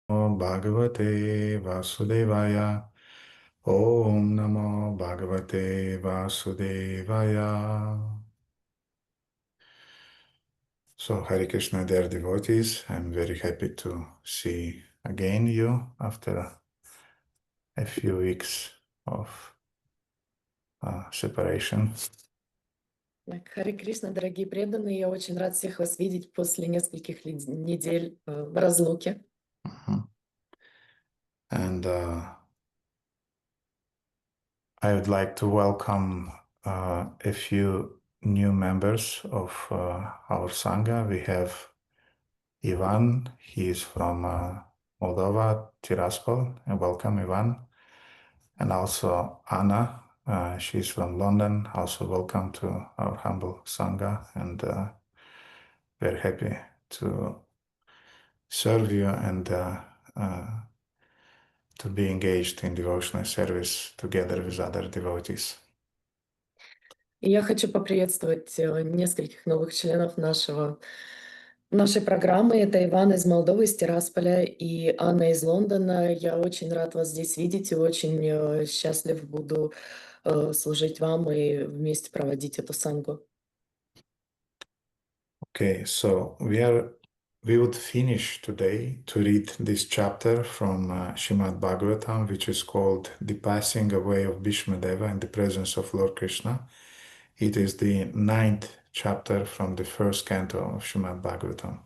Bhagavate Vasudevaya. Om Namo Bhagavate Vasudevaya. So, Hare Krishna, dear devotees, I'm very happy to see again you after a few weeks of separation. Харе Кришна, дорогие преданные, я очень рад всех вас видеть после нескольких недель в разлуке. And I would like to welcome a few new members of our Sangha. We have Ivan, he is from Moldova, Tiraspol, and welcome Ivan. And also Anna, she's from London, also welcome to our humble Sangha, and we're happy to serve you and to be engaged in devotional service together with other devotees. И я хочу поприветствовать нескольких новых членов нашей программы. Это Иван из Молдовы, из Тирасполя, и Анна из Лондона. Я очень рад вас здесь видеть и очень счастлив буду служить вам и вместе проводить эту сангу. Okay, so we would finish today to read this chapter from Srimad Bhagavatam, which is called The Passing Away of Bhīṣmadeva in the Presence of Lord Krishna. It is the 9th chapter from the first canto of Srimad Bhagavatam.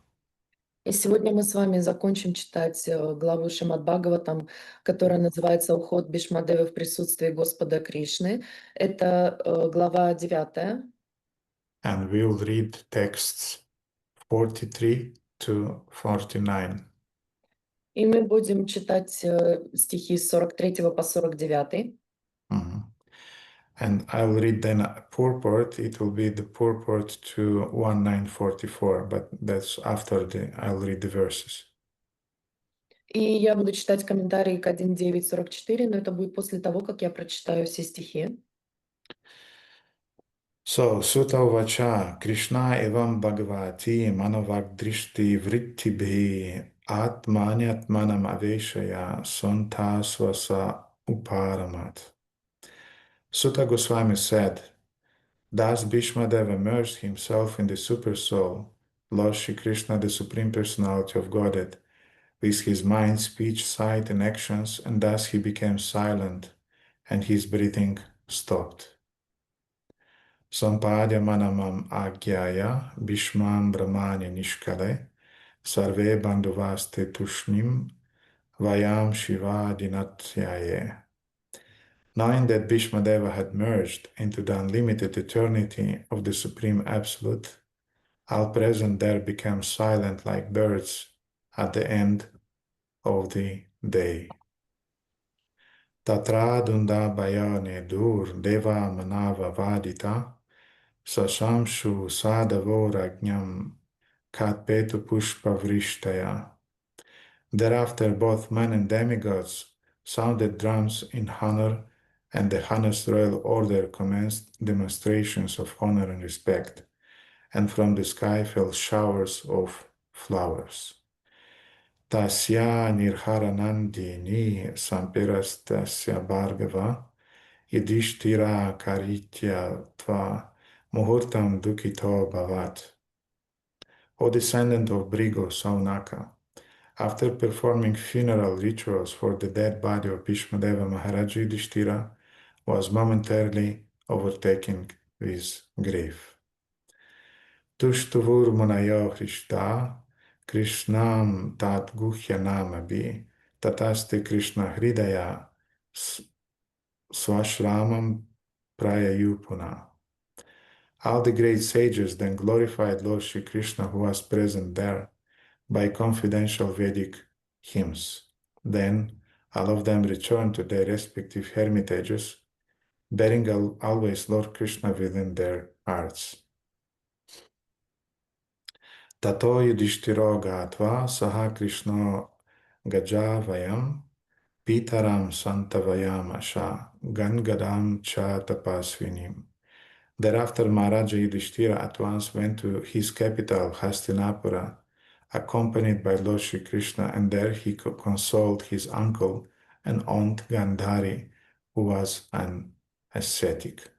И сегодня мы с вами закончим читать главу Шримад Бхагаватам, которая называется «Уход Бхишмадевы в присутствии Господа Кришны». Это глава 9. And we will read texts 43 to 49. И мы будем читать стихи с 43 по 49. And I'll read then a purport. It will be the purport to 1944, but that's after I'll read the verses. И я буду читать комментарии к 1.9.44, но это будет после того, как я прочитаю все стихи. So, Sutta Uvacha, Krishna evam Bhagavati manavak drishti vrittibhi atmanyatmanam aveshaya sonta swasa uparamat. Sutta Goswami said, thus Bhīṣmadeva immersed himself in the Super Soul, Lord Shri Krishna, the Supreme Personality of Godhead, with his mind, speech, sight, and actions, and thus he became silent, and his breathing stopped. Sampadya manamam agyaya bhishmam brahmani nishkale sarve bandhuvaste tushnim vayam shiva dinatyaye. Knowing that Bhīṣmadeva had merged into the unlimited eternity of the Supreme Absolute, all present there became silent like birds at the end of the day. Tatra dunda bayane dur deva manava vadita sasamshu sadavo rajñam katpetu pushpa vrishtaya. Thereafter both men and demigods sounded drums in honor, and the highest royal order commenced demonstrations of honor and respect, and from the sky fell showers of flowers. Tasya nirharanandini sampirastasya bhargava yudhishthira karitya tva muhurtam dukito bhavat. O descendant of Brigo Saunaka, after performing funeral rituals for the dead body of Bhīṣmadeva, Maharaj Yudhishthira was momentarily overtaken with grief. Tushtuvur munayo Hrishta Krishnam tat guhya namabi tataste Krishna hridaya swashramam prayayupuna. All the great sages then glorified Lord Shri Krishna, who was present there, by confidential Vedic hymns. Then all of them returned to their respective hermitages, bearing always Lord Krishna within their hearts. Tato yudhishthiro gatva saha Krishna gajavayam pitaram santavayam asha gangadam cha tapasvinim. Thereafter Maharaja Yudhishthira at once went to his capital Hastinapura, accompanied by Lord Shri Krishna, and there he consoled his uncle and aunt Gandhari, who was an ascetic.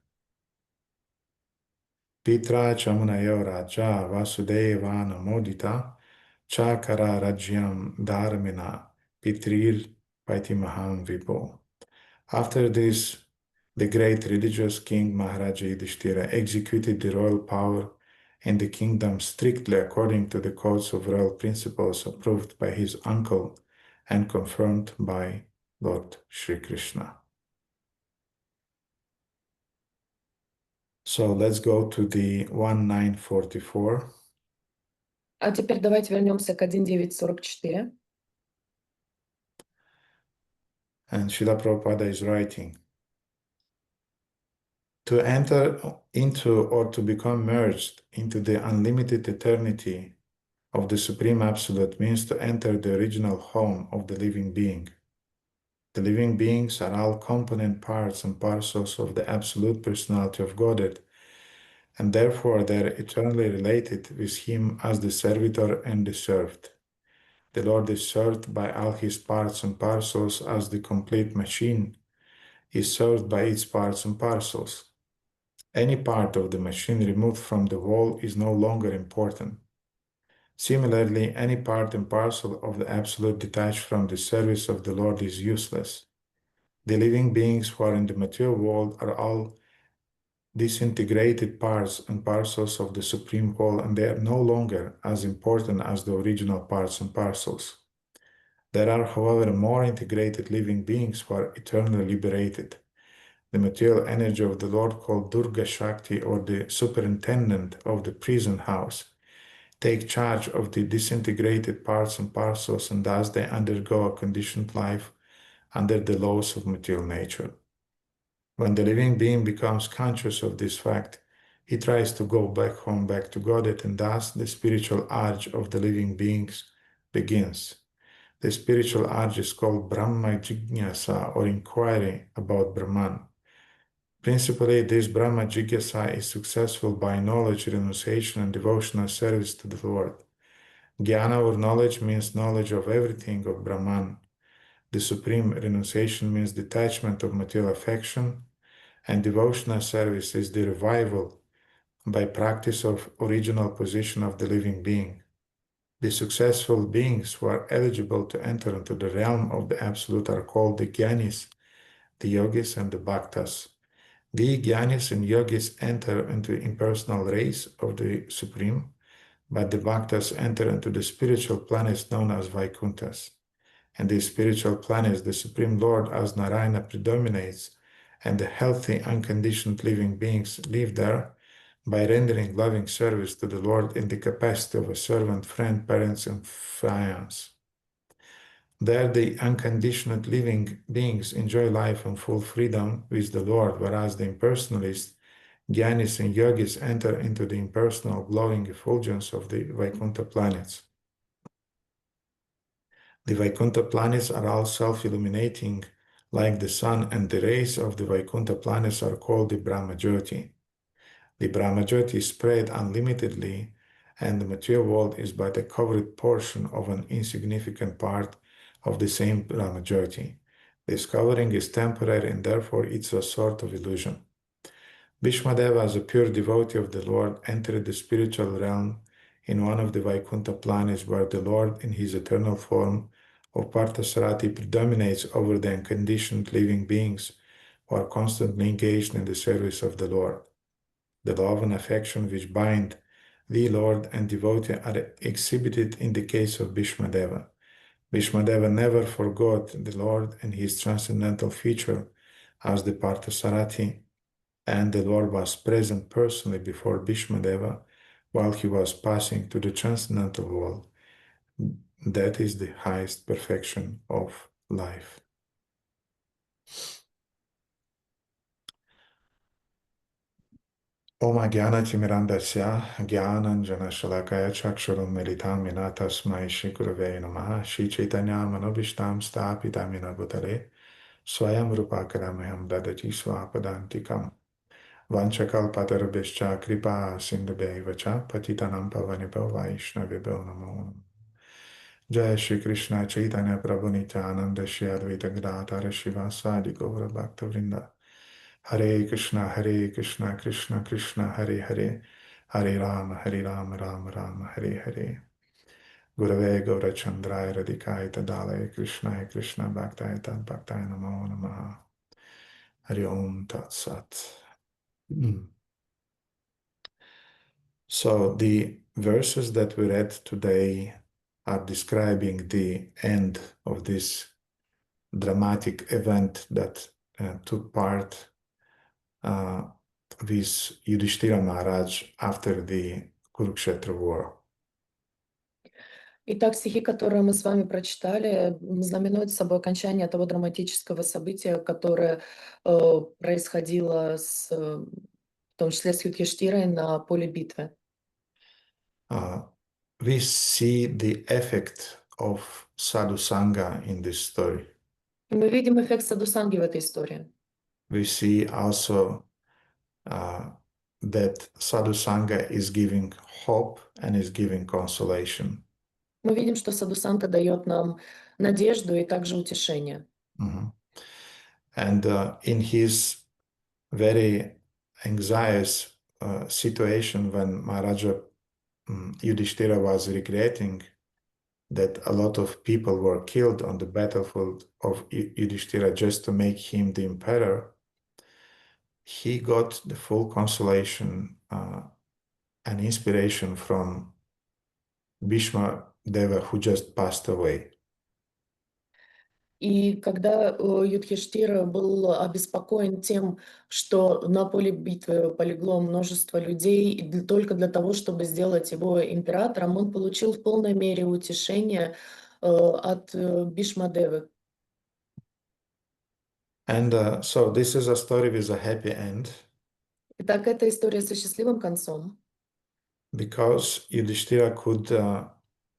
Pitra Chamunayo Raja Vasudevana Modita Chakara Rajyam Dharmina Pitrir Paitimaham Vipo. After this, the great religious king Maharaja Yudhishthira executed the royal power in the kingdom strictly according to the codes of royal principles approved by his uncle and confirmed by Lord Shri Krishna. So let's go to the 1944. А теперь давайте вернемся к 1944. And Srila Prabhupada is writing, to enter into or to become merged into the unlimited eternity of the Supreme Absolute means to enter the original home of the living being. The living beings are all component parts and parcels of the Absolute Personality of Godhead, and therefore they are eternally related with Him as the servitor and the served. The Lord is served by all His parts and parcels as the complete machine is served by its parts and parcels. Any part of the machine removed from the whole is no longer important. Similarly, any part and parcel of the Absolute detached from the service of the Lord is useless. The living beings who are in the material world are all disintegrated parts and parcels of the Supreme Whole, and they are no longer as important as the original parts and parcels. There are, however, more integrated living beings who are eternally liberated. The material energy of the Lord, called Durga Shakti, or the superintendent of the prison house, take charge of the disintegrated parts and parcels, and thus they undergo a conditioned life under the laws of material nature. When the living being becomes conscious of this fact, he tries to go back home, back to Godhead, and thus the spiritual urge of the living beings begins. The spiritual urge is called Brahma Jignasa, or inquiry about Brahman. Principally, this Brahma Jignasa is successful by knowledge, renunciation, and devotional service to the Lord. Jnana, or knowledge, means knowledge of everything of Brahman. The supreme renunciation means detachment of material affection, and devotional service is the revival by practice of original position of the living being. The successful beings who are eligible to enter into the realm of the Absolute are called the Jnanis, the Yogis, and the Bhaktas. The Jnanis and Yogis enter into the impersonal race of the Supreme, but the Bhaktas enter into the spiritual planets known as Vaikunthas. And these spiritual planets, the Supreme Lord as Narayana predominates, and the healthy, unconditioned living beings live there by rendering loving service to the Lord in the capacity of a servant, friend, parents, and fiance. There the unconditioned living beings enjoy life in full freedom with the Lord, whereas the impersonalists, Jnanis and Yogis, enter into the impersonal glowing effulgence of the Vaikuntha planets. The Vaikuntha planets are all self-illuminating like the sun, and the rays of the Vaikuntha planets are called the Brahmajyoti. The Brahmajyoti is spread unlimitedly, and the material world is but a covered portion of an insignificant part of the same Brahmajyoti. This covering is temporary, and therefore it's a sort of illusion. Bhīṣmadeva, as a pure devotee of the Lord, entered the spiritual realm in one of the Vaikuntha planets, where the Lord, in his eternal form of Parthasarati, predominates over the unconditioned living beings who are constantly engaged in the service of the Lord. The love and affection which bind the Lord and devotee are exhibited in the case of Bhīṣmadeva. Bhīṣmadeva never forgot the Lord and his transcendental feature as the Parthasarati, and the Lord was present personally before Bhīṣmadeva while he was passing to the transcendental world. That is the highest perfection of life. Om Jnana-timirandasya Jnananjana Shalakaya Chakshurum Militam Yena Tasmai Shri Gurave Namaha Shri Chaitanya Manobhishtam Sthapitamena Bhutale Swayam Rupakaramaham Dadati Swapadantikam Vanchakalpatarabhishcha Kripa Sindhubhaivacha Patitanam Pavanibhyo Vaishnavibhyo Namo. Jai Shri Krishna Chaitanya Prabhu Nityananda Shri Advaita Gadadhara Shivasadi Gaura Bhakta Vrinda. Hare Krishna Krishna Krishna Hare Hare Hare Rama Rama Hare Hare. Gurave Gaura Chandraya Radhikaya Tadalaya Krishna Bhaktaya Tad Bhaktaya Namo Namaha. Hari Om Tat Sat. So the verses that we read today are describing the end of this dramatic event that took part with Yudhishthira Maharaj after the Kurukshetra war. Итак, стихи, которые мы с вами прочитали, знаменуют собой окончание того драматического события, которое происходило в том числе с Юдхиштирой на поле битвы. We see the effect of sadhu sangha in this story. Мы видим эффект садхусанги в этой истории. We see also that sadhu sangha is giving hope and is giving consolation. Мы видим, что садхусанга дает нам надежду и также утешение. And in his very anxious situation when Maharaja Yudhishthira was regretting that a lot of people were killed on the battlefield of Yudhishthira just to make him the emperor, he got the full consolation and inspiration from Bhīṣmadeva, who just passed away. И когда Юдхиштира был обеспокоен тем, что на поле битвы полегло множество людей только для того, чтобы сделать его императором, он получил в полной мере утешение от Бhīṣmadevы. And so this is a story with a happy end. Итак, это история со счастливым концом. Because Yudhishthira could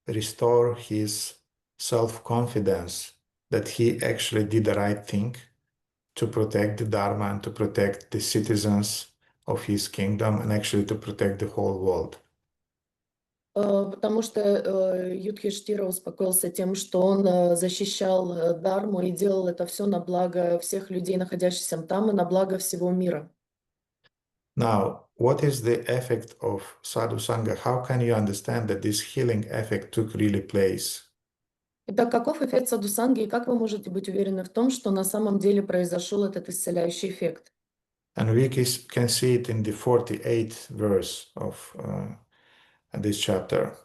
restore his self-confidence that he actually did the right thing to protect the Dharma and to protect the citizens of his kingdom and actually to protect the whole world. Потому что Юдхиштира успокоился тем, что он защищал Дharму и делал это все на благо всех людей, находящихся там, и на благо всего мира. Now, what is the effect of sadhu sangha? How can you understand that this healing effect took really place? Итак, каков эффект садхусанги, и как вы можете быть уверены в том, что на самом деле произошел этот исцеляющий эффект? And we can see it in the 48th verse of this chapter.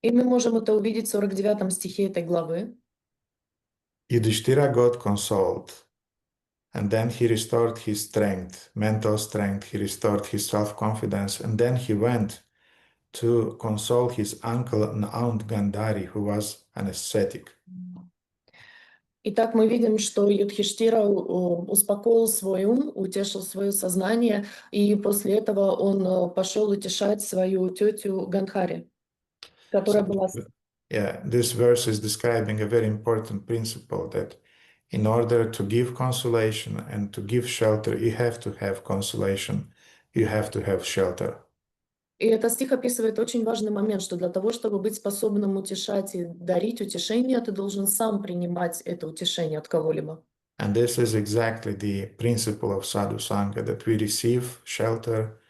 И мы можем это увидеть в 49 стихе этой главы. Yudhishthira got consoled, and then he restored his strength, mental strength, he restored his self-confidence, and then he went to console his uncle and aunt Gandhari, who was an ascetic. Итак, мы видим, что Юдхиштира успокоил свой ум, утешил свое сознание, и после этого он пошел утешать свою тетю Гандхари, которая была... Yeah, this verse is describing a very important principle that in order to give consolation and to give shelter, you have to have consolation, you have to have shelter. И этот стих описывает очень важный момент, что для того, чтобы быть способным утешать и дарить утешение, ты должен сам принимать это утешение от кого-либо. And this is exactly the principle of sadhu sangha, that we receive shelter,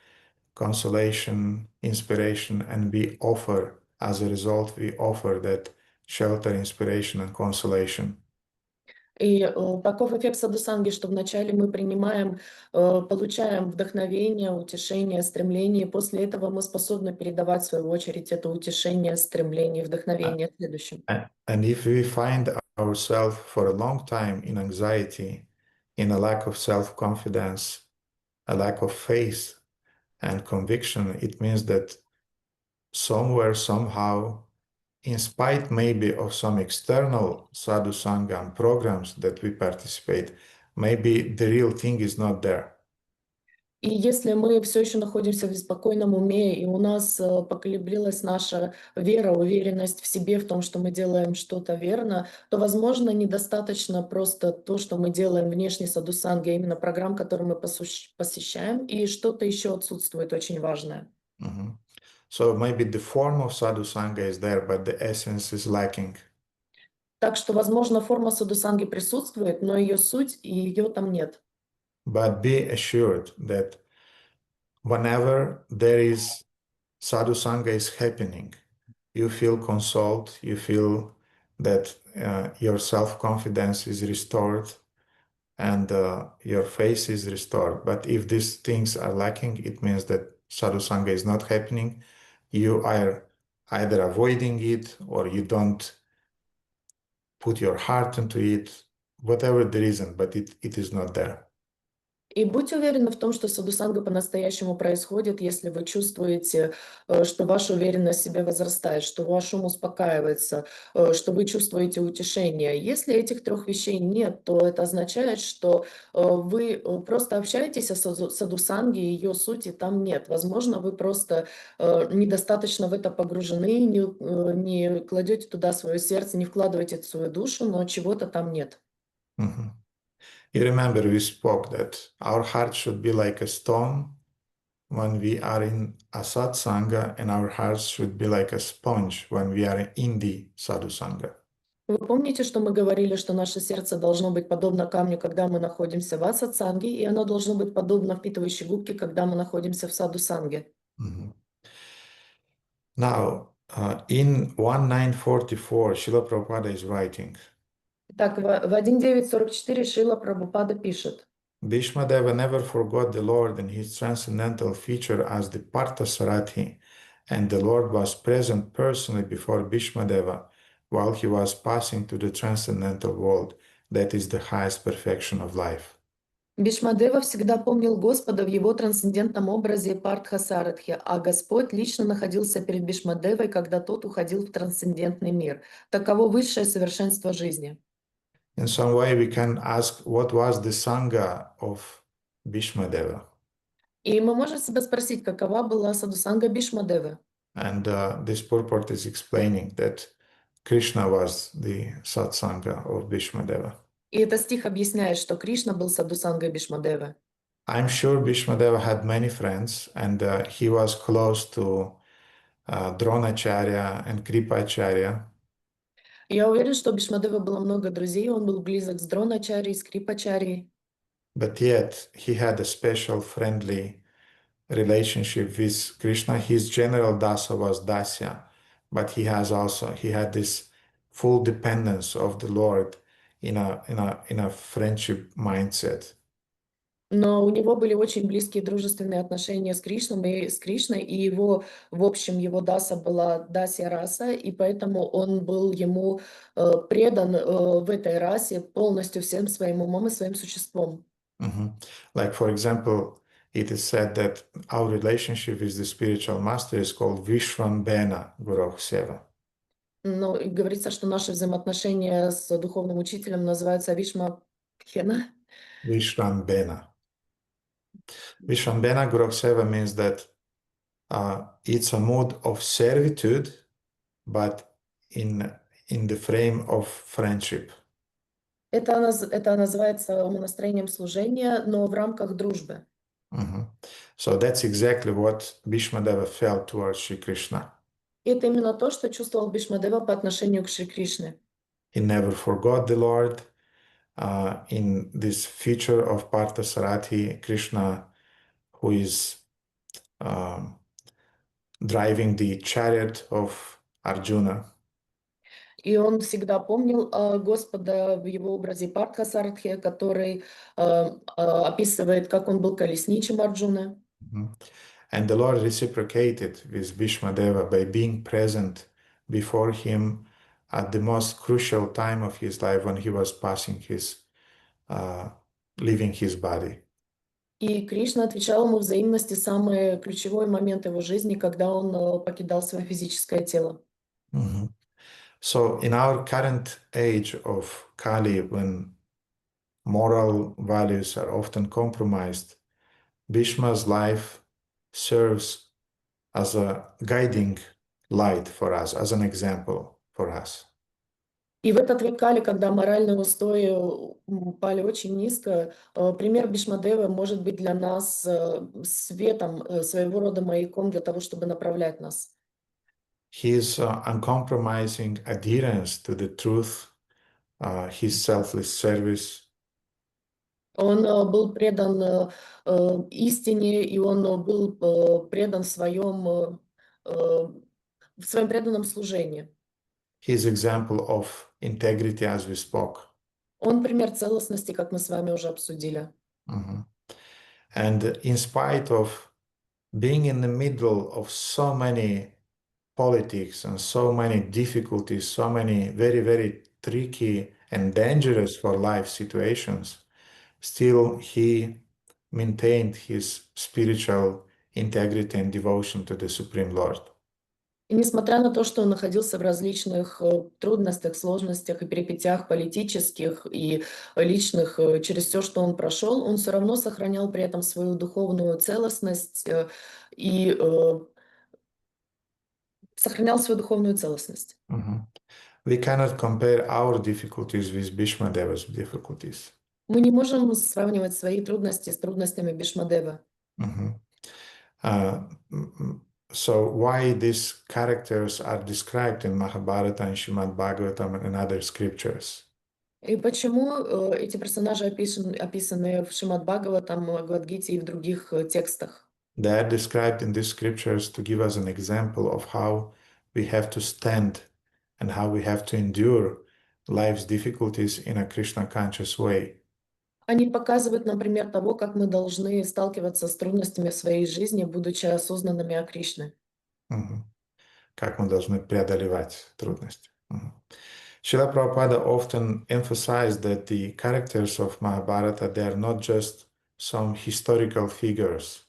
consolation, inspiration, and we offer, as a result, we offer that shelter, inspiration, and consolation. И таков эффект садхусанги, что вначале мы принимаем, получаем вдохновение, утешение, стремление, и после этого мы способны передавать, в свою очередь, это утешение, стремление, вдохновение следующим. And if we find ourselves for a long time in anxiety, in a lack of self-confidence, a lack of faith and conviction, it means that somewhere, somehow, in spite maybe of some external sadhu sangha and programs that we participate, maybe the real thing is not there. И если мы все еще находимся в беспокойном уме, и у нас поколеблилась наша вера, уверенность в себе, в том, что мы делаем что-то верно, то, возможно, недостаточно просто то, что мы делаем внешне садхусанги, а именно программ, которые мы посещаем, и что-то еще отсутствует очень важное. So maybe the form of sadhu sangha is there, but the essence is lacking. Так что, возможно, форма садхусанги присутствует, но ее суть и ее там нет. But be assured that whenever there is sadhusanga is happening, you feel consoled, you feel that your self-confidence is restored and your face is restored. But if these things are lacking, it means that sadhusanga is not happening. You are either avoiding it or you don't put your heart into it, whatever the reason, but it is not there. И будьте уверены в том, что садхусанга по-настоящему происходит, если вы чувствуете, что ваша уверенность в себе возрастает, что ваш ум успокаивается, что вы чувствуете утешение. Если этих трех вещей нет, то это означает, что вы просто общаетесь о садхусанге, ее сути там нет. Возможно, вы просто недостаточно в это погружены, не кладете туда свое сердце, не вкладываете свою душу, но чего-то там нет. Mhm. You remember we spoke that our heart should be like a stone when we are in a satsanga, and our hearts should be like a sponge when we are in the sadhusanga. Вы помните, что мы говорили, что наше сердце должно быть подобно камню, когда мы находимся в асатсанге, и оно должно быть подобно впитывающей губке, когда мы находимся в садхусанге. Mhm. Now, in 1944, Srila Prabhupada is writing, Так, в 1944 Шрила Прабхупада пишет: Bhīṣmadeva never forgot the Lord and his transcendental feature as the Parthasarathi, and the Lord was present personally before Bhīṣmadeva while he was passing to the transcendental world. That is the highest perfection of life. Бхишмадева всегда помнил Господа в его трансцендентном образе Партхасаратхи, а Господь лично находился перед Бхишмадевой, когда тот уходил в трансцендентный мир. Таково высшее совершенство жизни. In some way, we can ask what was the Sangha of Bhīṣmadeva. И мы можем себя спросить, какова была садхусанга Бхишмадевы. And this purport is explaining that Krishna was the satsanga of Bhīṣmadeva. И этот стих объясняет, что Кришна был садхусангой Бхишмадевы. I'm sure Bhīṣmadeva had many friends, and he was close to Dronacharya and Kripacharya. Я уверен, что у Бхишмадевы было много друзей, он был близок с Дроначарьей, с Крипачарьей. But yet he had a special friendly relationship with Krishna. His general dasa was Dasya, but he had this full dependence of the Lord in a friendship mindset. Но у него были очень близкие дружественные отношения с Кришной, и его, в общем, его даса была дасья раса, и поэтому он был ему предан в этой расе полностью всем своим умом и своим существом. Mhm. Like, for example, it is said that our relationship with the spiritual master is called Vishvambena Guru Seva. Но и говорится, что наши взаимоотношения с духовным учителем называются Вишма Пхена. Vishvambena. Vishvambena Guru Seva means that it's a mood of servitude, but in the frame of friendship. Это называется умонастроением служения, но в рамках дружбы. Mhm. So that's exactly what Bhīṣmadeva felt towards Sri Krishna. Это именно то, что чувствовал Бхишмадева по отношению к Шри Кришне. He never forgot the Lord. In this feature of Parthasarathi, Krishna, who is driving the chariot of Arjuna. И он всегда помнил Господа в его образе Партхасаратхи, который описывает, как он был колесничем Арджуны. Mhm. And the Lord reciprocated with Bhīṣmadeva by being present before him at the most crucial time of his life when he was leaving his body. И Кришна отвечал ему взаимности в самый ключевой момент его жизни, когда он покидал свое физическое тело. Mhm. So in our current age of Kali, when moral values are often compromised, Bhishma's life serves as a guiding light for us, as an example for us. И в этот век Кали, когда моральные устои упали очень низко, пример Бхишмадевы может быть для нас светом, своего рода маяком для того, чтобы направлять нас. His uncompromising adherence to the truth his selfless service. Он был предан истине, и он был предан в своем преданном служении. His example of integrity, as we spoke. Он пример целостности, как мы с вами уже обсудили. And in spite of being in the middle of so many politics and so many difficulties, so many very, very tricky and dangerous for life situations, still he maintained his spiritual integrity and devotion to the Supreme Lord. И несмотря на то, что он находился в различных трудностях, сложностях и перипетиях политических и личных, через все, что он прошел, он все равно сохранял при этом свою духовную целостность и сохранял свою духовную целостность. We cannot compare our difficulties with Bhīṣmadeva's difficulties. Мы не можем сравнивать свои трудности с трудностями Бhīṣmadeva. So why these characters are described in Mahabharata and Śrīmad Bhagavatam and other scriptures? И почему эти персонажи описаны в Шримад Бхагаватам, Бхагавад-гите и в других текстах? They are described in these scriptures to give us an example of how we have to stand and how we have to endure life's difficulties in a Krishna-conscious way. Они показывают нам пример того, как мы должны сталкиваться с трудностями в своей жизни, будучи осознанными о Кришне. Как мы должны преодолевать трудности. Srila Prabhupada often emphasized that the characters of Mahabharata, they are not just some historical figures.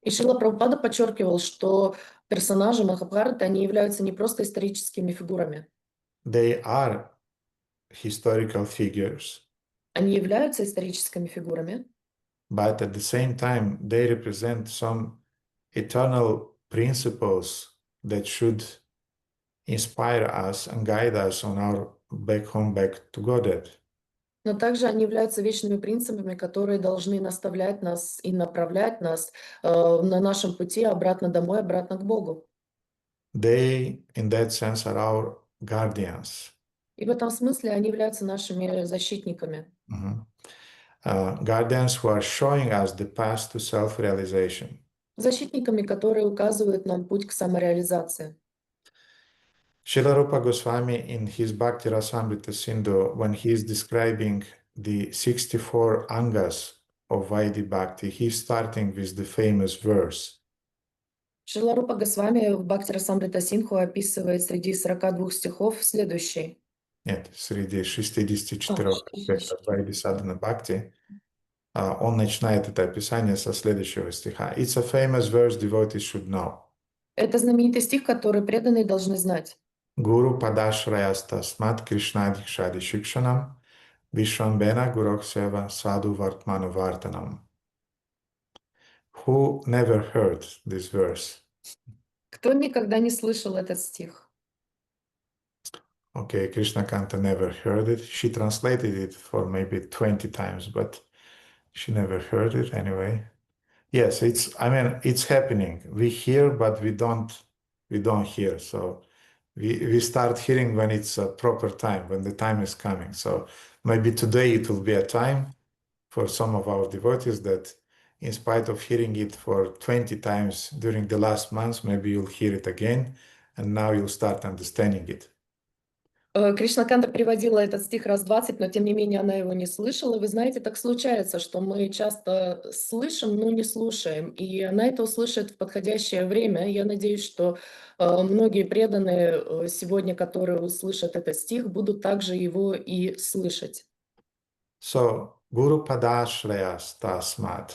И Шрила Прабхупада подчеркивал, что персонажи Махабхараты, они являются не просто историческими фигурами. They are historical figures. Они являются историческими фигурами. But at the same time, they represent some eternal principles that should inspire us and guide us on our back home, back to Godhead. Но также они являются вечными принципами, которые должны наставлять нас и направлять нас на нашем пути обратно домой, обратно к Богу. They, in that sense, are our guardians. И в этом смысле они являются нашими защитниками. Guardians who are showing us the path to self-realization. Защитниками, которые указывают нам путь к самореализации. Srila Rupa Goswami in his Bhakti Rasamrita Sindhu, when he is describing the 64 angas of Vaidhi Bhakti, he's starting with the famous verse. Шрила Рупа Госвами в Бхакти Расамрита Синху описывает среди 42 стихов следующий. Нет, среди 64 аспектов Vaidhi Sadhana Bhakti, он начинает это описание со следующего стиха. It's a famous verse devotees should know. Это знаменитый стих, который преданные должны знать. Guru padashrayasta smat Krishna dikshadi shikshanam vishwambena gurok seva sadhu vartmanu vartanam. Who never heard this verse? Кто никогда не слышал этот стих? Okay, Krishna Kanta never heard it. She translated it for maybe 20 times, but she never heard it anyway. Yes, it's happening. We hear, but we don't hear. So we start hearing when it's a proper time, when the time is coming. So maybe today it will be a time for some of our devotees that in spite of hearing it for 20 times during the last months, maybe you'll hear it again, and now you'll start understanding it. Кришна Канта переводила этот стих раз 20, но тем не менее она его не слышала. Вы знаете, так случается, что мы часто слышим, но не слушаем. И она это услышит в подходящее время. Я надеюсь, что многие преданные сегодня, которые услышат этот стих, будут также его и слышать. So, Guru Padashrayas Tasmat.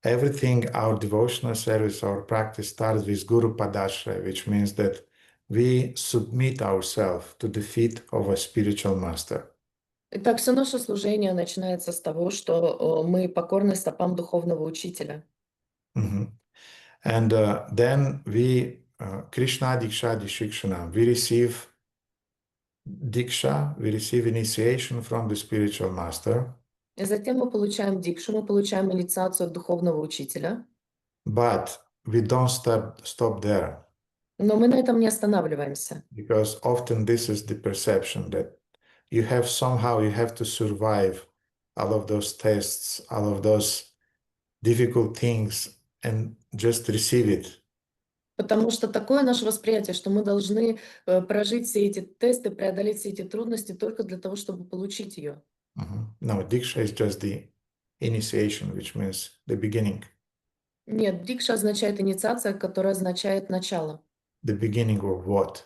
Everything, our devotional service, our practice starts with Guru Padashraya, which means that we submit ourselves to the feet of a spiritual master. Итак, все наше служение начинается с того, что мы покорны стопам духовного учителя. And then we, Krishna Diksha Dishikshana, we receive Diksha, we receive initiation from the spiritual master. И затем мы получаем дикшу, мы получаем инициацию от духовного учителя. But we don't stop there. Но мы на этом не останавливаемся. Because often this is the perception that you have to survive all of those tests, all of those difficult things, and just receive it. Потому что такое наше восприятие, что мы должны прожить все эти тесты, преодолеть все эти трудности только для того, чтобы получить ее. No, Diksha is just the initiation, which means the beginning. Нет, дикша означает инициация, которая означает начало. The beginning of what?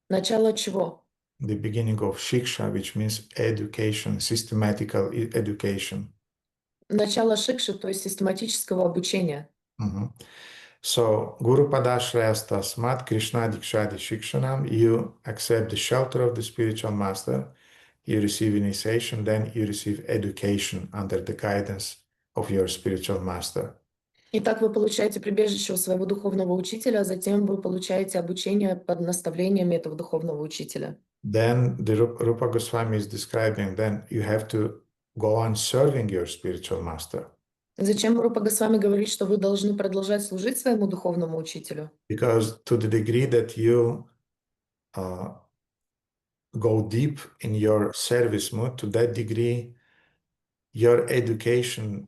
Начало чего? The beginning of Shiksha, which means education, systematical education. Начало шикши, то есть систематического обучения. So, Guru Padashrayas Tasmat Krishna Dikshadi Shikshanam, you accept the shelter of the spiritual master, you receive initiation, then you receive education under the guidance of your spiritual master. Итак, вы получаете прибежище у своего духовного учителя, а затем вы получаете обучение под наставлениями этого духовного учителя. Then the Rupa Goswami is describing, then you have to go on serving your spiritual master. Зачем Рупа Госвами говорит, что вы должны продолжать служить своему духовному учителю? Because to the degree that you go deep in your service mood, to that degree, your education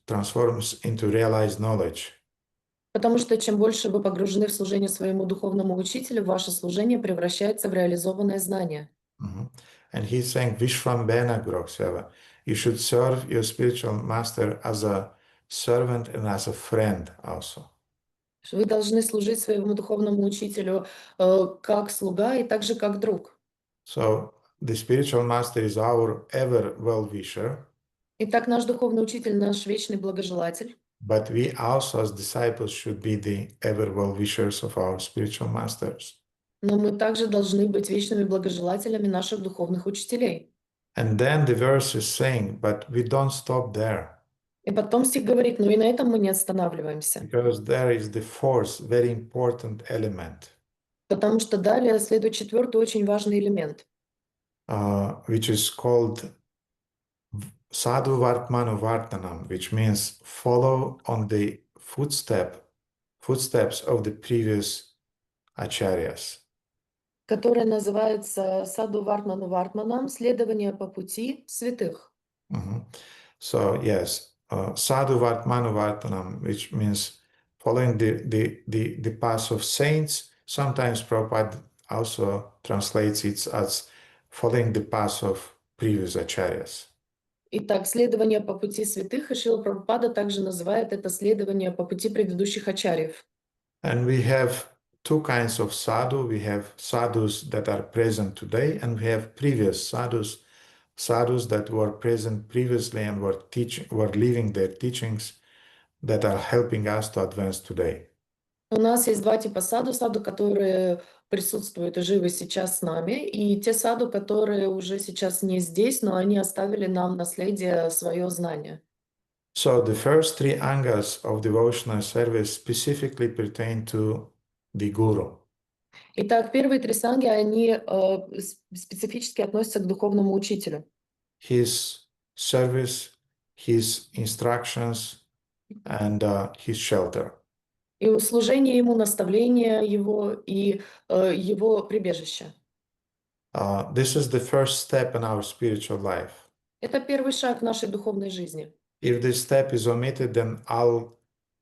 transforms into realized knowledge. Потому что чем больше вы погружены в служение своему духовному учителю, ваше служение превращается в реализованное знание. And he's saying, Vishvambena Grokseva, you should serve your spiritual master as a servant and as a friend also. Вы должны служить своему духовному учителю как слуга и также как друг. So the spiritual master is our ever well-wisher. Итак, наш духовный учитель, наш вечный благожелатель. But we also as disciples should be the ever well-wishers of our spiritual masters. Но мы также должны быть вечными благожелателями наших духовных учителей. And then the verse is saying, but we don't stop there. И потом стих говорит, но и на этом мы не останавливаемся. Because there is the fourth, very important element. Потому что далее следует четвертый очень важный элемент. Which is called Sadhu Vartmanu Vartanam, which means follow on the footsteps of the previous acharyas. Которое называется Саду Вартману Вартманам, следование по пути святых. So yes, Sadhu Vartmanu Vartanam, which means following the path of saints. Sometimes Prabhupada also translates it as following the path of previous acharyas. Итак, следование по пути святых, и Шрила Прабхупада также называет это следование по пути предыдущих ачарьев. And we have two kinds of sadhu. We have sadhus that are present today, and we have previous sadhus that were present previously and were living their teachings that are helping us to advance today. У нас есть два типа саду, которые присутствуют и живы сейчас с нами, и те саду, которые уже сейчас не здесь, но они оставили нам наследие, свое знание. So the first three angas of devotional service specifically pertain to the guru. Итак, первые три санги, они специфически относятся к духовному учителю. His service, his instructions, and his shelter. И служение ему, наставление его и его прибежище. This is the first step in our spiritual life. Это первый шаг в нашей духовной жизни. If this step is omitted, then all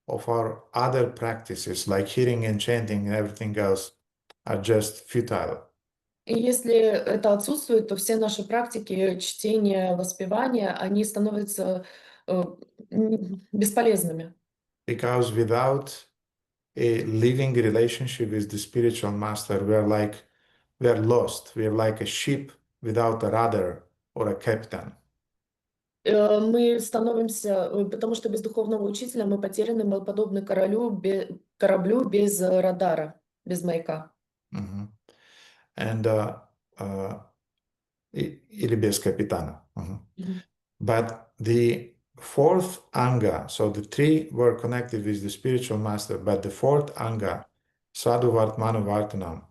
of our other practices, like hearing and chanting and everything else, are just futile. И если это отсутствует, то все наши практики чтения, воспевания, они становятся бесполезными. Because without a living relationship with the spiritual master, we are lost. We are like a ship without a rudder or a captain. Мы становимся, потому что без духовного учителя мы потеряны, мы подобны кораблю без радара, без маяка. And или без капитана. But the fourth anga, so the three were connected with the spiritual master, but the fourth anga, Sadhu Vartmanu Vartanam,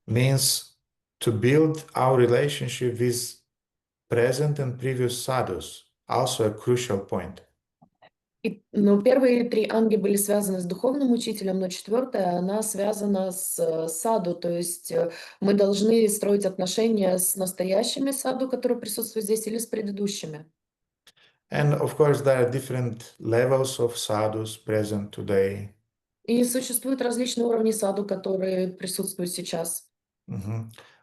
means to build our relationship with present and previous sadhus, also a crucial point. Но первые 3 анги были связаны с духовным учителем, но 4-я, она связана с саду. То есть мы должны строить отношения с настоящими саду, которые присутствуют здесь, или с предыдущими. And of course, there are different levels of sadhus present today. И существуют различные уровни саду, которые присутствуют сейчас.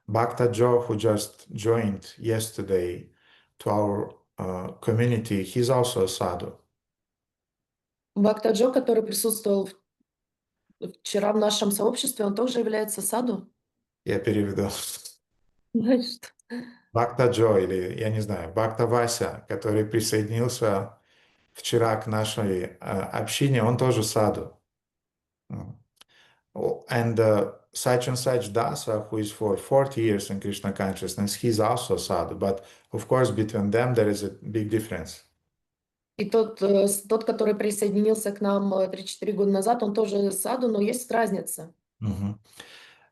Bhakta Joe, who just joined yesterday to our community, he's also a sadhu. Бхакта Джо, который присутствовал вчера в нашем сообществе, он тоже является саду? Я переведу. Значит, Бхакта Джо или, я не знаю, Бхакта Вася, который присоединился вчера к нашей общине, он тоже саду. And such and such Dasa, who is for 40 years in Krishna consciousness, he's also sadhu. But of course, between them, there is a big difference. и тот, который присоединился к нам 3-4 года назад, он тоже саду, но есть разница.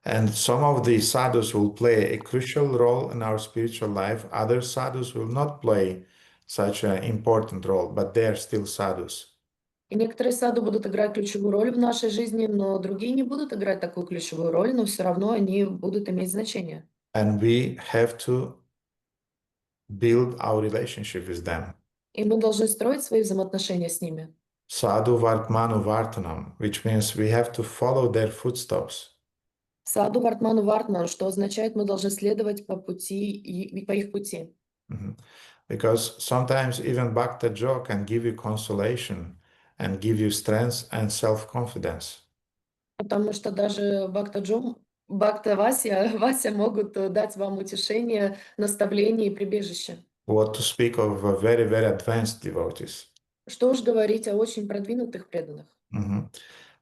And some of the sadhus will play a crucial role in our spiritual life. Other sadhus will not play such an important role, but they are still sadhus. И некоторые саду будут играть ключевую роль в нашей жизни, но другие не будут играть такую ключевую роль, но все равно они будут иметь значение. And we have to build our relationship with them. И мы должны строить свои взаимоотношения с ними. Sadhu Vartmanu Vartanam, which means we have to follow their footsteps. Саду Вартману Вартман, что означает, мы должны следовать по их пути. Because sometimes even Bhakta Joe can give you consolation and give you strength and self-confidence. Потому что даже Бхакта Джо, Бхакта Вася могут дать вам утешение, наставление и прибежище. What to speak of very, very advanced devotees. Что уж говорить о очень продвинутых преданных.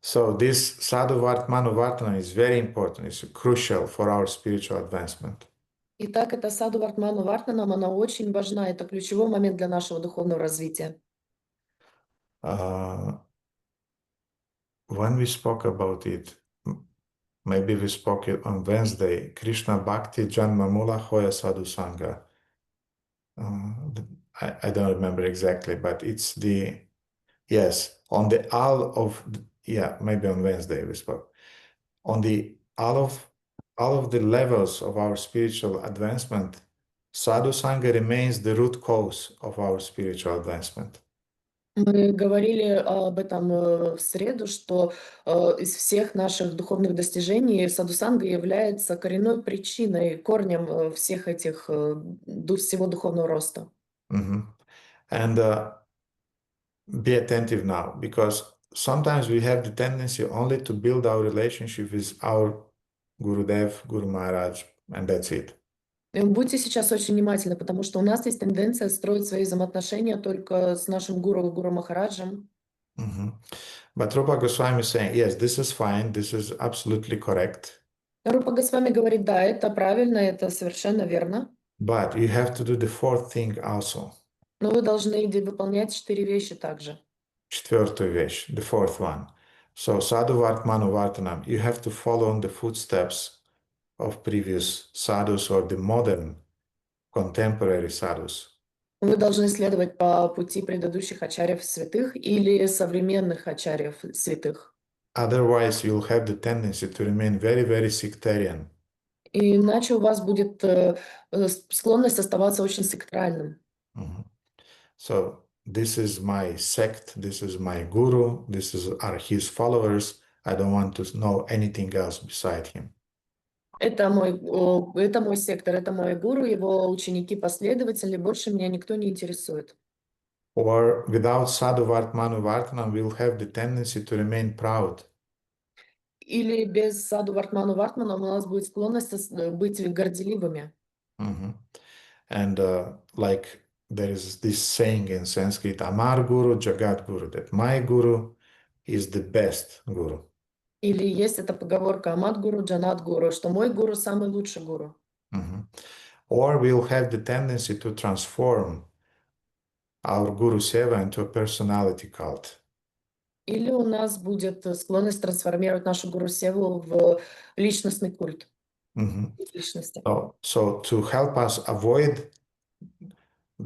So this Sadhu Vartmanu Vartana is very important. It's crucial for our spiritual advancement. Итак, это саду Вартману Вартманам, она очень важна, это ключевой момент для нашего духовного развития. When we spoke about it, maybe we spoke it on Wednesday, Krishna Bhakti Janma Mula Hoya Sadhu Sangha. I don't remember exactly, but it's yes, on the all of, maybe on Wednesday we spoke. On the all of the levels of our spiritual advancement, Sadhu Sangha remains the root cause of our spiritual advancement. Мы говорили об этом в среду, что из всех наших духовных достижений садхусанга является коренной причиной, корнем всех этих, всего духовного роста. And be attentive now, because sometimes we have the tendency only to build our relationship with our Gurudev, Guru Maharaj, and that's it. Будьте сейчас очень внимательны, потому что у нас есть тенденция строить свои взаимоотношения только с нашим Гуру Махараджем. But Rupa Goswami is saying, yes, this is fine, this is absolutely correct. Рупа Госвами говорит, да, это правильно, это совершенно верно. But you have to do the fourth thing also. Но вы должны выполнять 4 вещи также. Четвертую вещь, the fourth one. So sadhu vartmanu vartanam, you have to follow in the footsteps of previous sadhus or the modern contemporary sadhus. Вы должны следовать по пути предыдущих ачарьев святых или современных ачарьев святых. Otherwise, you'll have the tendency to remain very, very sectarian. Иначе у вас будет склонность оставаться очень сектуальным. So this is my sect, this is my guru, are his followers. I don't want to know anything else beside him. Это мой сектор, это мой гуру, его ученики, последователи, больше меня никто не интересует. Or without sadhu vartmanu vartanam, we'll have the tendency to remain proud. Или без саду Вартману Вартмана у нас будет склонность быть горделивыми. And like there is this saying in Sanskrit, Amar Guru, Jagat Guru, that my Guru is the best Guru. Или есть эта поговорка Амат Гуру, Джанат Гуру, что мой гуру самый лучший гуру. Or we'll have the tendency to transform our Guru Seva into a personality cult. Или у нас будет склонность трансформировать нашу гуру Севу в личностный культ. So to help us avoid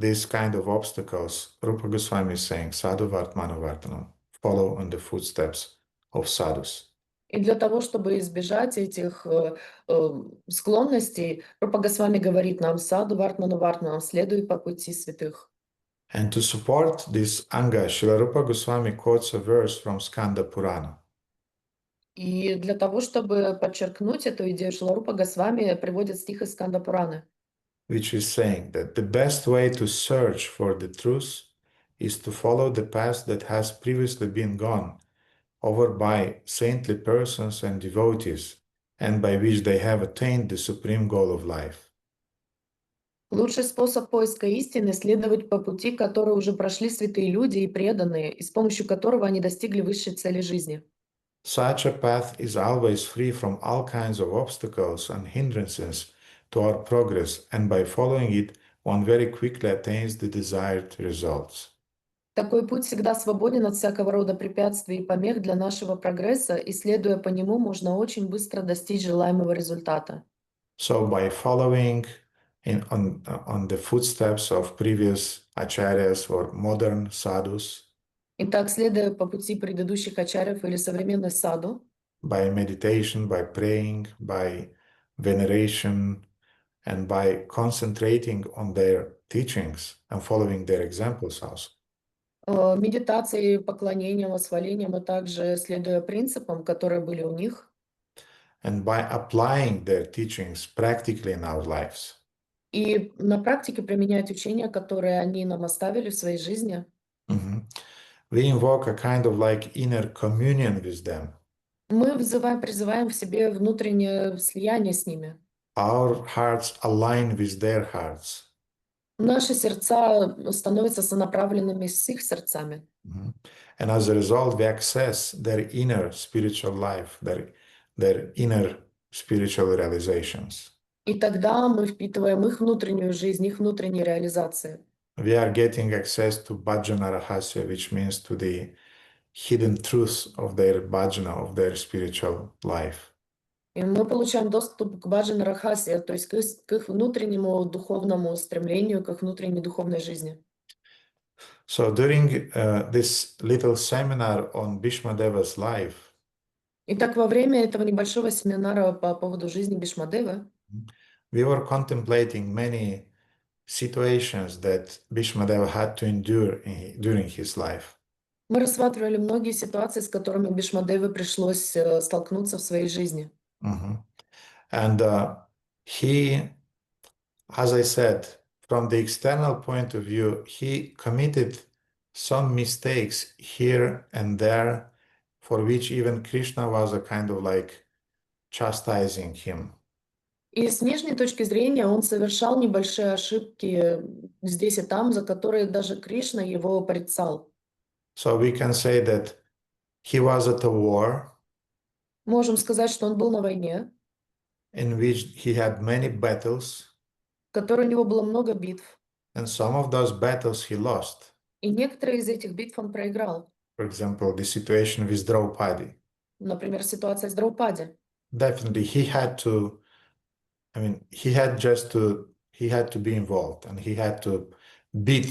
these kind of obstacles, Rupa Goswami is saying, Sadhu Vartmanu Vartanam, follow in the footsteps of sadhus. И для того, чтобы избежать этих склонностей, Рупа Госвами говорит нам: саду вартману вартманам, следуй по пути святых. And to support this anga, Srila Rupa Goswami quotes a verse from Skanda Purana. И для того, чтобы подчеркнуть эту идею, Шрила Рупа Госвами приводит стих из Сканда Пураны, Which is saying that the best way to search for the truth is to follow the path that has previously been gone over by saintly persons and devotees, and by which they have attained the supreme goal of life. лучший способ поиска истины — следовать по пути, который уже прошли святые люди и преданные, и с помощью которого они достигли высшей цели жизни. Such a path is always free from all kinds of obstacles and hindrances to our progress, and by following it, one very quickly attains the desired results. Такой путь всегда свободен от всякого рода препятствий и помех для нашего прогресса, и, следуя по нему, можно очень быстро достичь желаемого результата. So by following on the footsteps of previous acharyas or modern sadhus, Итак, следуя по пути предыдущих ачарьев или современной саду, by meditation, by praying, by veneration, and by concentrating on their teachings and following their examples also, медитацией, поклонением, восхвалением, а также следуя принципам, которые были у них, and by applying their teachings practically in our lives, и на практике применять учения, которые они нам оставили в своей жизни, we invoke a kind of like inner communion with them. мы призываем в себе внутреннее слияние с ними. Our hearts align with their hearts. Наши сердца становятся сонаправленными с их сердцами. And as a result, we access their inner spiritual life, their inner spiritual realizations. И тогда мы впитываем их внутреннюю жизнь, их внутренние реализации. We are getting access to bhajana rahasya, which means to the hidden truths of their bhajana, of their spiritual life. И мы получаем доступ к баджана рахасе, то есть к их внутреннему духовному стремлению, к их внутренней духовной жизни. So during this little seminar on Bhīṣmadeva's life, Итак, во время этого небольшого семинара по поводу жизни Бhīṣmadevы we were contemplating many situations that Bhīṣmadeva had to endure during his life. мы рассматривали многие ситуации, с которыми Бhīṣmadevе пришлось столкнуться в своей жизни. And he, as I said, from the external point of view, he committed some mistakes here and there, for which even Krishna was a kind of like chastising him. И с внешней точки зрения он совершал небольшие ошибки здесь и там, за которые даже Кришна его порицал. So we can say that he was at a war Можем сказать, что он был на войне, in which he had many battles, в которой у него было много битв, and some of those battles he lost. и некоторые из этих битв он проиграл. For example, the situation with Draupadi. Например, ситуация с Драупади. Definitely, he had to be involved, and he had to beat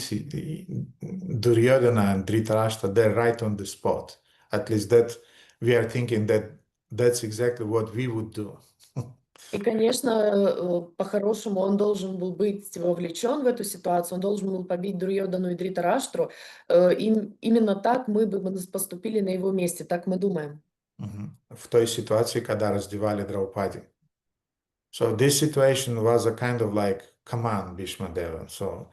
Duryodhana and Dhritarashtra there right on the spot. At least that we are thinking that that's exactly what we would do. И, конечно, по-хорошему он должен был быть вовлечен в эту ситуацию, он должен был побить Дурьёдану и Дритараштру. Именно так мы бы поступили на его месте, так мы думаем. В той ситуации, когда раздевали Драупади. So this situation was a kind of like command, Bhīṣmadeva. So,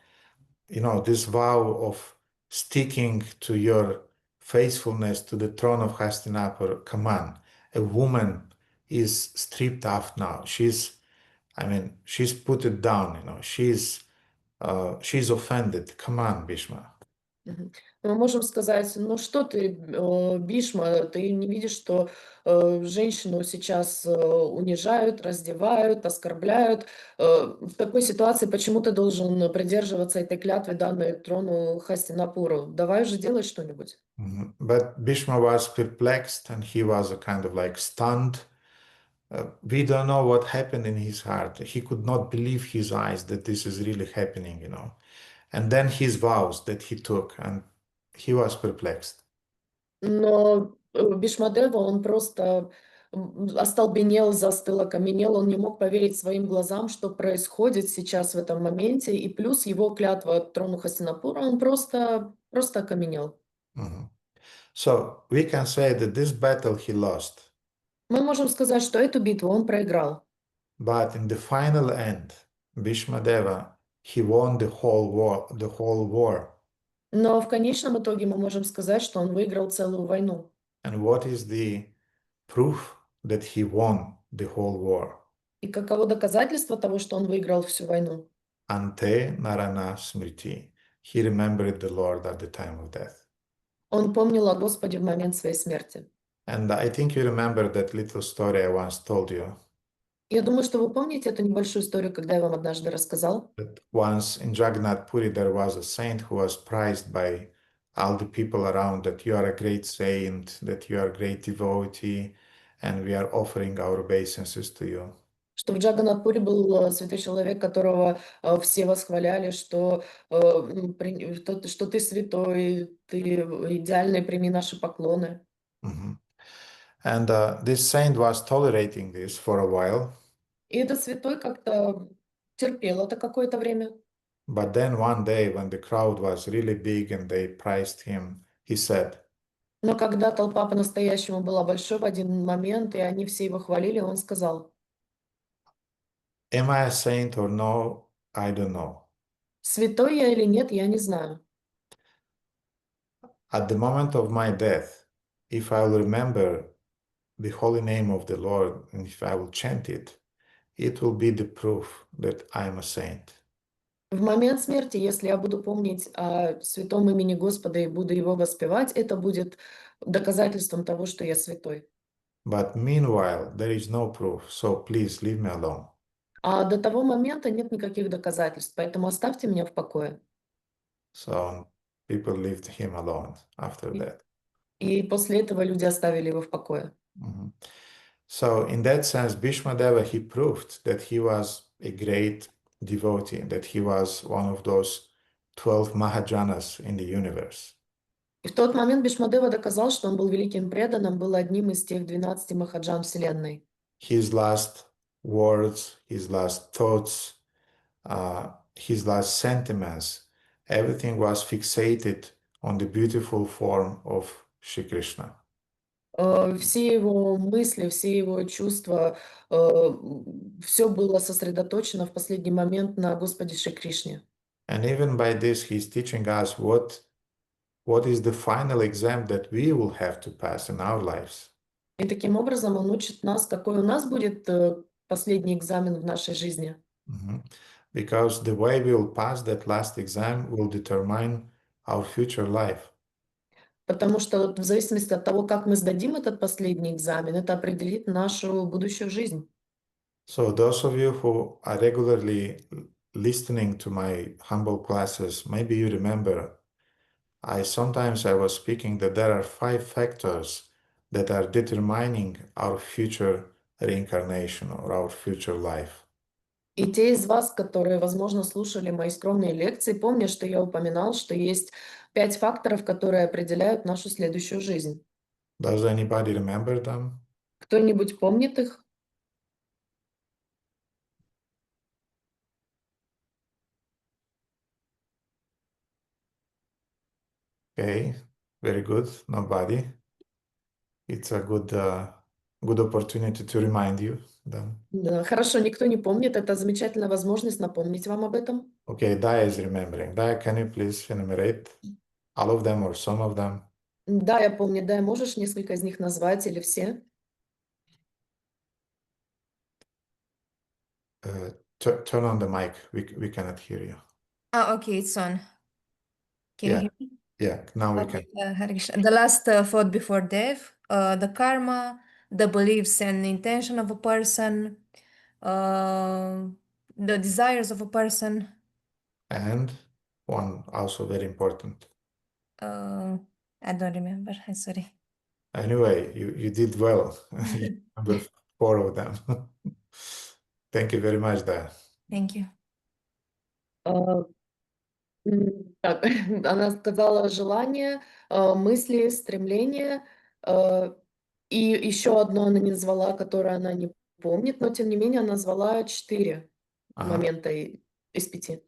this vow of sticking to your faithfulness to the throne of Hastinapur command. A woman is stripped off now. She's put it down, she's offended. Come on, Bhishma. Мы можем сказать: ну что ты, Бишма, ты не видишь, что женщину сейчас унижают, раздевают, оскорбляют. В такой ситуации почему ты должен придерживаться этой клятвы, данной трону Хастинапуру? Давай же делай что-нибудь. But Bhishma was perplexed, and he was a kind of like stunned. We don't know what happened in his heart. He could not believe his eyes that this is really happening, And then his vows that he took, and he was perplexed. Но Бhīṣmadeva, он просто остолбенел, застыл, окаменел, он не мог поверить своим глазам, что происходит сейчас в этом моменте, и плюс его клятва трону Хастинапура, он просто окаменел. Mhm. So we can say that this battle he lost, Мы можем сказать, что эту битву он проиграл. but in the final end, Bhīṣmadeva, he won the whole war. Но в конечном итоге мы можем сказать, что он выиграл целую войну. And what is the proof that he won the whole war? И каково доказательство того, что он выиграл всю войну? Ante narana smriti. He remembered the Lord at the time of death. Он помнил о Господе в момент своей смерти. And I think you remember that little story I once told you. Я думаю, что вы помните эту небольшую историю, когда я вам однажды рассказал. That once in Jagannath Puri there was a saint who was prized by all the people around, that you are a great saint, that you are a great devotee, and we are offering our obeisances to you. Что в Джаганнатпуре был святой человек, которого все восхваляли, что ты святой, ты идеальный, прими наши поклоны. Mhm. And this saint was tolerating this for a while. И этот святой как-то терпел это какое-то время. But then one day, when the crowd was really big and they prized him, he said, Но когда толпа по-настоящему была большой в один момент, и они все его хвалили, он сказал: "Am I a saint or no? I don't know. святой я или нет, я не знаю. At the moment of my death, if I will remember the holy name of the Lord and if I will chant it, it will be the proof that I am a saint." В момент смерти, если я буду помнить о святом имени Господа и буду его воспевать, это будет доказательством того, что я святой. But meanwhile, there is no proof, so please leave me alone. А до того момента нет никаких доказательств, поэтому оставьте меня в покое. So people left him alone after that. И после этого люди оставили его в покое. Mhm. So in that sense, Bhīṣmadeva, he proved that he was a great devotee, that he was one of those 12 Mahajanas in the universe. И в тот момент Бhīṣmadeva доказал, что он был великим преданным, был одним из тех 12 махаджан Вселенной. His last words, his last thoughts, his last sentiments, everything was fixated on the beautiful form of Shri Krishna. Все его мысли, все его чувства, все было сосредоточено в последний момент на Господе Шри Кришне. And even by this, he's teaching us what is the final exam that we will have to pass in our lives. И таким образом он учит нас, какой у нас будет последний экзамен в нашей жизни. Mhm. Because the way we will pass that last exam will determine our future life. Потому что в зависимости от того, как мы сдадим этот последний экзамен, это определит нашу будущую жизнь. So those of you who are regularly listening to my humble classes, maybe you remember, sometimes I was speaking that there are 5 factors that are determining our future reincarnation or our future life. И те из вас, которые, возможно, слушали мои скромные лекции, помнят, что я упоминал, что есть 5 факторов, которые определяют нашу следующую жизнь. Does anybody remember them? Кто-нибудь помнит их? Okay, very good. Nobody. It's a good opportunity to remind you them. Да, хорошо, никто не помнит. Это замечательная возможность напомнить вам об этом. Okay, Daya is remembering. Daya, can you please enumerate all of them or some of them? Да, я помню. Да, можешь несколько из них назвать или все? Turn on the mic. We cannot hear you. Okay, it's on. Can you hear me? Yeah, now we can. Okay, Hare Krishna. The last thought before death, the karma, the beliefs and intention of a person, the desires of a person. And one also very important. I don't remember. I'm sorry. Anyway, you did well. You remember 4 of them. Thank you very much, Daya. Thank you. Так, она сказала желание, мысли, стремления, и еще одно она не назвала, которое она не помнит, но тем не менее она назвала 4 момента из 5.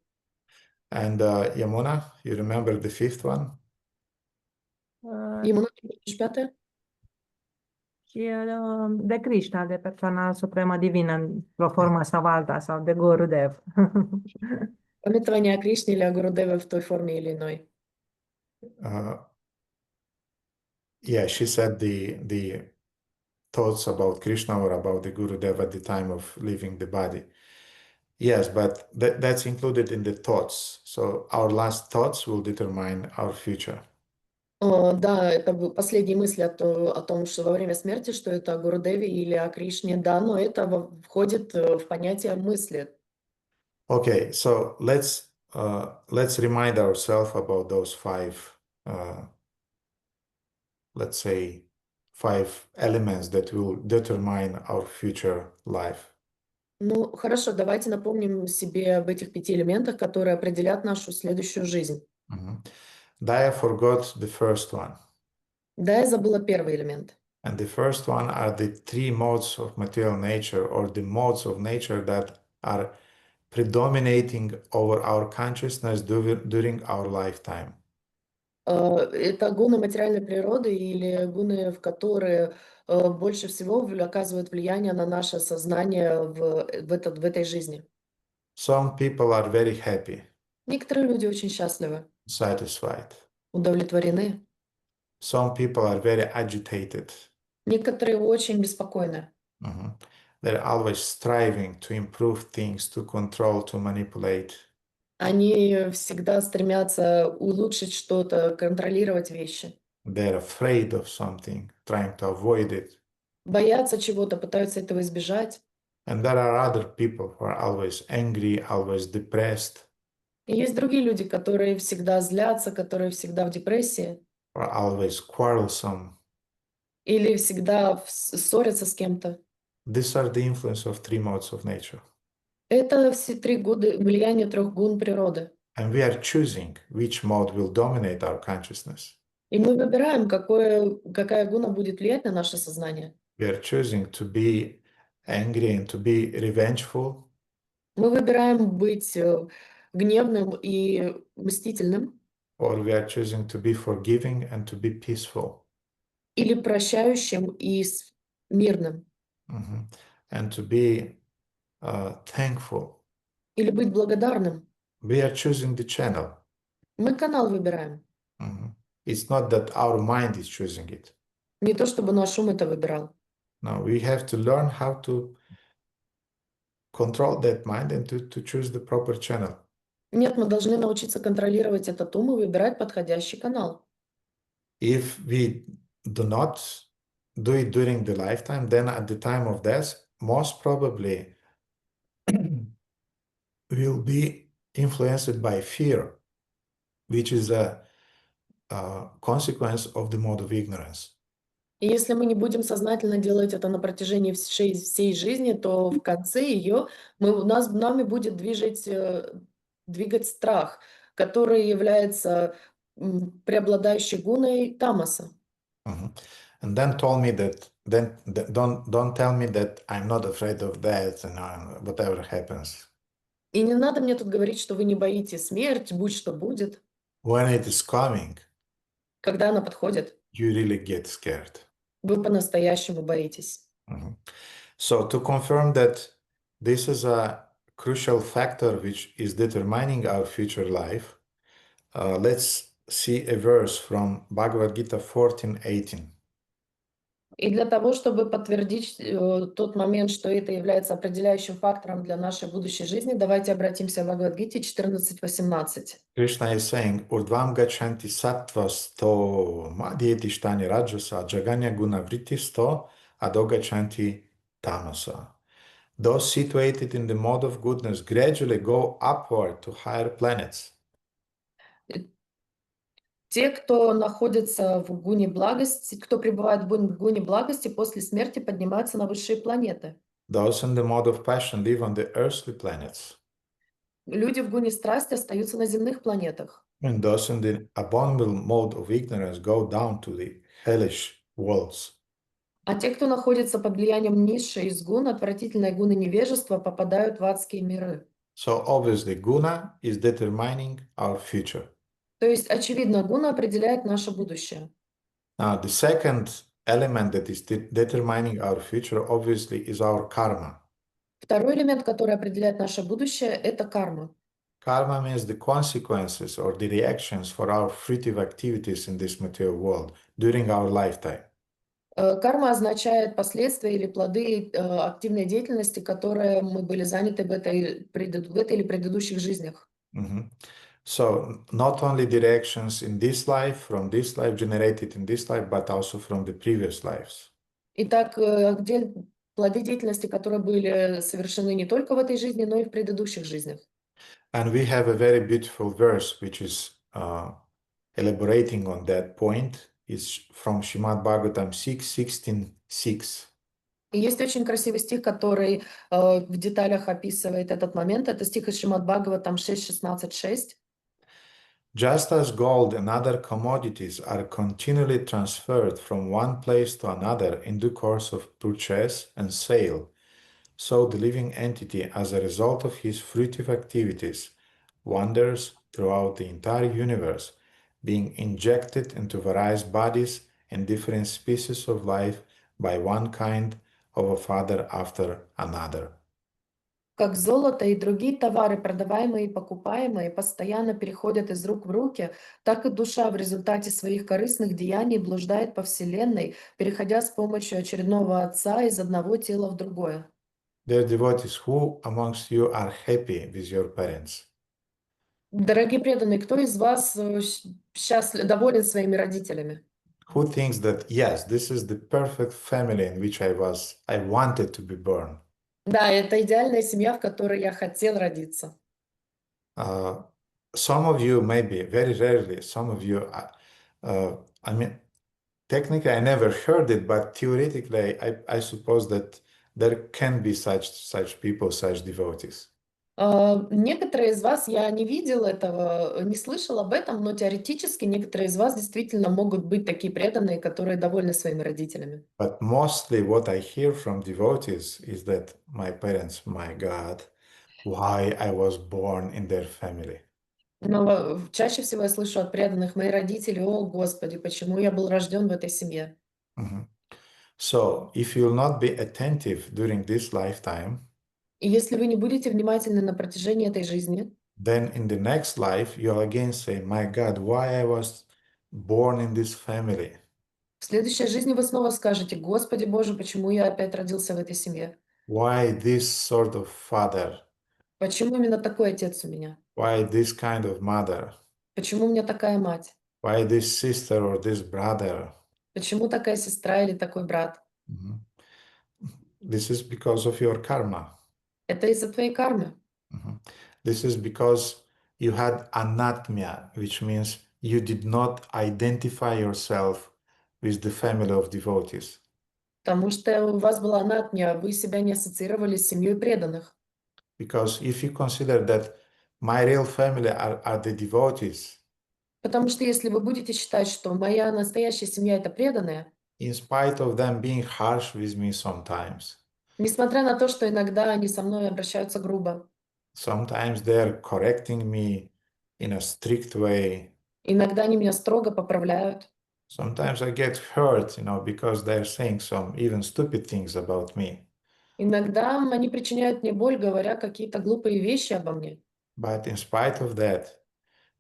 And Yamuna, you remember the fifth one? Ему напишешь 5-е? Și de Krishna, de persoana supremă divină, într-o formă sau alta, sau de Gurudev. Памятование о Кришне или о Гурудеве в той форме или иной. Yeah, she said the thoughts about Krishna or about the Gurudev at the time of leaving the body. Yes, but that's included in the thoughts. So our last thoughts will determine our future. Да, это последние мысли о том, что во время смерти, что это о Гурудеве или о Кришне, да, но это входит в понятие мысли. Okay, so let's remind ourselves about those let's say, 5 elements that will determine our future life. Ну, хорошо, давайте напомним себе об этих 5 элементах, которые определят нашу следующую жизнь. Daya forgot the first one. Да, я забыла первый элемент. And the first one are the 3 modes of material nature, or the modes of nature that are predominating over our consciousness during our lifetime. Это гуны материальной природы или гуны, в которые больше всего оказывают влияние на наше сознание в этой жизни. Some people are very happy, Некоторые люди очень счастливы, satisfied. удовлетворены. Some people are very agitated. Некоторые очень беспокойны. They're always striving to improve things, to control, to manipulate. Они всегда стремятся улучшить что-то, контролировать вещи. They're afraid of something, trying to avoid it. Боятся чего-то, пытаются этого избежать. And there are other people who are always angry, always depressed, И есть другие люди, которые всегда злятся, которые всегда в депрессии or always quarrelsome. или всегда ссорятся с кем-то. These are the influence of 3 modes of nature. Это все 3 года влияния 3 гун природы. And we are choosing which mode will dominate our consciousness. И мы выбираем, какая гуна будет влиять на наше сознание. We are choosing to be angry and to be revengeful. Мы выбираем быть гневным и мстительным. Or we are choosing to be forgiving and to be peaceful. Или прощающим и мирным. And to be thankful. Или быть благодарным. We are choosing the channel. Мы канал выбираем. It's not that our mind is choosing it. Не то, чтобы наш ум это выбирал. No, we have to learn how to control that mind and to choose the proper channel. Нет, мы должны научиться контролировать этот ум и выбирать подходящий канал. If we do not do it during the lifetime, then at the time of death, most probably will be influenced by fear, which is a consequence of the mode of ignorance. И если мы не будем сознательно делать это на протяжении всей жизни, то в конце ее нами будет двигать страх, который является преобладающей гуной тамаса. And then don't tell me that I'm not afraid of death and whatever happens. И не надо мне тут говорить, что вы не боитесь смерть, будь что будет. When it is coming, когда она подходит, you really get scared. Вы по-настоящему боитесь. So to confirm that this is a crucial factor which is determining our future life, let's see a verse from Bhagavad Gita 14:18. И для того, чтобы подтвердить тот момент, что это является определяющим фактором для нашей будущей жизни, давайте обратимся к Бхагавад-гите 14:18. Krishna is saying, Urdvam gachanti sattvasto madhyeti shtani rajasa jaganya guna vrittisto ado gachanti tamasa. Those situated in the mode of goodness gradually go upward to higher planets. Те, кто находится в гуне благости, кто пребывает в гуне благости, после смерти поднимаются на высшие планеты. Those in the mode of passion live on the earthly planets. люди в гуне страсти остаются на земных планетах. And those in the abominable mode of ignorance go down to the hellish worlds. А те, кто находится под влиянием низшей из гун, отвратительной гуны невежества, попадают в адские миры. So obviously, guna is determining our future. То есть, очевидно, гуна определяет наше будущее. Now, the second element that is determining our future, obviously, is our karma. Второй элемент, который определяет наше будущее, это карма. Karma means the consequences or the reactions for our fruitive activities in this material world during our lifetime. Карма означает последствия или плоды активной деятельности, которые мы были заняты в этой или предыдущих жизнях. Mhm. So not only the reactions in this life, from this life generated in this life, but also from the previous lives. Итак, плоды деятельности, которые были совершены не только в этой жизни, но и в предыдущих жизнях. And we have a very beautiful verse which is elaborating on that point. It's from Śrīmad Bhagavatam 6:16-6. И есть очень красивый стих, который в деталях описывает этот момент. Это стих из Шримад Бхагаватам 6.16.6. Just as gold and other commodities are continually transferred from one place to another in due course of purchase and sale, so the living entity, as a result of his fruitive activities, wanders throughout the entire universe, being injected into various bodies and different species of life by one kind of a father after another. Как золото и другие товары, продаваемые и покупаемые, постоянно переходят из рук в руки, так и душа в результате своих корыстных деяний блуждает по Вселенной, переходя с помощью очередного отца из одного тела в другое. Dear devotees, who amongst you are happy with your parents? Дорогие преданные, кто из вас счастлив, доволен своими родителями? Who thinks that, yes, this is the perfect family in which I wanted to be born? Да, это идеальная семья, в которой я хотел родиться. Some of you, maybe, very rarely, some of you, I mean, technically I never heard it, but theoretically I suppose that there can be such people, such devotees. Некоторые из вас, я не видел этого, не слышал об этом, но теоретически некоторые из вас действительно могут быть такие преданные, которые довольны своими родителями. But mostly what I hear from devotees is that my parents, my God, why I was born in their family. Но чаще всего я слышу от преданных: мои родители, о Господи, почему я был рожден в этой семье? Mhm. So, if you will not be attentive during this lifetime, И если вы не будете внимательны на протяжении этой жизни, then in the next life you'll again say, my God, why I was born in this family? в следующей жизни вы снова скажете: Господи Боже, почему я опять родился в этой семье? Why this sort of father? Почему именно такой отец у меня? Why this kind of mother? Почему у меня такая мать? Why this sister or this brother? Почему такая сестра или такой брат? Mhm. This is because of your karma. Это из-за твоей кармы. Mhm. This is because you had anatmya, which means you did not identify yourself with the family of devotees. Потому что у вас была анатмия, вы себя не ассоциировали с семьей преданных. Because if you consider that my real family are the devotees, Потому что если вы будете считать, что моя настоящая семья — это преданные, in spite of them being harsh with me sometimes, несмотря на то, что иногда они со мной обращаются грубо, sometimes they're correcting me in a strict way, иногда они меня строго поправляют, sometimes I get hurt, because they're saying some even stupid things about me. иногда они причиняют мне боль, говоря какие-то глупые вещи обо мне. But in spite of that,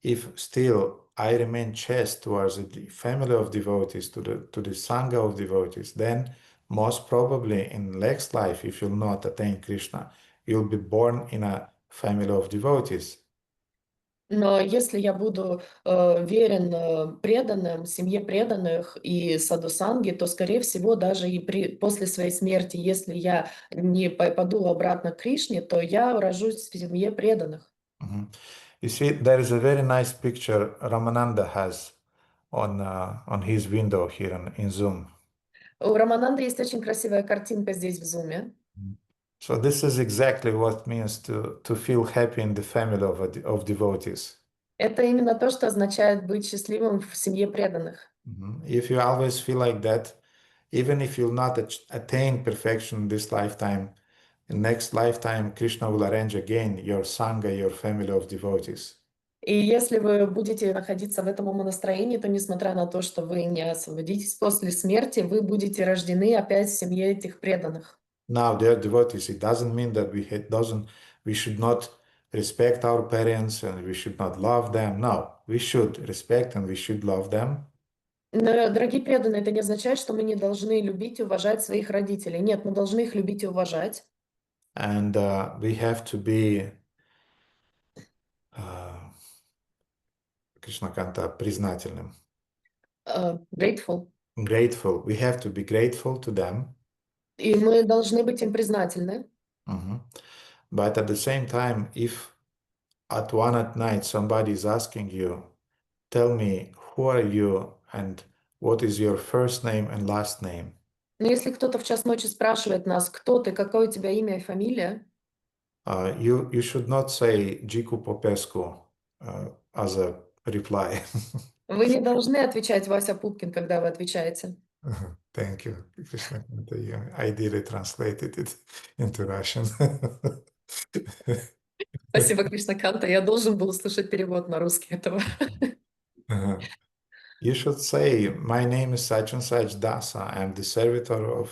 if still I remain chaste towards the family of devotees, to the Sangha of devotees, then most probably in next life, if you'll not attain Krishna, you'll be born in a family of devotees. Но если я буду верен преданным, семье преданных и садхусанге, то, скорее всего, даже и после своей смерти, если я не попаду обратно к Кришне, то я рожусь в семье преданных. Mhm. You see, there is a very nice picture Ramananda has on his window here in Zoom. У Рамананды есть очень красивая картинка здесь в Зуме. So this is exactly what it means to feel happy in the family of devotees. Это именно то, что означает быть счастливым в семье преданных. If you always feel like that, even if you'll not attain perfection in this lifetime, in next lifetime, Krishna will arrange again your sangha, your family of devotees. И если вы будете находиться в этом умонастроении, то несмотря на то, что вы не освободитесь после смерти, вы будете рождены опять в семье этих преданных. Now, dear devotees, it doesn't mean that we should not respect our parents and we should not love them. No, we should respect and we should love them. Но, дорогие преданные, это не означает, что мы не должны любить и уважать своих родителей. Нет, мы должны их любить и уважать. And we have to be Krishna Kanta, признательным. Grateful. Grateful. We have to be grateful to them. И мы должны быть им признательны. But at the same time, if at one at night somebody is asking you, tell me, who are you and what is your first name and last name? Но если кто-то в час ночи спрашивает нас, кто ты, какое у тебя имя и фамилия, you should not say Jiku Popescu as a reply. вы не должны отвечать Вася Пупкин, когда вы отвечаете. Thank you, Krishna. I did translated it into Russian. Спасибо, Кришна Канта. Я должен был услышать перевод на русский этого. You should say, my name is such and such Dasa. I am the servitor of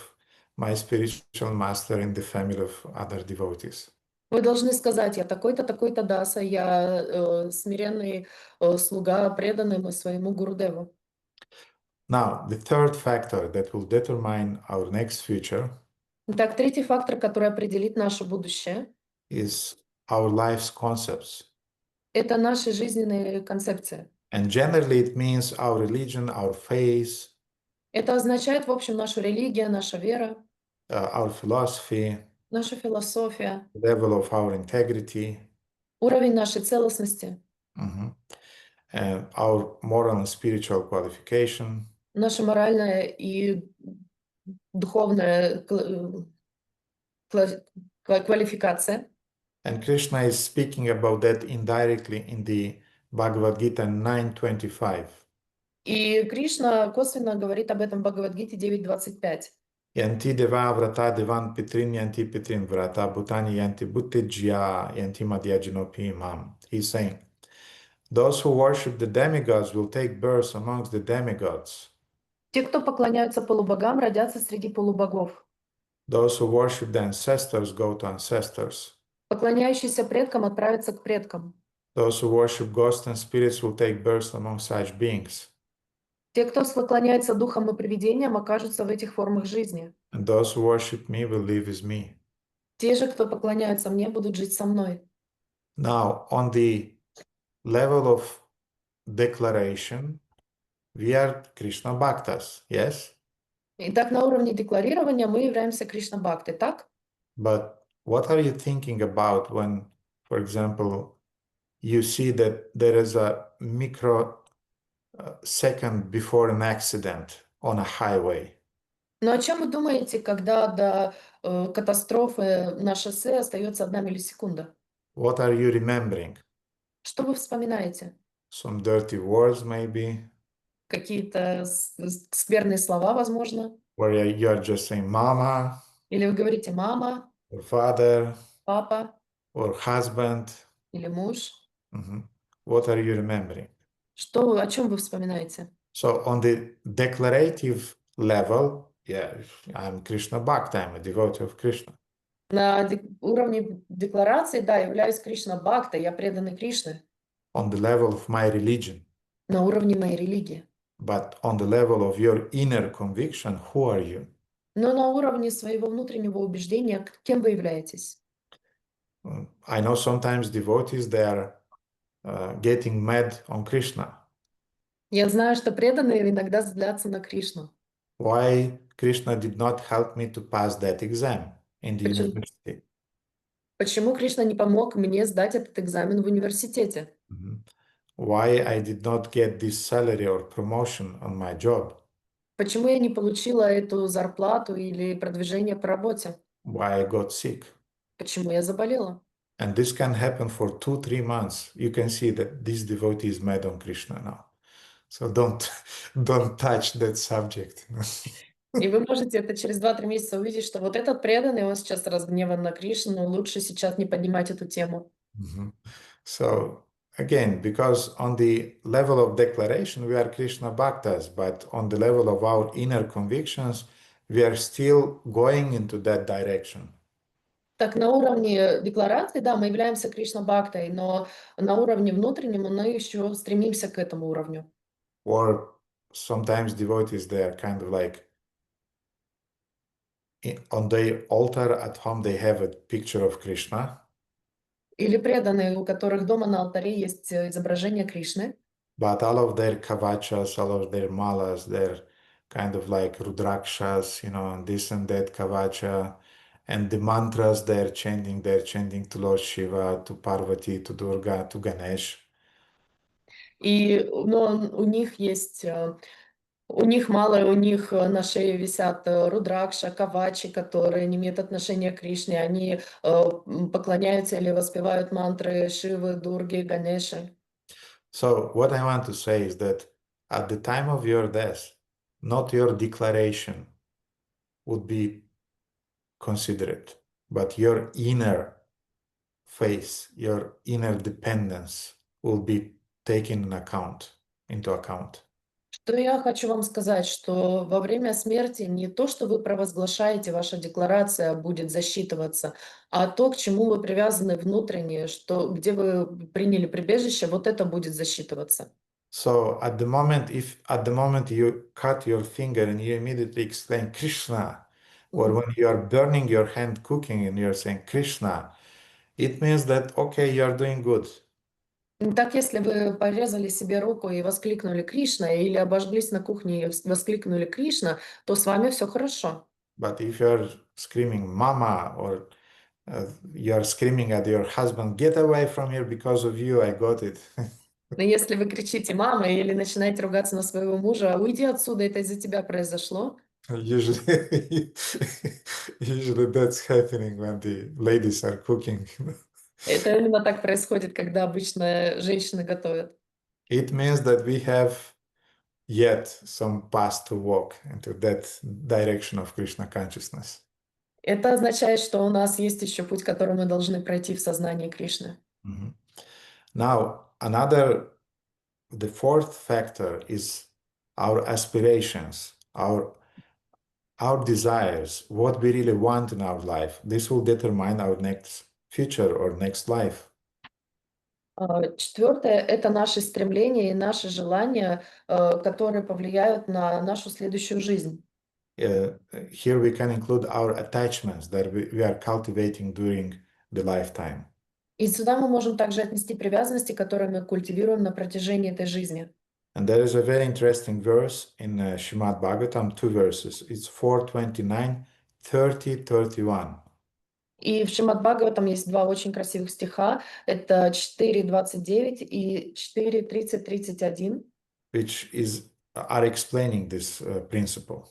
my spiritual master in the family of other devotees. Вы должны сказать, я такой-то, такой-то Даса, я смиренный слуга, преданный своему Гурудеву. Now, the third factor that will determine our next future Итак, третий фактор, который определит наше будущее, is our life's concepts. это наши жизненные концепции. And generally it means our religion, our faith, Это означает, в общем, нашу религию, наша вера, our philosophy, наша философия, level of our integrity, уровень нашей целостности, and our moral and spiritual qualification. наша моральная и духовная квалификация. And Krishna is speaking about that indirectly in the Bhagavad Gita 9.25. И Кришна косвенно говорит об этом в Бхагавад-гите 9.25. Yanti deva vrata devan pitrin yanti pitrin vrata bhutani yanti bhuttejya yanti madhyajinopi imam. He's saying, those who worship the demigods will take birth amongst the demigods. Те, кто поклоняются полубогам, родятся среди полубогов. Those who worship the ancestors go to ancestors. Поклоняющиеся предкам отправятся к предкам. Those who worship ghosts and spirits will take birth among such beings. Те, кто поклоняется духам и привидениям, окажутся в этих формах жизни. And those who worship me will live with me. Те же, кто поклоняются мне, будут жить со мной. Now, on the level of declaration, we are Krishna Bhaktas, yes? Итак, на уровне декларирования мы являемся Кришна-бхакты, так? But what are you thinking about when, for example, you see that there is a microsecond before an accident on a highway? Но о чем вы думаете, когда до катастрофы на шоссе остается 1 миллисекунда? What are you remembering? Что вы вспоминаете? Some dirty words, maybe? Какие-то скверные слова, возможно? Where you are just saying mama, Или вы говорите мама, or father, папа or husband? или муж? What are you remembering? О чем вы вспоминаете? So on the declarative level, yeah, I'm Krishna Bhakta, I'm a devotee of Krishna. На уровне декларации, да, являюсь Кришна-бхакта, я преданный Кришны. On the level of my religion. На уровне моей религии. But on the level of your inner conviction, who are you? Но на уровне своего внутреннего убеждения, кем вы являетесь? I know sometimes devotees, they are getting mad on Krishna. Я знаю, что преданные иногда злятся на Кришну. Why Krishna did not help me to pass that exam in the university? Почему Кришна не помог мне сдать этот экзамен в университете? Why I did not get this salary or promotion on my job? Почему я не получила эту зарплату или продвижение по работе? Why I got sick? почему я заболела. And this can happen for 2-3 months. You can see that this devotee is mad on Krishna now. So don't touch that subject. И вы можете это через 2-3 месяца увидеть, что вот этот преданный, он сейчас разгневан на Кришну, лучше сейчас не поднимать эту тему. So again, because on the level of declaration, we are Krishna Bhaktas, but on the level of our inner convictions, we are still going into that direction. Так, на уровне декларации, да, мы являемся Кришна-бхактой, но на уровне внутреннем мы еще стремимся к этому уровню. Or sometimes devotees, they are kind of like on their altar at home, they have a picture of Krishna. Или преданные, у которых дома на алтаре есть изображение Кришны. But all of their kavachas, all of their malas, they're kind of like rudrakshas, and this and that kavacha. And the mantras they're chanting to Lord Shiva, to Parvati, to Durga, to Ganesh. Но у них есть, у них мало, у них на шее висят рудракша, кавачи, которые не имеют отношения к Кришне. Они поклоняются или воспевают мантры Шивы, Дурги, Ганеши. So what I want to say is that at the time of your death, not your declaration would be considered, but your inner faith, your inner dependence will be taken into account. Что я хочу вам сказать, что во время смерти не то, что вы провозглашаете, ваша декларация будет засчитываться, а то, к чему вы привязаны внутренне, где вы приняли прибежище, вот это будет засчитываться. So at the moment you cut your finger and you immediately exclaim Krishna, or when you are burning your hand cooking and you're saying Krishna, it means that, okay, you are doing good. Так, если вы порезали себе руку и воскликнули Кришна, или обожглись на кухне и воскликнули Кришна, то с вами все хорошо. But if you are screaming Mama, or you are screaming at your husband, get away from here, because of you, I got it. Но если вы кричите «мама» или начинаете ругаться на своего мужа, уйди отсюда, это из-за тебя произошло. Usually that's happening when the ladies are cooking. Это именно так происходит, когда обычно женщины готовят. It means that we have yet some path to walk into that direction of Krishna consciousness. Это означает, что у нас есть еще путь, который мы должны пройти в сознании Кришны. Now, the fourth factor is our aspirations, our desires, what we really want in our life. This will determine our next future or next life. Четвертое – это наши стремления и наши желания, которые повлияют на нашу следующую жизнь. Here we can include our attachments that we are cultivating during the lifetime. И сюда мы можем также отнести привязанности, которые мы культивируем на протяжении этой жизни. And there is a very interesting verse in Śrīmad Bhagavatam, 2 verses. It's 4:29, 30, 31. И в Шримад Бхагаватам есть два очень красивых стиха. Это 4:29 и 4:30-31, Which are explaining this principle.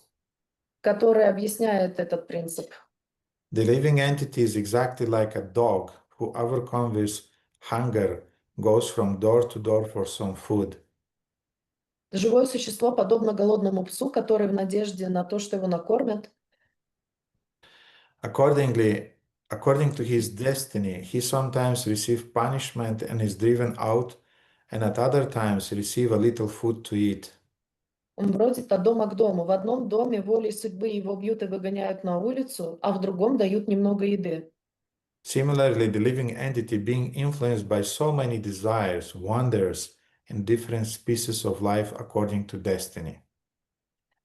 которые объясняют этот принцип. The living entity is exactly like a dog who overcomes hunger, goes from door to door for some food. Живое существо подобно голодному псу, который в надежде на то, что его накормят. According to his destiny, he sometimes receives punishment and is driven out, and at other times receive a little food to eat. Он бродит от дома к дому. В одном доме волей судьбы его бьют и выгоняют на улицу, а в другом дают немного еды. Similarly, the living entity, being influenced by so many desires, wanders in different species of life according to destiny.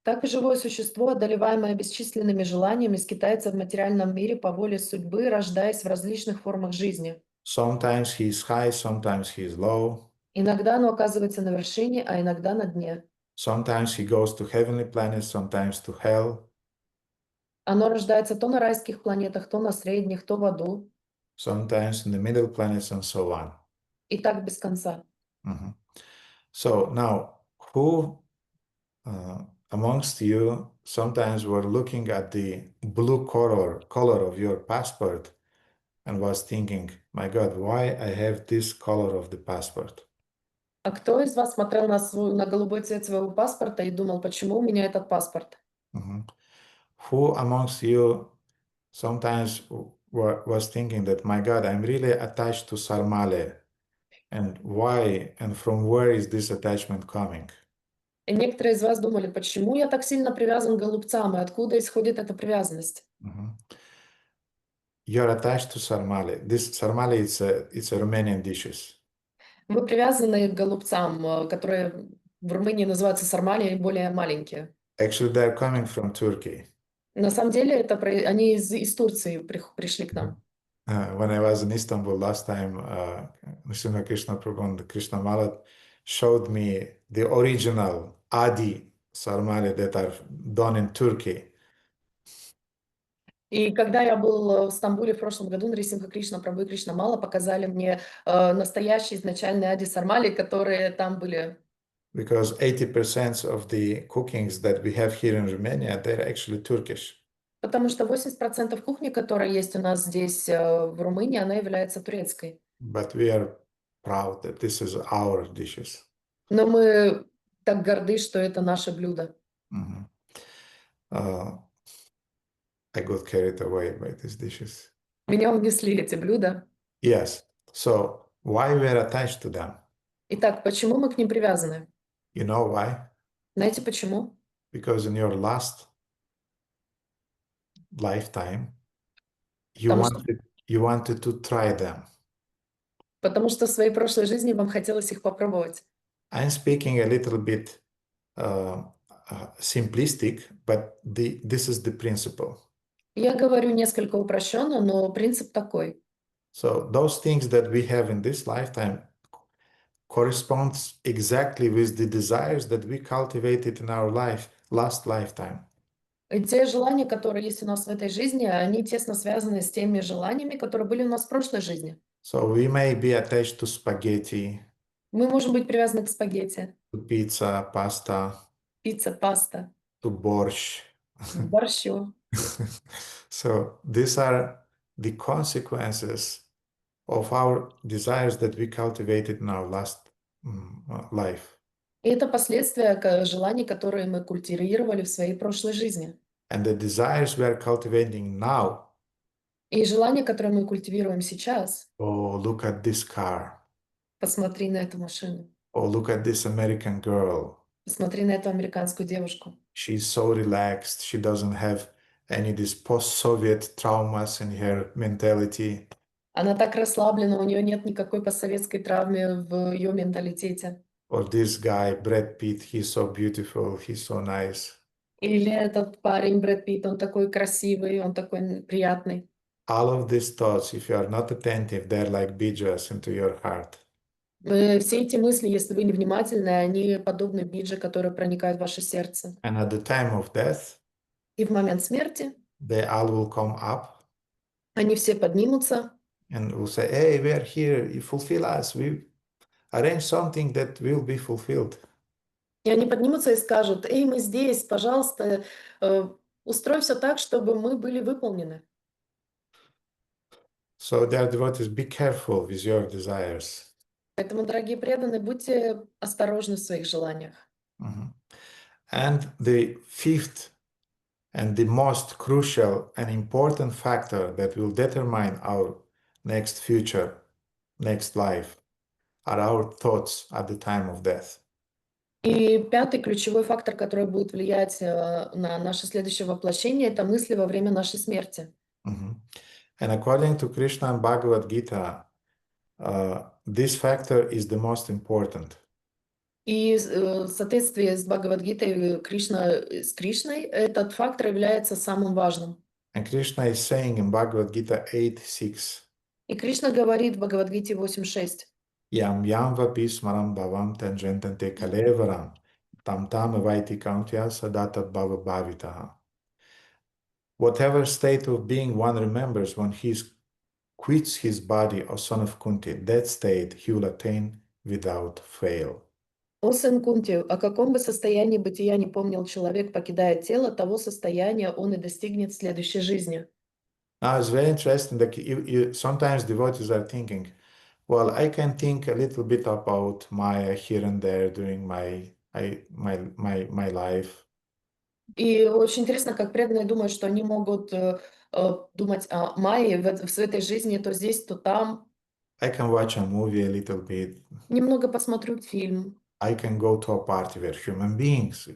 Так и живое существо, одолеваемое бесчисленными желаниями, скитается в материальном мире по воле судьбы, рождаясь в различных формах жизни. Sometimes he is high, sometimes he is low. Иногда оно оказывается на вершине, а иногда на дне. Sometimes he goes to heavenly planets, sometimes to hell. Оно рождается то на райских планетах, то на средних, то в аду. Sometimes in the middle planets, and so on. И так без конца. So now, who amongst you sometimes were looking at the blue color of your passport and was thinking, my God, why I have this color of the passport? А кто из вас смотрел на голубой цвет своего паспорта и думал, почему у меня этот паспорт? Mhm. Who amongst you sometimes was thinking that, my God, I'm really attached to Sarmale, and why and from where is this attachment coming? И некоторые из вас думали, почему я так сильно привязан к голубцам, и откуда исходит эта привязанность? Mhm. You're attached to Sarmale. This Sarmale, it's a Romanian dishes. Вы привязаны к голубцам, которые в Румынии называются сармали и более маленькие. Actually, they're coming from Turkey. На самом деле они из Турции пришли к нам. When I was in Istanbul last time, Nrsimha Krishna Prabhu and Krishna Malat showed me the original Adi Sarmale that are done in Turkey. И когда я был в Стамбуле в прошлом году, Нрисимха Кришна Прабху и Кришна Мала показали мне настоящие изначальные ади сармали, которые там были. Because 80% of the cookings that we have here in Romania, they're actually Turkish. Потому что 80% кухни, которая есть у нас здесь в Румынии, она является турецкой. But we are proud that this is our dishes. Но мы так горды, что это наше блюдо. Mhm. I got carried away by these dishes. Меня унесли эти блюда. Yes. So why we are attached to them? Итак, почему мы к ним привязаны? You know why? Знаете почему? Because in your last lifetime, Потому что, you wanted to try them. потому что в своей прошлой жизни вам хотелось их попробовать. I'm speaking a little bit simplistic, but this is the principle. Я говорю несколько упрощенно, но принцип такой. So those things that we have in this lifetime corresponds exactly with the desires that we cultivated in our last lifetime. И те желания, которые есть у нас в этой жизни, они тесно связаны с теми желаниями, которые были у нас в прошлой жизни. So we may be attached to spaghetti, Мы можем быть привязаны к спагетти, to pizza, pasta, пицца, паста, to борщ. борщу. So these are the consequences of our desires that we cultivated in our last life. И это последствия желаний, которые мы культивировали в своей прошлой жизни. And the desires we are cultivating now, И желания, которые мы культивируем сейчас, oh, look at this car, посмотри на эту машину, oh, look at this American girl. посмотри на эту американскую девушку. She's so relaxed. She doesn't have any this post-Soviet traumas in her mentality. Она так расслаблена, у нее нет никакой постсоветской травмы в ее менталитете. Or this guy, Brad Pitt, he's so beautiful, he's so nice. Или этот парень Брэд Питт, он такой красивый, он такой приятный. All of these thoughts, if you are not attentive, they're like bijas into your heart. Все эти мысли, если вы невнимательны, они подобны биджи, которые проникают в ваше сердце. And at the time of death, И в момент смерти they all will come up они все поднимутся and will say, hey, we are here, you fulfill us. We arrange something that will be fulfilled. и они поднимутся и скажут: «Эй, мы здесь, пожалуйста, устрой все так, чтобы мы были выполнены». So, dear devotees, be careful with your desires. Поэтому, дорогие преданные, будьте осторожны в своих желаниях. Mhm. And the fifth and the most crucial and important factor that will determine our next future, next life, are our thoughts at the time of death. И пятый ключевой фактор, который будет влиять на наше следующее воплощение, это мысли во время нашей смерти. Mhm. And according to Krishna and Bhagavad Gita, this factor is the most important. И в соответствии с Бхагавад-гитой с Кришной, этот фактор является самым важным. And Krishna is saying in Bhagavad Gita 8:6, И Кришна говорит в Бхагавад-гите 8.6: Yam yam vapi smaram bhavam tanjentante kalevaram tam tam vaiti kauntya sadata bhava bhavitaha. Whatever state of being one remembers when he quits his body, O son of Kunti, that state he will attain without fail. «О сын Кунти, о каком бы состоянии бытия не помнил человек, покидая тело, того состояния он и достигнет в следующей жизни». Now it's very interesting that sometimes devotees are thinking, well, I can think a little bit about Maya here and there during my life. И очень интересно, как преданные думают, что они могут думать о Майе в этой жизни то здесь, то там. I can watch a movie a little bit. Немного посмотрю фильм. I can go to a party where human beings,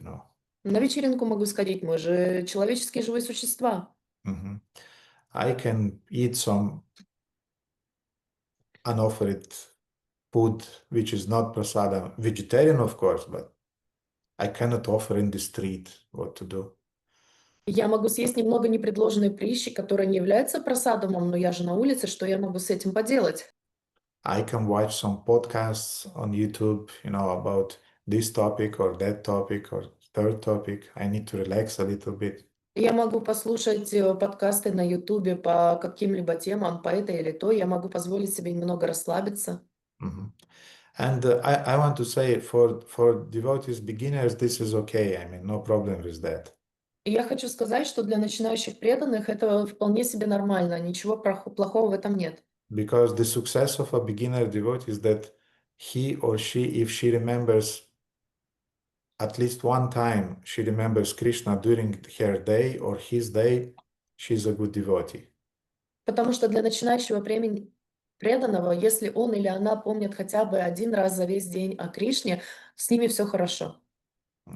На вечеринку могу сходить, мы же человеческие живые существа. Mhm. I can eat some unoffered food, which is not prasadam, vegetarian, of course, but I cannot offer in the street what to do. Я могу съесть немного непредложенной пищи, которая не является просадомом, но я же на улице, что я могу с этим поделать? I can watch some podcasts on YouTube, about this topic or that topic or third topic. I need to relax a little bit. Я могу послушать подкасты на Ютубе по каким-либо темам, по этой или той. Я могу позволить себе немного расслабиться. Mhm. And I want to say for devotees, beginners, this is okay. I mean, no problem with that. И я хочу сказать, что для начинающих преданных это вполне себе нормально, ничего плохого в этом нет. Because the success of a beginner devotee is that he or she, if she remembers at least one time, she remembers Krishna during her day or his day, she's a good devotee. Потому что для начинающего преданного, если он или она помнит хотя бы один раз за весь день о Кришне, с ними все хорошо.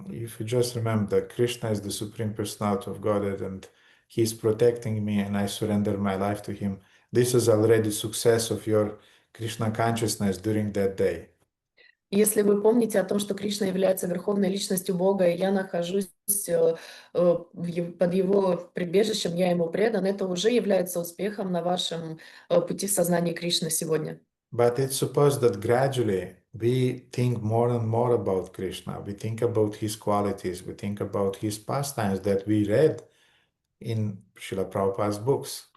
If you just remember that Krishna is the Supreme Personality of Godhead and He's protecting me and I surrender my life to Him, this is already success of your Krishna consciousness during that day. Если вы помните о том, что Кришна является верховной личностью Бога, и я нахожусь под Его прибежищем, я Ему предан, это уже является успехом на вашем пути в сознании Кришны сегодня. But it's supposed that gradually we think more and more about Krishna. We think about His qualities. We think about His pastimes that we read in Srila Prabhupada's books.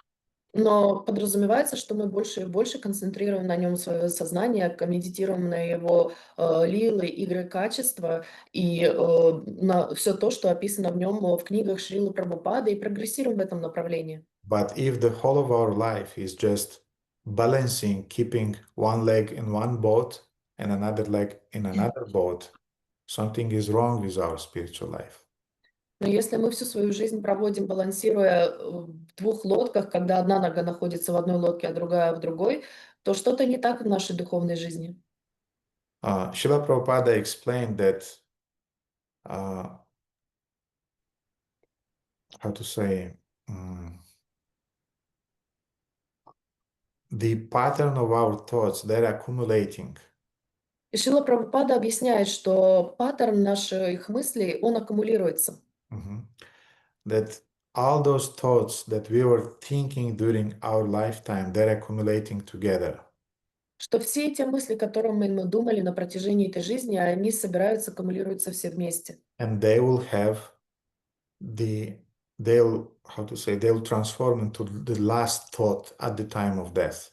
Но подразумевается, что мы больше и больше концентрируем на нем свое сознание, медитируем на его лилы, игры, качества и на все то, что описано в нем в книгах Шрилы Прабхупады, и прогрессируем в этом направлении. But if the whole of our life is just balancing, keeping one leg in one boat and another leg in another boat, something is wrong with our spiritual life. Но если мы всю свою жизнь проводим, балансируя в двух лодках, когда одна нога находится в одной лодке, а другая в другой, то что-то не так в нашей духовной жизни. Srila Prabhupada explained that, how to say, the pattern of our thoughts, they're accumulating. И Шрила Прабхупада объясняет, что паттерн наших мыслей, он аккумулируется. That all those thoughts that we were thinking during our lifetime, they're accumulating together. Что все эти мысли, которые мы думали на протяжении этой жизни, они собираются, аккумулируются все вместе. And they will have they'll transform into the last thought at the time of death.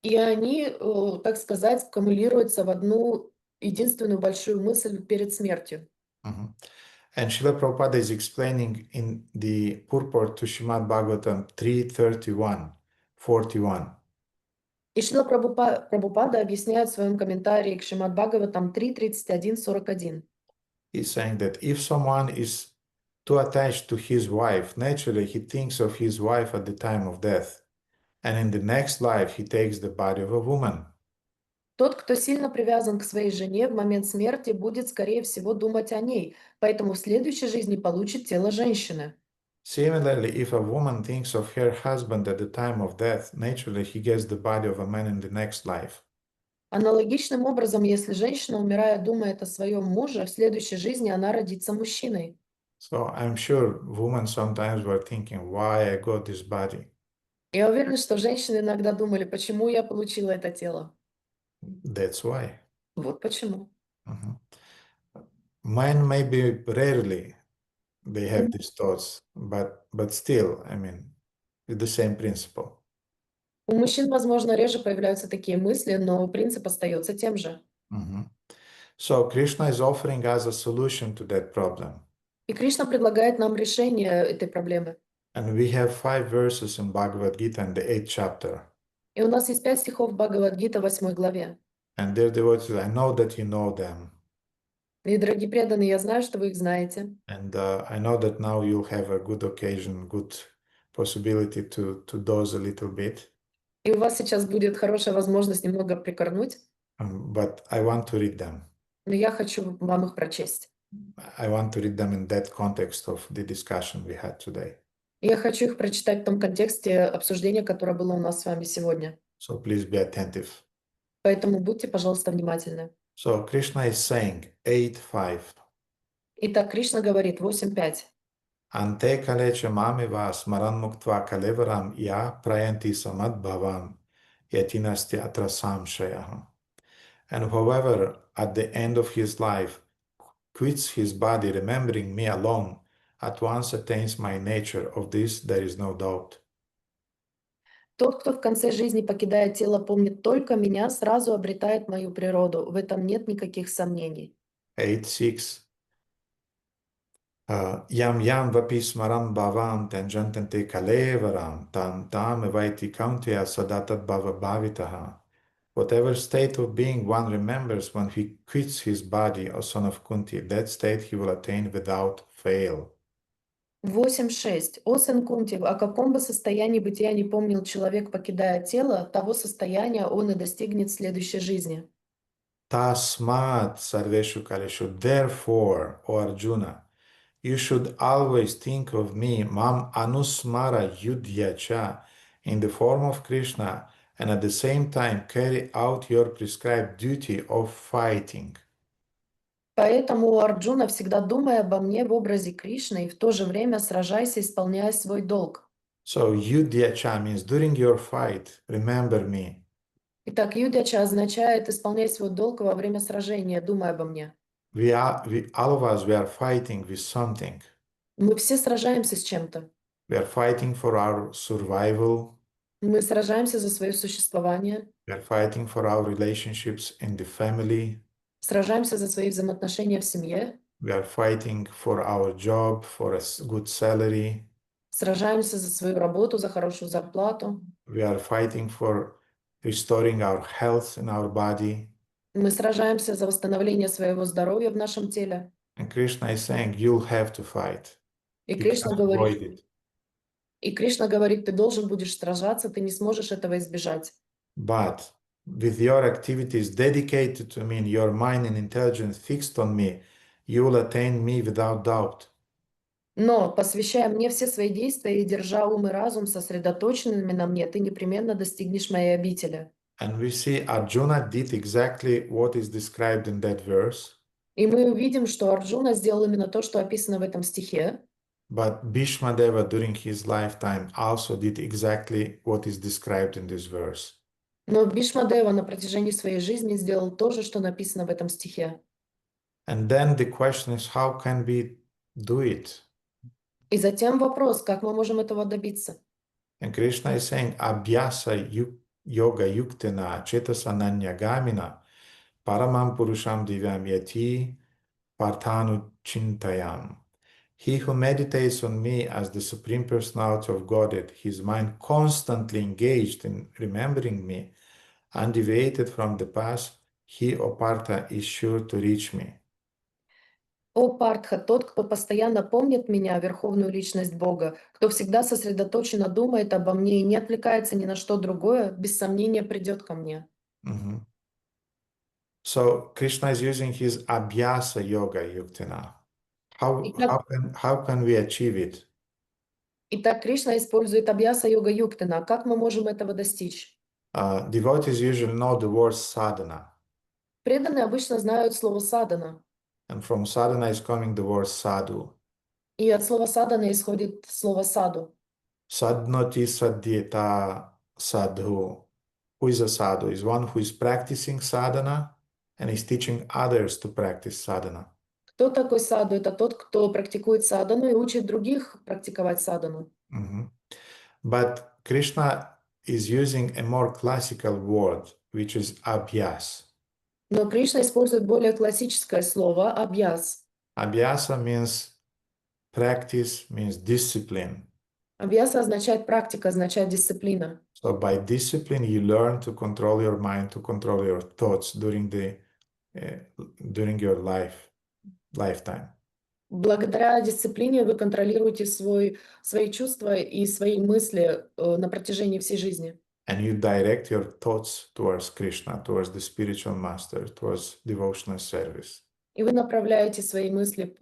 И они, так сказать, аккумулируются в одну единственную большую мысль перед смертью. And Srila Prabhupada is explaining in the purport to Srimad Bhagavatam 3:31-41. И Шрила Прабхупада объясняет в своем комментарии к Шримад Бхагаватам 3:31-41. He's saying that if someone is too attached to his wife, naturally he thinks of his wife at the time of death. And in the next life, he takes the body of a woman. Тот, кто сильно привязан к своей жене, в момент смерти будет, скорее всего, думать о ней, поэтому в следующей жизни получит тело женщины. Similarly, if a woman thinks of her husband at the time of death, naturally he gets the body of a man in the next life. Аналогичным образом, если женщина, умирая, думает о своем муже, в следующей жизни она родится мужчиной. So I'm sure women sometimes were thinking, why I got this body? Я уверена, что женщины иногда думали, почему я получила это тело. That's why. Вот почему. Men maybe rarely they have these thoughts, but still, I mean, it's the same principle. У мужчин, возможно, реже появляются такие мысли, но принцип остается тем же. So Krishna is offering us a solution to that problem. И Кришна предлагает нам решение этой проблемы. And we have 5 verses in Bhagavad Gita in the 8th chapter. И у нас есть 5 стихов Бхагавад-гита в 8 главе. And dear devotees, I know that you know them. И, дорогие преданные, я знаю, что вы их знаете. And I know that now you'll have a good occasion, good possibility to doze a little bit. И у вас сейчас будет хорошая возможность немного прикорнуть, But I want to read them. но я хочу вам их прочесть. I want to read them in that context of the discussion we had today. Я хочу их прочитать в том контексте обсуждения, которое было у нас с вами сегодня. So please be attentive. Поэтому будьте, пожалуйста, внимательны. So Krishna is saying 8:5. Итак, Кришна говорит 8.5. Ante kalecha mamiva smaran muktva kalevaram ya prayanti samadbhavam yatinasti atra samshayah. And whoever at the end of his life quits his body remembering me alone at once attains my nature. Of this there is no doubt. Тот, кто в конце жизни, покидая тело, помнит только меня, сразу обретает мою природу. В этом нет никаких сомнений. 8:6. Yam yam vapi smaram bhavam tanjantante kalevaram tam tam evaiti kaunteya sadatat bhava bhavitaha. Whatever state of being one remembers when he quits his body, O son of Kunti, that state he will attain without fail. 8.6. О сын Кунти, о каком бы состоянии бытия не помнил человек, покидая тело, того состояния он и достигнет в следующей жизни. Tasmat sarveshu kaleshu. Therefore, O Arjuna, you should always think of me, mam anusmara yudhyacha, in the form of Krishna, and at the same time carry out your prescribed duty of fighting. Поэтому, Арджуна, всегда думай обо мне в образе Кришны и в то же время сражайся, исполняя свой долг. So yudhyacha means during your fight, remember me. Итак, юдяча означает исполняй свой долг во время сражения, думай обо мне. All of us, we are fighting with something. Мы все сражаемся с чем-то. We are fighting for our survival. Мы сражаемся за свое существование, We are fighting for our relationships in the family. сражаемся за свои взаимоотношения в семье, We are fighting for our job, for a good salary. сражаемся за свою работу, за хорошую зарплату. We are fighting for restoring our health in our body. Мы сражаемся за восстановление своего здоровья в нашем теле. And Krishna is saying, you'll have to fight. И You Кришна can't avoid говорит, it. ты должен будешь сражаться, ты не сможешь этого избежать. But with your activities dedicated to me, your mind and intelligence fixed on me, you will attain me without doubt. Но, посвящая мне все свои действия и держа ум и разум сосредоточенными на мне, ты непременно достигнешь моей обители. And we see Arjuna did exactly what is described in that verse. И мы увидим, что Арджуна сделал именно то, что описано в этом стихе. But Bhīṣmadeva during his lifetime also did exactly what is described in this verse. Но Бhīṣmadeva на протяжении своей жизни сделал то же, что написано в этом стихе. And then the question is, how can we do it? И затем вопрос, как мы можем этого добиться? And Krishna is saying, Abhyasa yoga yuktena chetasananyagamina paramam purusham divyam yati partanu chintayam. He who meditates on me as the Supreme Personality of Godhead, his mind constantly engaged in remembering me, undeviated from the past, he, O Partha, is sure to reach me. О Партха, тот, кто постоянно помнит меня, верховную личность Бога, кто всегда сосредоточенно думает обо мне и не отвлекается ни на что другое, без сомнения придет ко мне. So Krishna is using his Abhyasa Yoga Yuktena. How can we achieve it? Итак, Кришна использует абьяса йога юктана. Как мы можем этого достичь? Devotees usually know the word sadhana. Преданные обычно знают слово садана. And from sadhana is coming the word sadhu. И от слова садана исходит слово саду. Sadhnoti sadhyeta sadhu. Who is a sadhu? Is one who is practicing sadhana and is teaching others to practice sadhana. Кто такой саду? Это тот, кто практикует садану и учит других практиковать садану. But Krishna is using a more classical word, which is abhyas. Но Кришна использует более классическое слово абьяс. Abhyasa means practice, means discipline. Абьяса означает практика, означает дисциплина. So by discipline, you learn to control your mind, to control your thoughts during your lifetime. Благодаря дисциплине вы контролируете свои чувства и свои мысли на протяжении всей жизни. And you direct your thoughts towards Krishna, towards the spiritual master, towards devotional service. И вы направляете свои мысли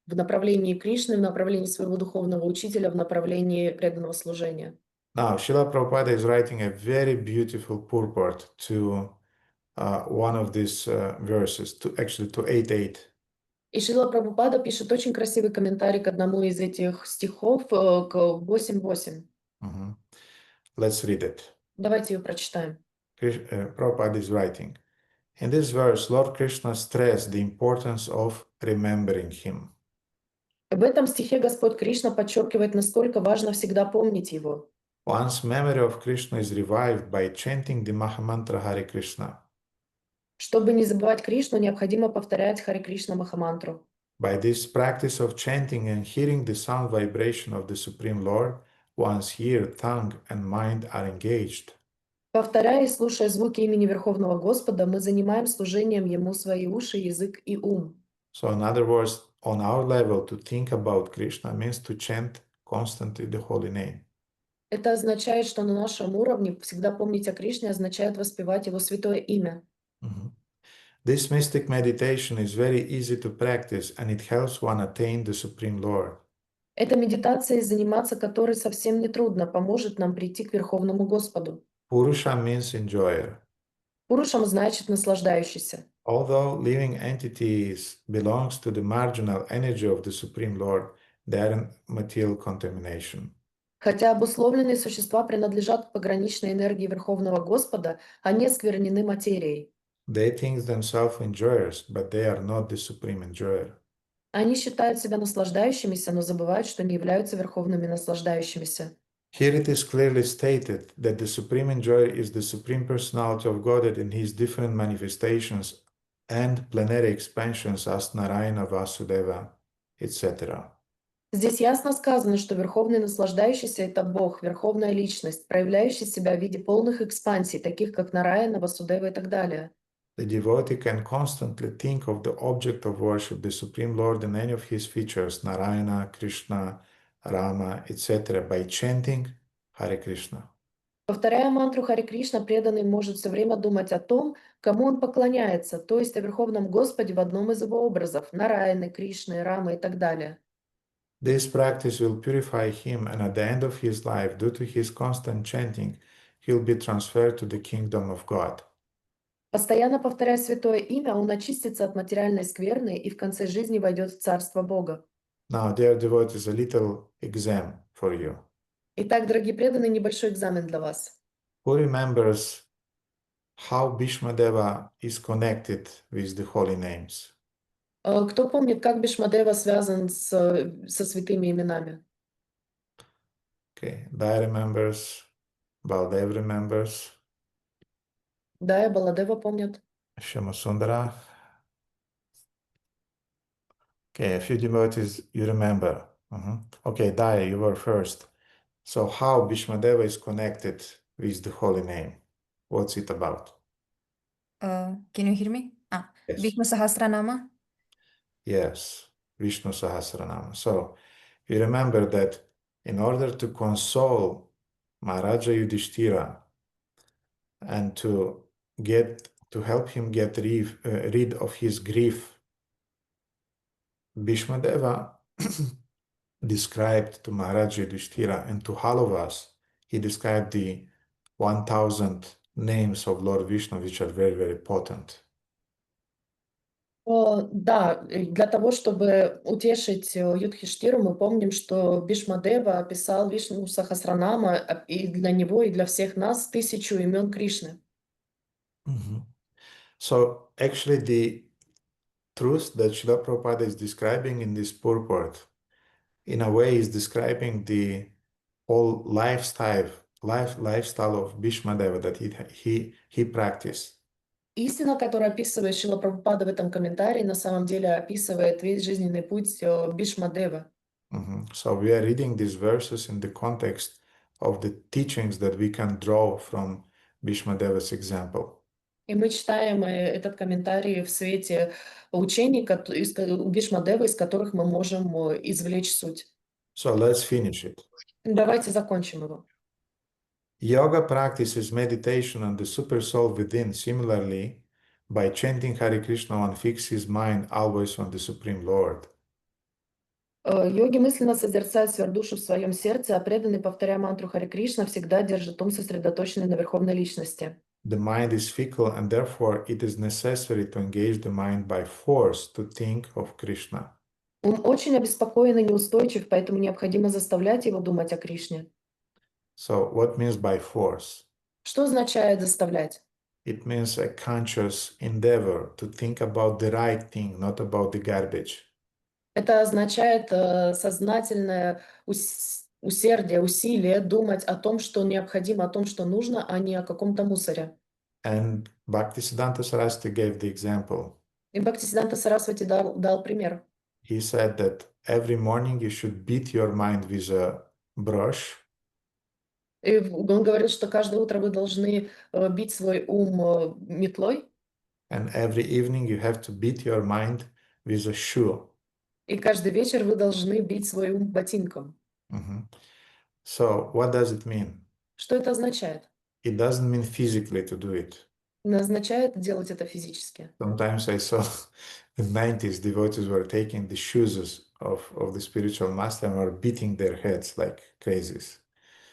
в направлении Кришны, в направлении своего духовного учителя, в направлении преданного служения. Now, Srila Prabhupada is writing a very beautiful purport to one of these verses, to 8.8. И Шрила Прабхупада пишет очень красивый комментарий к одному из этих стихов, к 8.8. Mhm. Let's read it. Давайте ее прочитаем. Prabhupada is writing, in this verse, Lord Krishna stressed the importance of remembering him. В этом стихе Господь Кришна подчеркивает, насколько важно всегда помнить его. One's memory of Krishna is revived by chanting the Mahamantra Hare Krishna. Чтобы не забывать Кришну, необходимо повторять Харе Кришна Махамантру. By this practice of chanting and hearing the sound vibration of the Supreme Lord, one's ear, tongue, and mind are engaged. Повторяя и слушая звуки имени Верховного Господа, мы занимаем служением Ему свои уши, язык и ум. So in other words, on our level, to think about Krishna means to chant constantly the holy name. Это означает, что на нашем уровне всегда помнить о Кришне означает воспевать Его святое имя. Mhm. This mystic meditation is very easy to practice and it helps one attain the Supreme Lord. Эта медитация, заниматься которой совсем не трудно, поможет нам прийти к Верховному Господу. Purusha means enjoyer. Пурушам значит наслаждающийся. Although living entities belongs to the marginal energy of the Supreme Lord, they are in material contamination. Хотя обусловленные существа принадлежат к пограничной энергии Верховного Господа, они осквернены материей. They think themselves enjoyers, but they are not the supreme enjoyer. Они считают себя наслаждающимися, но забывают, что не являются верховными наслаждающимися. Here it is clearly stated that the supreme enjoyer is the supreme personality of Godhead in his different manifestations and plenary expansions as Narayana, Vasudeva, etc. Здесь ясно сказано, что верховный наслаждающийся — это Бог, верховная личность, проявляющая себя в виде полных экспансий, таких как Нараяна, Васудева и так далее. The devotee can constantly think of the object of worship, the Supreme Lord, and any of his features, Narayana, Krishna, Rama, etc., by chanting Hare Krishna. Повторяя мантру Харе Кришна, преданный может все время думать о том, кому он поклоняется, то есть о Верховном Господе в одном из его образов — Нараяны, Кришны, Рамы и так далее. This practice will purify him, and at the end of his life, due to his constant chanting, he will be transferred to the kingdom of God. Постоянно повторяя святое имя, он очистится от материальной скверны и в конце жизни войдет в Царство Бога. Now, dear devotees, a little exam for you. Итак, дорогие преданные, небольшой экзамен для вас. Who remembers how Bhīṣmadeva is connected with the holy names? Кто помнит, как Бhīṣmadeva связан со святыми именами? Okay, Daya remembers, Baldev remembers, Да, и Баладева помнят. Shyamasundara. Okay, a few devotees you remember. Okay, Daya, you were first. So how Bhīṣmadeva is connected with the holy name? What's it about? Can you hear me? Yes. Vishnu Sahasranama. Yes, Vishnu Sahasranama. So you remember that in order to console Maharaja Yudhishthira and to help him get rid of his grief, Bhīṣmadeva described to Maharaja Yudhishthira and to all of us, he described the 1000 names of Lord Vishnu, which are very, very potent. Да, для того, чтобы утешить Юдхиштиру, мы помним, что Бhīṣmadeva описал Вишну Сахасранама и для него, и для всех нас 1000 имен Кришны. So actually the truth that Srila Prabhupada is describing in this purport, in a way, is describing the whole lifestyle of Bhīṣmadeva that he practiced. Истина, которую описывает Шрила Прабхупада в этом комментарии, на самом деле описывает весь жизненный путь Бhīṣmadeva. So we are reading these verses in the context of the teachings that we can draw from Bhīṣmadeva's example. И мы читаем этот комментарий в свете учений Бhīṣmadeva, из которых мы можем извлечь суть. So let's finish it. Давайте закончим его. Yoga practices meditation on the super soul within similarly by chanting Hare Krishna one fix his mind always on the Supreme Lord. Йоги мысленно созерцают сверхдушу в своем сердце, а преданный, повторяя мантру Харе Кришна, всегда держит ум сосредоточенный на Верховной Личности. The mind is fickle and therefore it is necessary to engage the mind by force to think of Krishna. Ум очень обеспокоен и неустойчив, поэтому необходимо заставлять его думать о Кришне. So what means by force? Что означает заставлять? It means a conscious endeavor to think about the right thing, not about the garbage. Это означает сознательное усердие, усилие думать о том, что необходимо, о том, что нужно, а не о каком-то мусоре. And Bhaktisiddhanta Saraswati gave the example. И Бхактисиддханта Сарасвати дал пример. He said that every morning you should beat your mind with a brush. И он говорил, что каждое утро вы должны бить свой ум метлой. And every evening you have to beat your mind with a shoe. И каждый вечер вы должны бить свой ум ботинком. So what does it mean? Что это означает? It doesn't mean physically to do it. Не означает делать это физически. Sometimes I saw in the 90s devotees were taking the shoes of the spiritual master and were beating their heads like crazies.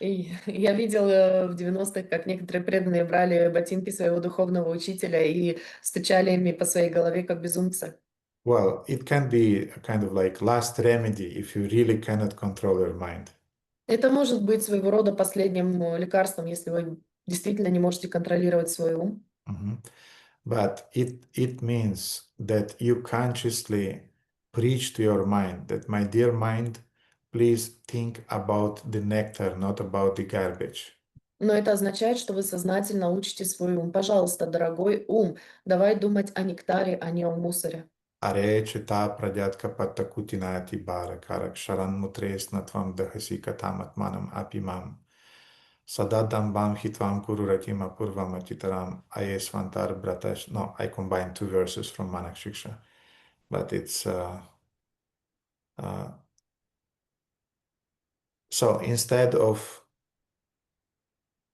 И я видела в 90-х, как некоторые преданные брали ботинки своего духовного учителя и стучали ими по своей голове, как безумцы. Well, it can be a kind of like last remedy if you really cannot control your mind. Это может быть своего рода последним лекарством, если вы действительно не можете контролировать свой ум. But it means that you consciously preach to your mind that, my dear mind, please think about the nectar, not about the garbage. Но это означает, что вы сознательно учите свой ум. Пожалуйста, дорогой ум, давай думать о нектаре, а не о мусоре. Are chita pradyatka pattakutinati bharakarak sharan mutres natvam dahasi katam atmanam apimam sadadam bam hitvam kururatim apurvam atitaram ayesvantar bratash. No, I combined two verses from Manak Shiksha, but it's so instead of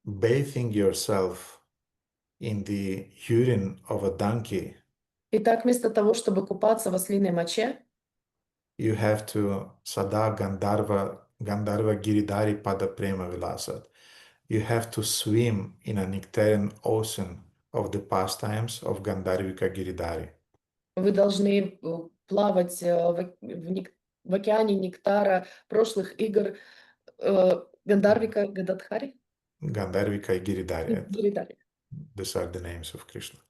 bathing yourself in the urine of a donkey, Итак, вместо того, чтобы купаться в ослиной моче, you have to sada Gandharva Giridhari Pada Prema Vilasat. You have to swim in a nectarian ocean of the pastimes of Gandharvika Giridhari. вы должны плавать в океане нектара прошлых игр Гандарвика Гададхари. Gandharvika Giridhari. Гиридхари. These are the names of Krishna.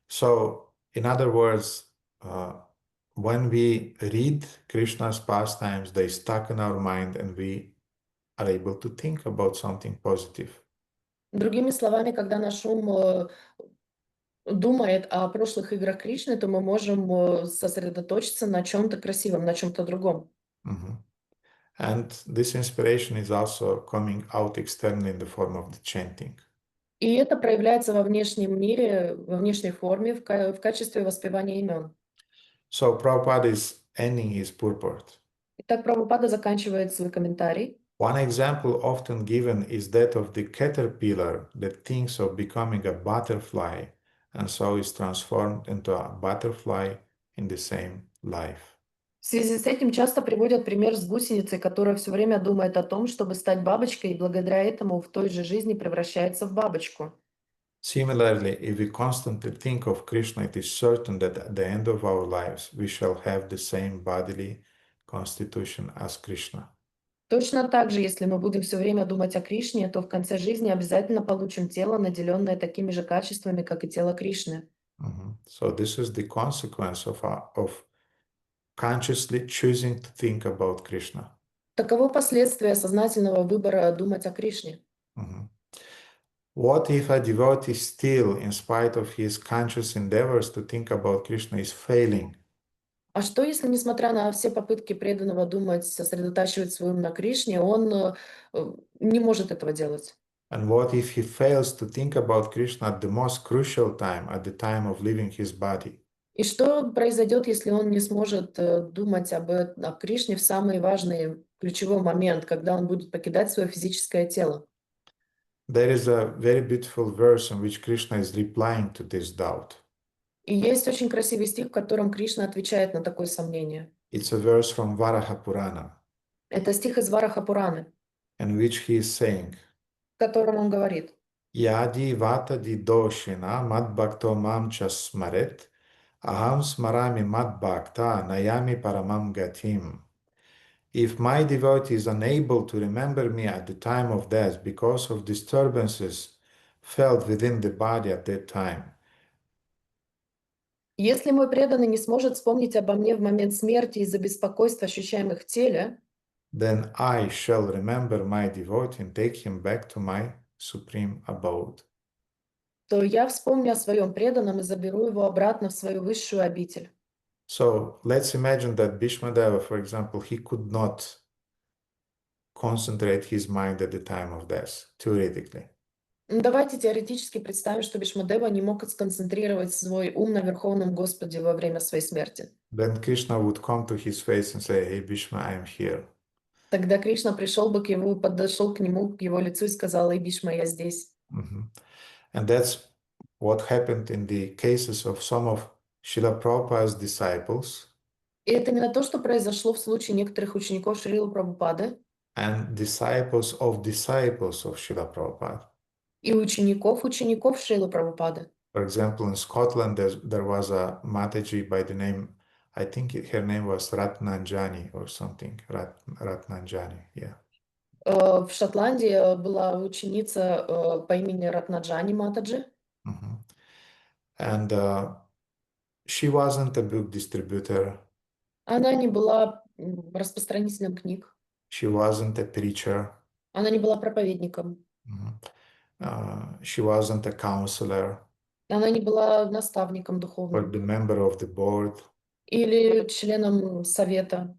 So, in other words, when we read Krishna's pastimes, they stuck in our mind and we are able to think about something positive. Другими словами, когда наш ум думает о прошлых играх Кришны, то мы можем сосредоточиться на чем-то красивом, на чем-то другом. And this inspiration is also coming out externally in the form of the chanting. И это проявляется во внешнем мире, во внешней форме, в качестве воспевания имен. So Prabhupada is ending his purport. Итак, Прабхупада заканчивает свой комментарий. One example often given is that of the caterpillar that thinks of becoming a butterfly and so is transformed into a butterfly in the same life. В связи с этим часто приводят пример с гусеницей, которая все время думает о том, чтобы стать бабочкой, и благодаря этому в той же жизни превращается в бабочку. Similarly, if we constantly think of Krishna, it is certain that at the end of our lives we shall have the same bodily constitution as Krishna. Точно так же, если мы будем все время думать о Кришне, то в конце жизни обязательно получим тело, наделенное такими же качествами, как и тело Кришны. So this is the consequence of consciously choosing to think about Krishna. Таково последствие сознательного выбора думать о Кришне. What if a devotee still, in spite of his conscious endeavors to think about Krishna, is failing? А что, если, несмотря на все попытки преданного думать, сосредотачивать свой ум на Кришне, он не может этого делать? And what if he fails to think about Krishna at the most crucial time, at the time of leaving his body? И что произойдет, если он не сможет думать о Кришне в самый важный, ключевой момент, когда он будет покидать свое физическое тело? There is a very beautiful verse in which Krishna is replying to this doubt. И есть очень красивый стих, в котором Кришна отвечает на такое сомнение. It's a verse from Varaha Purana, Это стих из Вараха Пураны, in which he is saying, в котором он говорит: Yadi vatadi doshina madbhakto mam chasmaret, aham smarami madbhakta nayami paramam gatim. If my devotee is unable to remember me at the time of death because of disturbances felt within the body at that time, «Если мой преданный не сможет вспомнить обо мне в момент смерти из-за беспокойств, ощущаемых в теле, then I shall remember my devotee and take him back to my supreme abode». то я вспомню о своем преданном и заберу его обратно в свою высшую обитель. So let's imagine that Bhīṣmadeva, for example, he could not concentrate his mind at the time of death, theoretically. Давайте теоретически представим, что Бhīṣmadeva не мог сконцентрировать свой ум на Верховном Господе во время своей смерти. Then Krishna would come to his face and say, Hey Bhīṣma, I am here. Тогда Кришна пришел бы к нему, подошел к нему, к его лицу и сказал: «Эй, Бhīṣma, я здесь». And that's what happened in the cases of some of Srila Prabhupada's disciples И это именно то, что произошло в случае некоторых учеников Шрилы Прабхупады and disciples of Srila Prabhupada. и учеников Шрилы Прабхупады. For example, in Scotland, there was a Mataji by the name, I think her name was Ratnanjani or something. Ratnanjani, yeah. В Шотландии была ученица по имени Ратнаджани Матаджи. And she wasn't a book distributor. Она не была распространителем книг. She wasn't a preacher. Она не была проповедником. She wasn't a counselor. Она не была наставником Or духовным the member of the board. или членом совета.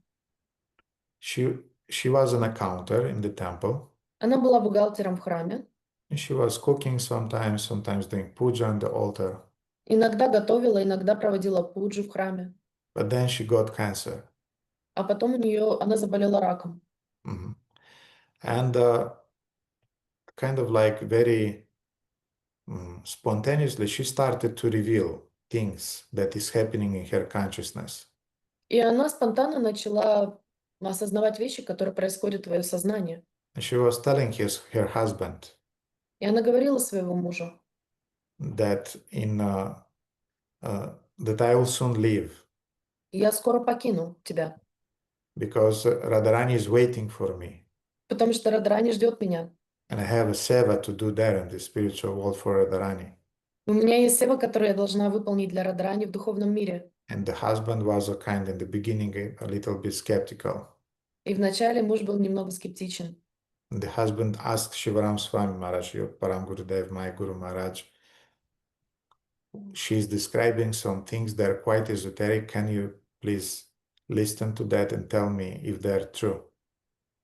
She was an accountant in the temple. Она была бухгалтером в храме. She was cooking sometimes doing puja on the altar. Иногда готовила, иногда проводила пуджу в храме. But then she got cancer. А потом она заболела раком. And kind of like very spontaneously, she started to reveal things that is happening in her consciousness. И она спонтанно начала осознавать вещи, которые происходят в ее сознании. And she was telling her husband И она говорила своему мужу, that that I will soon leave. Я скоро покину тебя, because Radharani is waiting for me. Потому что Радharani ждет меня. And I have a seva to do there in the spiritual world for Radharani. У меня есть сева, которую я должна выполнить для Радharani в духовном мире. And the husband was a kind in the beginning a little bit skeptical. И вначале муж был немного скептичен. And the husband asked Shivaram Swami Maharaj, your Param Gurudev, my Guru Maharaj, she's describing some things that are quite esoteric. Can you please listen to that and tell me if they're true?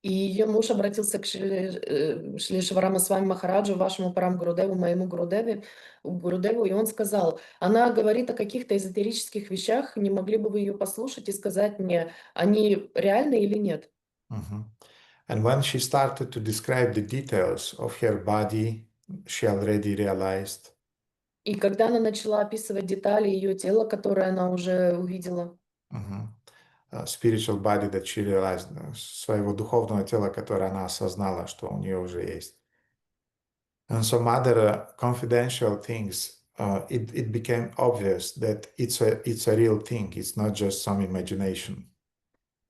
И ее муж обратился к Шри Шиварама Свами Махараджу, вашему Парам Гурудеву, моему Гурудеву, и он сказал, она говорит о каких-то эзотерических вещах, не могли бы вы ее послушать и сказать мне, они реальны или нет? And when she started to describe the details of her body, she already realized. И когда она начала описывать детали ее тела, которые она уже увидела, Spiritual body that she realized, своего духовного тела, которое она осознала, что у нее уже есть. And some other confidential things, it became obvious that it's a real thing, it's not just some imagination.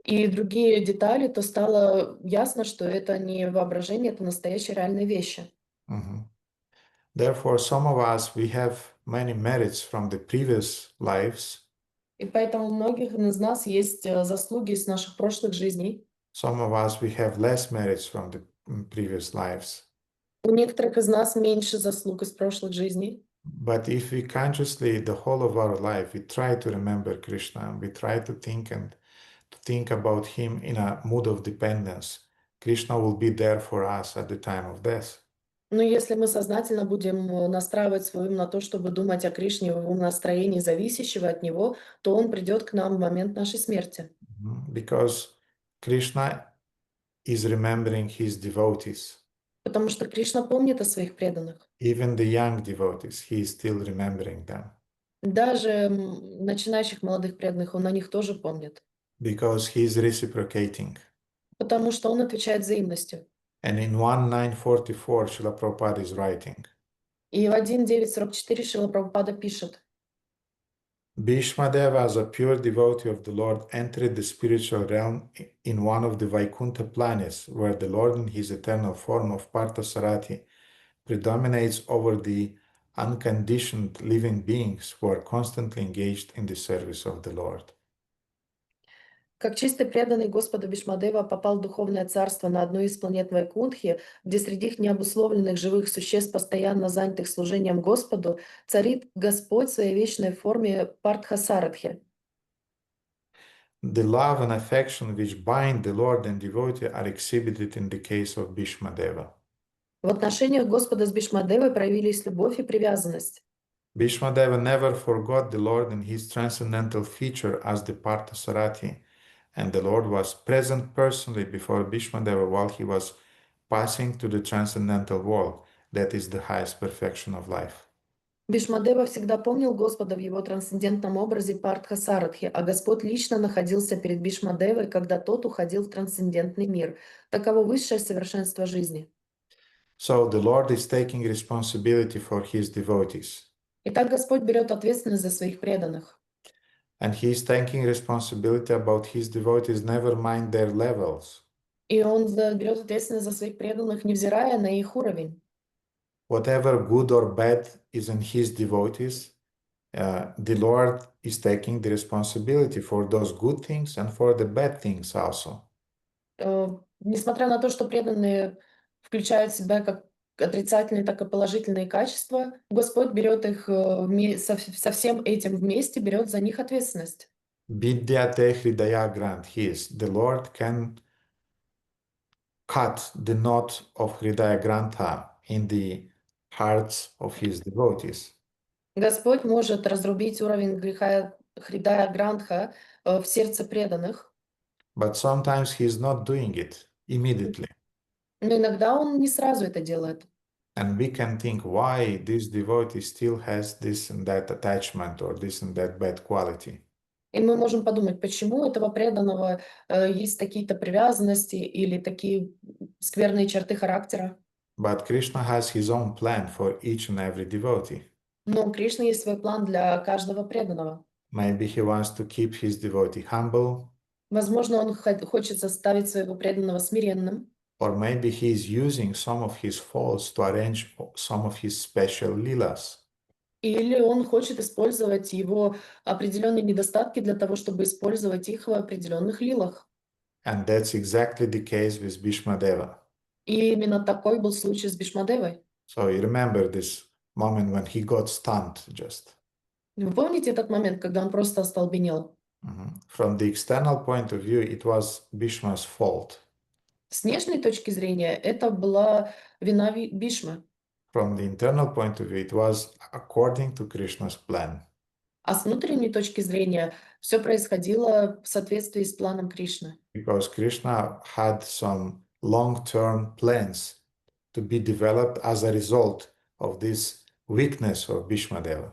И другие детали, то стало ясно, что это не воображение, это настоящие реальные вещи. Therefore, some of us, we have many merits from the previous lives. И поэтому у многих из нас есть заслуги из наших прошлых жизней. Some of us, we have less merits from the previous lives. У некоторых из нас меньше заслуг из прошлых жизней. But if we consciously, the whole of our life, we try to remember Krishna, we try to think about him in a mood of dependence, Krishna will be there for us at the time of death. Но если мы сознательно будем настраивать свой ум на то, чтобы думать о Кришне в настроении зависящего от Него, то Он придет к нам в момент нашей смерти. Because Krishna is remembering his devotees. Потому что Кришна помнит о своих преданных. Even the young devotees, he is still remembering them. Даже начинающих молодых преданных Он о них тоже помнит. Because he is reciprocating. Потому что Он отвечает взаимностью. And in 1944, Srila Prabhupada is writing. И в 1944 Шрила Прабхупада пишет: Bhīṣmadeva, as a pure devotee of the Lord, entered the spiritual realm in one of the Vaikuntha planets, where the Lord in his eternal form of Parthasarathi predominates over the unconditioned living beings who are constantly engaged in the service of the Lord. Как чистый преданный Господа Бhīṣmadeva попал в духовное царство на одной из планет Вайкунтхи, где среди их необусловленных живых существ, постоянно занятых служением Господу, царит Господь в своей вечной форме Партхасарадхи. The love and affection which bind the Lord and devotee are exhibited in the case of Bhīṣmadeva. В отношениях Господа с Бhīṣmadevой проявились любовь и привязанность. Bhīṣmadeva never forgot the Lord and his transcendental feature as the Parthasarathi, and the Lord was present personally before Bhīṣmadeva while he was passing to the transcendental world, that is the highest perfection of life. Бhīṣmadeva всегда помнил Господа в его трансцендентном образе Партхасарадхи, а Господь лично находился перед Бhīṣmadevой, когда тот уходил в трансцендентный мир. Таково высшее совершенство жизни. So the Lord is taking responsibility for his devotees. Итак, Господь берет ответственность за своих преданных. And he is taking responsibility about his devotees, never mind their levels. И Он берет ответственность за своих преданных, невзирая на их уровень. Whatever good or bad is in his devotees, the Lord is taking the responsibility for those good things and for the bad things also. Несмотря на то, что преданные включают в себя как отрицательные, так и положительные качества, Господь берет их со всем этим вместе, берет за них ответственность. Vidyate Hridaya Grant, the Lord can cut the knot of Hridaya Grantha in the hearts of his devotees. Господь может разрубить уровень греха Хридая Грантха в сердце преданных. But sometimes he is not doing it immediately. Но иногда Он не сразу это делает. And we can think why this devotee still has this and that attachment or this and that bad quality. И мы можем подумать, почему у этого преданного есть такие-то привязанности или такие скверные черты характера. But Krishna has his own plan for each and every devotee. Но у Кришны есть свой план для каждого преданного. Maybe he wants to keep his devotee humble. Возможно, он хочет заставить своего преданного смиренным. Or maybe he is using some of his faults to arrange some of his special lilas. Или он хочет использовать его определенные недостатки для того, чтобы использовать их в определенных лилах. And that's exactly the case with Bhīṣmadeva. И именно такой был случай с Бhīṣmadevой. So you remember this moment when he got stunned just. Вы помните этот момент, когда он просто остолбенел? From the external point of view, it was Bhishma's fault. С внешней точки зрения, это была вина Бишмы. From the internal point of view, it was according to Krishna's plan. А с внутренней точки зрения, все происходило в соответствии с планом Кришны. Because Krishna had some long-term plans to be developed as a result of this weakness of Bhīṣmadeva.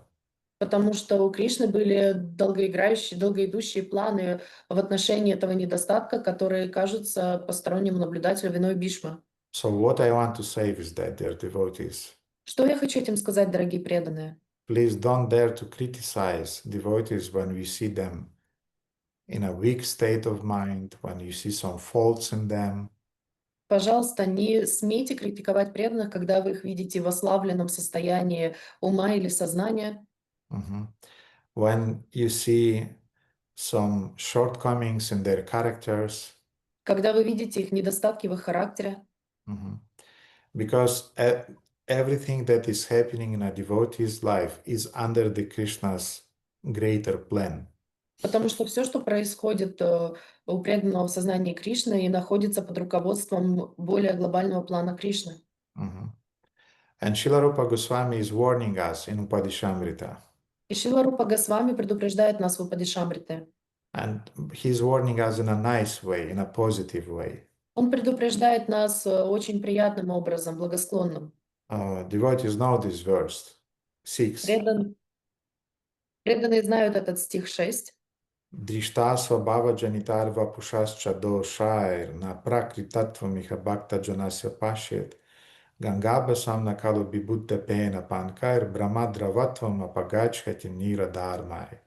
Потому что у Кришны были долгоидущие планы в отношении этого недостатка, которые кажутся постороннему наблюдателю виной Бишмы. So what I want to say is that, dear devotees, Что я хочу этим сказать, дорогие преданные? please don't dare to criticize devotees when we see them in a weak state of mind, when you see some faults in them. Пожалуйста, не смейте критиковать преданных, когда вы их видите в ослабленном состоянии ума или сознания. When you see some shortcomings in their characters. Когда вы видите их недостатки в их характере. Because everything that is happening in a devotee's life is under the Krishna's greater plan. Потому что все, что происходит у преданного в сознании Кришны, и находится под руководством более глобального плана Кришны. Mhm. And Srila Rupa Goswami is warning us in Upadishamrita. И Шрила Рупа Госвами предупреждает нас в Упадишамрите. And he's warning us in a nice way, in a positive way. Он предупреждает нас очень приятным образом, благосклонным. Devotees know this verse, 6. Преданные знают этот стих 6. Drishta svabhava janitar vapushascha doshair na prakritattvamiha bhakta janasya pashet gangabasam nakalu bibuddha pena pankair brahmadravatvam apagachhati nira dharmai.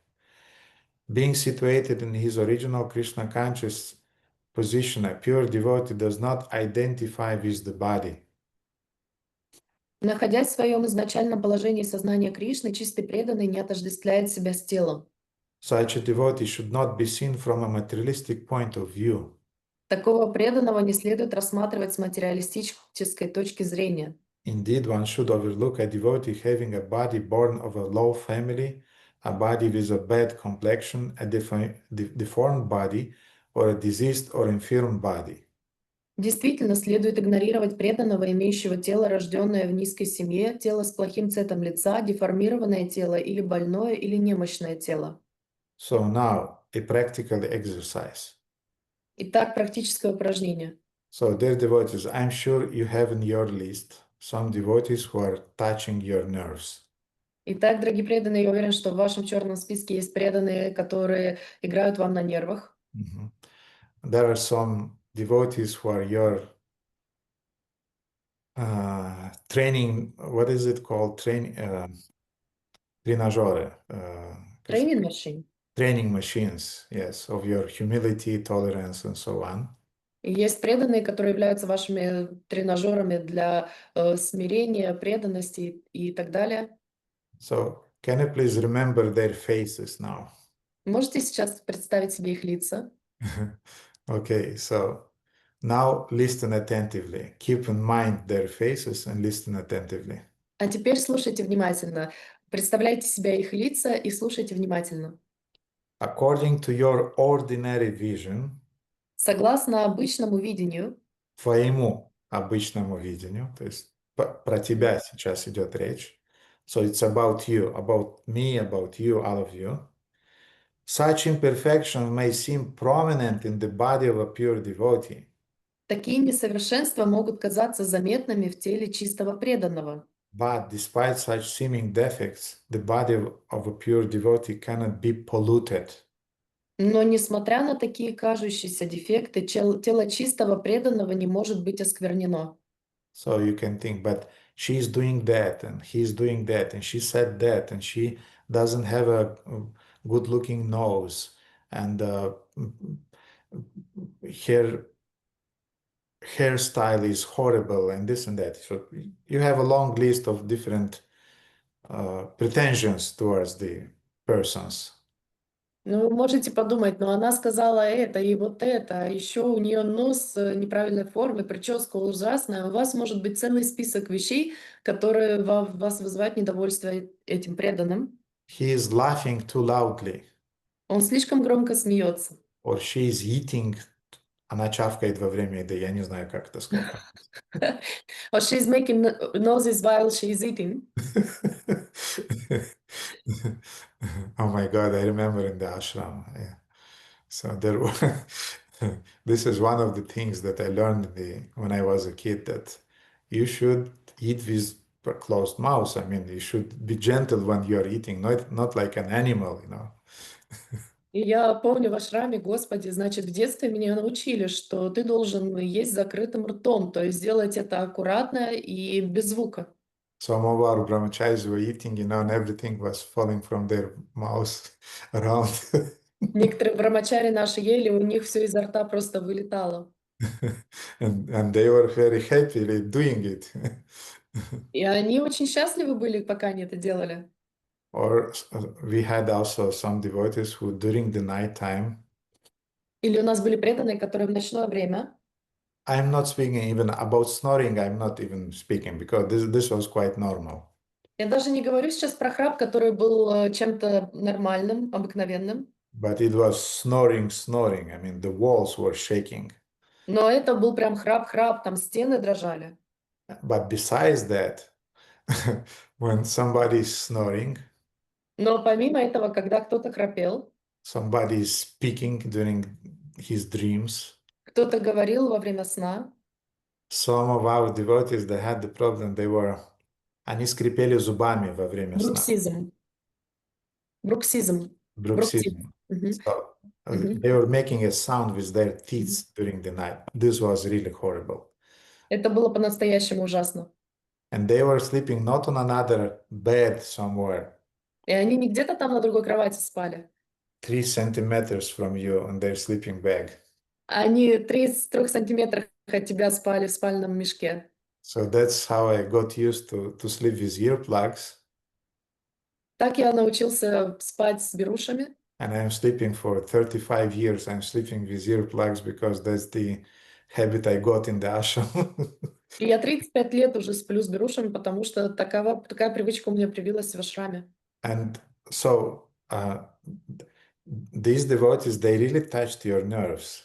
Being situated in his original Krishna conscious position, a pure devotee does not identify with the body. Находясь в своем изначальном положении сознания Кришны, чистый преданный не отождествляет себя с телом. Such a devotee should not be seen from a materialistic point of view. Такого преданного не следует рассматривать с материалистической точки зрения. Indeed, one should overlook a devotee having a body born of a low family, a body with a bad complexion, a deformed body, or a diseased or infirm body. Действительно, следует игнорировать преданного, имеющего тело, рожденное в низкой семье, тело с плохим цветом лица, деформированное тело или больное или немощное тело. So now, a practical exercise. Итак, практическое упражнение. So, dear devotees, I'm sure you have in your list some devotees who are touching your nerves. Итак, дорогие преданные, я уверен, что в вашем черном списке есть преданные, которые играют вам на нервах. Mhm. There are some devotees who are your training, what is it called? Тренажеры. Тренинг машин. Training machines, yes, of your humility, tolerance, and so on. И есть преданные, которые являются вашими тренажерами для смирения, преданности и так далее. So, can you please remember their faces now? Можете сейчас представить себе их лица? Okay, so now listen attentively. Keep in mind their faces and listen attentively. А теперь слушайте внимательно. Представляйте себе их лица и слушайте внимательно. According to your ordinary vision, Согласно обычному видению, твоему обычному видению, то есть про тебя сейчас идет речь. So it's about you, about me, about you, all of you. Such imperfection may seem prominent in the body of a pure devotee. такие несовершенства могут казаться заметными в теле чистого преданного. But despite such seeming defects, the body of a pure devotee cannot be polluted. Но несмотря на такие кажущиеся дефекты, тело чистого преданного не может быть осквернено. So you can think, but she's doing that, and he's doing that, and she said that, and she doesn't have a good-looking nose, and her hairstyle is horrible, and this and that. So you have a long list of different pretensions towards the persons. Ну, вы можете подумать, но она сказала это и вот это, а еще у нее нос неправильной формы, прическа ужасная. У вас может быть целый список вещей, которые вас вызывают недовольство этим преданным. He is laughing too loudly, Он слишком громко смеется. or she is eating. Она чавкает во время еды, я не знаю, как это сказать. Or she's making noises while she's eating. Oh my God, I remember in the ashram. Yeah. So there this is one of the things that I learned when I was a kid, that you should eat with a closed mouth. I mean, you should be gentle when you're eating, not like an animal, you know. И я помню в ашраме, Господи, значит, в детстве меня научили, что ты должен есть с закрытым ртом, то есть сделать это аккуратно и без звука. Some of our brahmacharis were eating, you know, and everything was falling from their mouths around. Некоторые брамачари наши ели, у них все изо рта просто вылетало. And they were very happily doing it. И они очень счастливы были, пока они это делали. Or we had also some devotees who during the night time Или у нас были преданные, которые в ночное время I'm not speaking even about snoring. I'm not even speaking because this was quite normal. Я даже не говорю сейчас про храп, который был чем-то нормальным, обыкновенным. But it was snoring. I mean, the walls were shaking. Но это был прям храп-храп, там стены дрожали. But besides that, when somebody is snoring, Но помимо этого, когда кто-то храпел, somebody is speaking during his dreams, кто-то говорил во время сна, some of our devotees, they had the problem, они скрипели зубами во время сна. Бруксизм. Bruxism. Мгм. So, Мгм. they were making a sound with their teeth during the night. This was really horrible. Это было по-настоящему ужасно. And they were sleeping not on another bed somewhere, И они не где-то там на другой кровати спали. 3 centimeters from you on their sleeping bag. Они 3 сантиметрах от тебя спали в спальном мешке. So that's how I got used to sleep with earplugs. Так я научился спать с берушами. And I'm sleeping for 35 years. I'm sleeping with earplugs because that's the habit I got in the ashram. И я 35 лет уже сплю с берушами, потому что такая привычка у меня привилась в ашраме. And so these devotees, they really touched your nerves.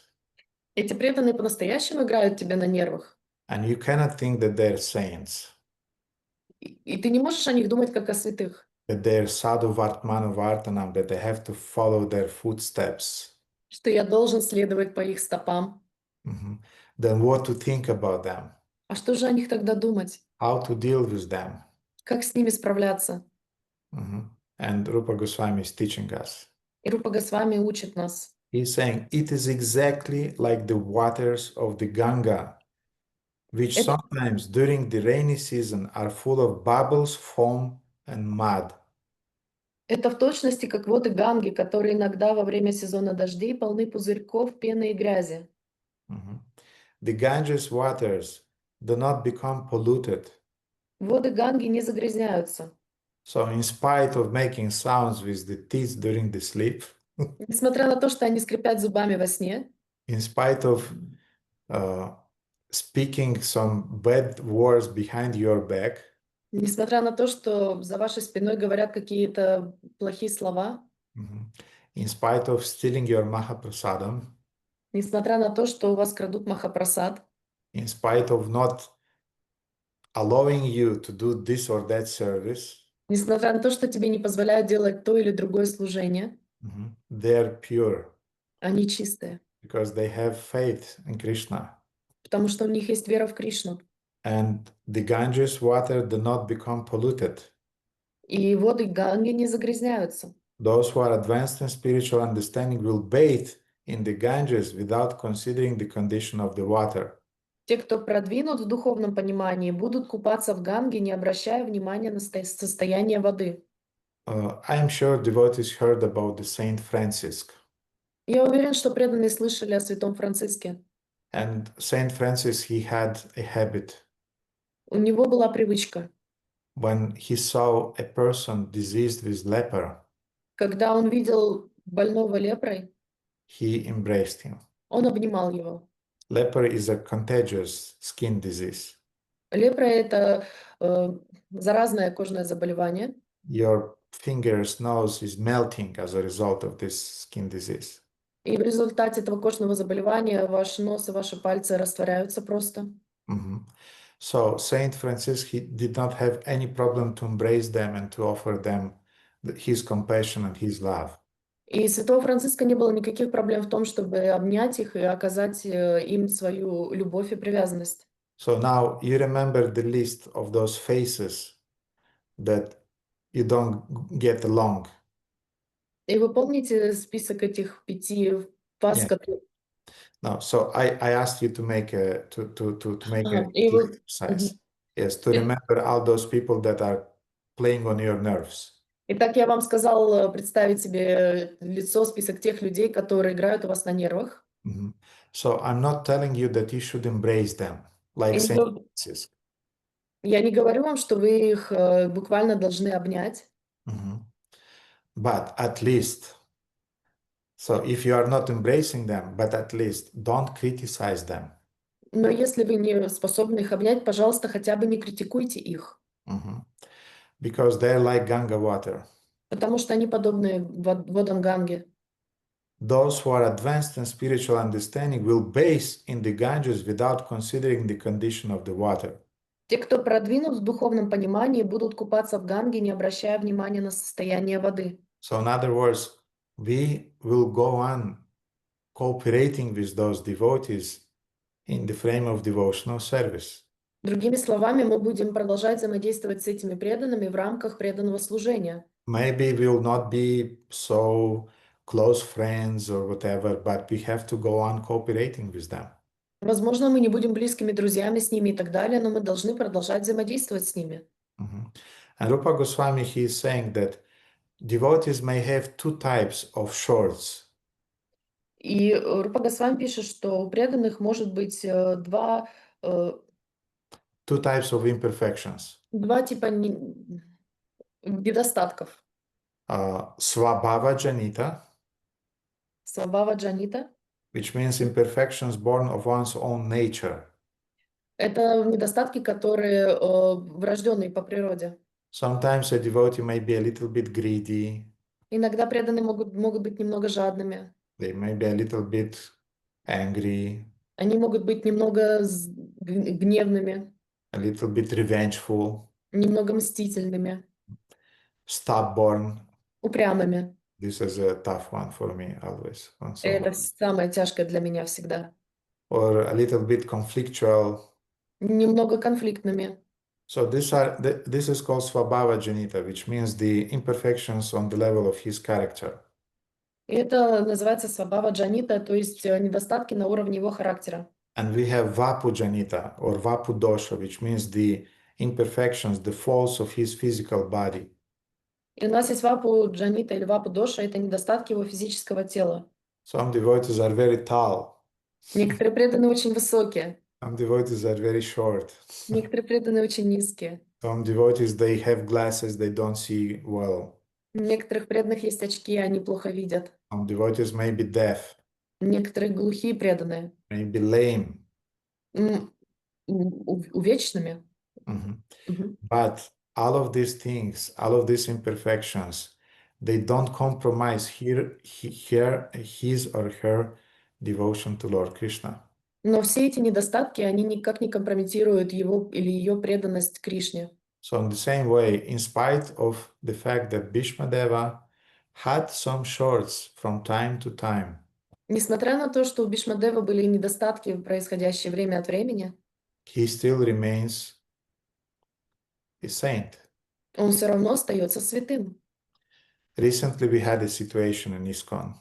Эти преданные по-настоящему играют тебе на нервах. And you cannot think that they're saints, И ты не можешь о них думать как о святых. that they're sadhu vartmanu vartanam, that they have to follow their footsteps. Что я должен следовать по их стопам. Then what to think about them? А что же о них тогда думать? How to deal with them? Как с ними справляться? And Rupa Goswami is teaching us. И Рупа Госвами учит нас. He's saying it is exactly like the waters of the Ganga, which Это- sometimes during the rainy season are full of bubbles, foam, and mud. Это в точности как воды Ганги, которые иногда во время сезона дождей полны пузырьков, пены и грязи. The Ganges waters do not become polluted. Воды Ганги не загрязняются. So in spite of making sounds with the teeth during the sleep, Несмотря на то, что они скрипят зубами во сне, in spite of speaking some bad words behind your back, несмотря на то, что за вашей спиной говорят какие-то плохие слова, in spite of stealing your Mahaprasadam, несмотря на то, что у вас крадут Махапрасад, in spite of not allowing you to do this or that service, несмотря на то, что тебе не позволяют делать то или другое служение, they're pure они чистые, because they have faith in Krishna. потому что у них есть вера в Кришну. And the Ganges water do not become polluted. И воды Ганги не загрязняются. Those who are advanced in spiritual understanding will bathe in the Ganges without considering the condition of the water. Те, кто продвинут в духовном понимании, будут купаться в Ганге, не обращая внимания на состояние воды. I am sure devotees heard about the Saint Francis. Я уверен, что преданные слышали о святом Франциске. And Saint Francis, he had a habit. У него была привычка. When he saw a person diseased with leper, Когда он видел больного лепрой, he embraced him. он обнимал его. Leper is a contagious skin disease. Лепра – это заразное кожное заболевание. Your fingers, nose is melting as a result of this skin disease. И в результате этого кожного заболевания ваш нос и ваши пальцы растворяются просто. So Saint Francis, he did not have any problem to embrace them and to offer them his compassion and his love. И святого Франциска не было никаких проблем в том, чтобы обнять их и оказать им свою любовь и привязанность. So now you remember the list of those faces that you don't get along. И вы помните список этих 5 фаз, Yeah. которые... No, so I asked you to make a И вы... exercise. Yes, to remember all those people that are playing on your nerves. Итак, я вам сказал представить себе лицо, список тех людей, которые играют у вас на нервах. So I'm not telling you that you should embrace them like Saint Francis. Я не говорю вам, что вы их буквально должны обнять. But at least, so if you are not embracing them, but at least don't criticize them. Но если вы не способны их обнять, пожалуйста, хотя бы не критикуйте их, Because they're like Ganga water. потому что они подобны водам Ганги. Those who are advanced in spiritual understanding will bathe in the Ganges without considering the condition of the water. Те, кто продвинут в духовном понимании, будут купаться в Ганге, не обращая внимания на состояние воды. So in other words, we will go on cooperating with those devotees in the frame of devotional service. Другими словами, мы будем продолжать взаимодействовать с этими преданными в рамках преданного служения. Maybe we will not be so close friends or whatever, but we have to go on cooperating with them. Возможно, мы не будем близкими друзьями с ними и так далее, но мы должны продолжать взаимодействовать с ними. And Rupa Goswami, he is saying that devotees may have two types of shorts. И Рупа Госвами пишет, что у преданных может быть два Two types of imperfections. типа недостатков. Svabhava Janita, Свабхава Джанита which means imperfections born of one's own nature. — это недостатки, которые врожденные по природе. Sometimes a devotee may be a little bit greedy, Иногда преданные могут быть немного жадными. they may be a little bit angry, Они могут быть немного гневными, a little bit revengeful, немного мстительными, stubborn. упрямыми. This is a tough one for me always. Это самое тяжкое для меня всегда. Or a little bit conflictual. Немного конфликтными. So this is called Svabhava Janita, which means the imperfections on the level of his character. И это называется свабхава джанита, то есть недостатки на уровне его характера. And we have Vapu Janita or Vapu Dosha, which means the imperfections, the faults of his physical body. И у нас есть вапу джанита или вапу доша, это недостатки его физического тела. Some devotees are very tall. Некоторые преданные очень высокие, Some devotees are very short. некоторые преданные очень низкие. Some devotees, they have glasses, they don't see well. У некоторых преданных есть очки, они плохо видят. Some devotees may be deaf, Некоторые глухие преданные, may be lame. увечными. But all of these things, all of these imperfections, they don't compromise his or her devotion to Lord Krishna. Но все эти недостатки, они никак не компрометируют его или ее преданность Кришне. So in the same way, in spite of the fact that Bhīṣmadeva had some shorts from time to time, Несмотря на то, что у Бhīṣmadeva были недостатки, происходящие время от времени, he still remains a saint. он все равно остается святым. Recently, we had a situation in ISKCON,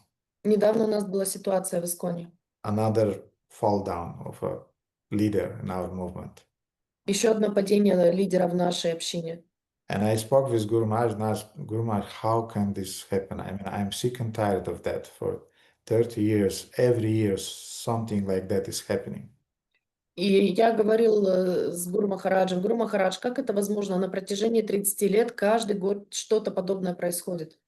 Недавно у нас была ситуация в Исконе. another fall down of a leader in our movement. Еще одно падение лидера в нашей общине. And I spoke with Guru Maharaj and asked, Guru Maharaj, how can this happen? I mean, I'm sick and tired of that. For 30 years, every year, something like that is happening. И я говорил с Гуру Махараджем: Гуру Махарадж, как это возможно? На протяжении 30 лет каждый год что-то подобное происходит.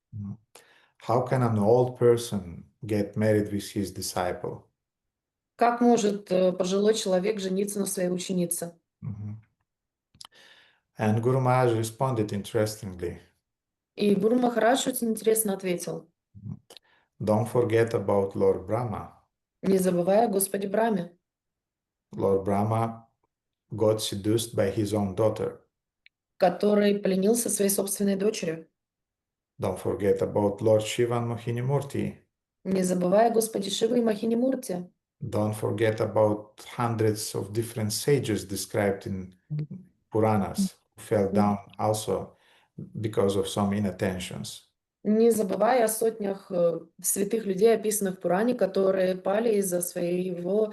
How can an old person get married with his disciple? Как может пожилой человек жениться на своей ученице? And Guru Maharaj responded interestingly. И Гуру Махарадж очень интересно ответил: Don't forget about Lord Brahma. не забывай о Господе Брахме. Lord Brahma got seduced by his own daughter. Который пленился своей собственной дочерью. Don't forget about Lord Shiva and Mohini Murti. Не забывай о Господе Шиве и Махини Мурти. Don't forget about hundreds of different sages described in Puranas who fell down also because of some inattentions. Не забывай о сотнях святых людей, описанных в Пуране, которые пали из-за своего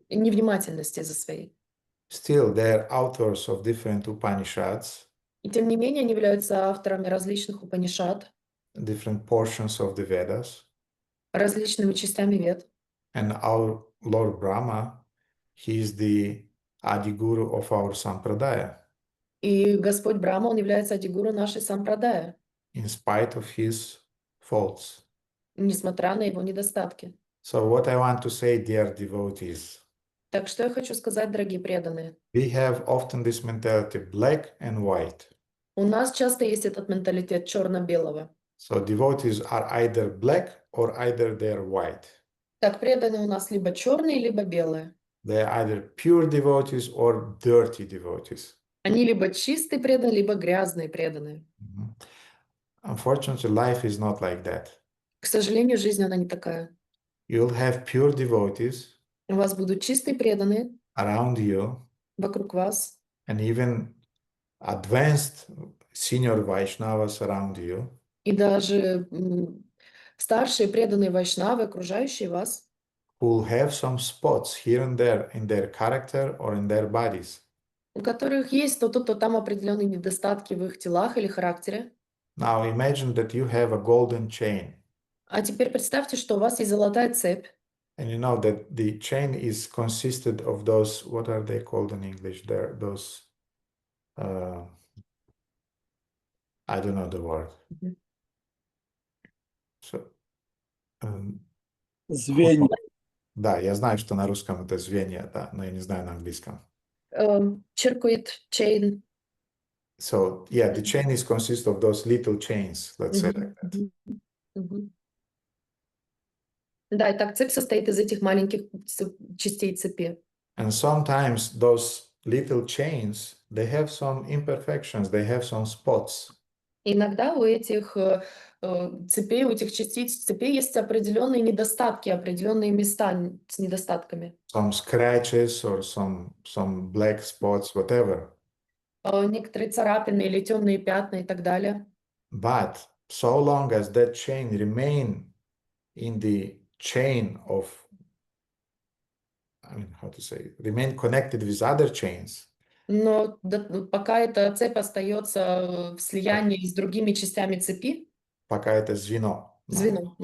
невнимательности из-за своей. Still, they are authors of different Upanishads, И тем не менее они являются авторами различных Упанишад, different portions of the Vedas, различными частями Вед. and our Lord Brahma, he is the Adiguru of our Sampradaya, И Господь Брахма, он является адигуру нашей сампрадая, in spite of his faults. несмотря на его недостатки. So what I want to say, dear devotees, Так что я хочу сказать, дорогие преданные. we have often this mentality black and white. У нас часто есть этот менталитет черно-белого. So devotees are either black or either they're white. Так, преданные у нас либо черные, либо белые. They're either pure devotees or dirty devotees. Они либо чистые преданные, либо грязные преданные. Unfortunately, life is not like that. К сожалению, жизнь, она не такая. You'll have pure devotees У вас будут чистые преданные around you вокруг вас, and even advanced senior Vaishnavas around you и даже старшие преданные вайшнавы, окружающие вас, who will have some spots here and there in their character or in their bodies. у которых есть то тут, то там определенные недостатки в их телах или характере. Now imagine that you have a golden chain, А теперь представьте, что у вас есть золотая цепь, and you know that the chain is consisted of those, what are they called in English? There, those, I don't know the word. So, Звенья. да, я знаю, что на русском это звенья, да, но я не знаю на английском. circuit, chain. So yeah, the chain is consist of those little chains, let's say like that. Да, и так цепь состоит из этих маленьких частей цепи. And sometimes those little chains, they have some imperfections, they have some spots. Иногда у этих цепей, у этих частиц цепей есть определенные недостатки, определенные места с недостатками. Some scratches or some black spots, whatever. Некоторые царапины или темные пятна и так далее. But so long as that chain remain in the chain of, I mean, how to say, remain connected with other chains, Но пока эта цепь остается в слиянии с другими частями цепи, пока это звено, звено,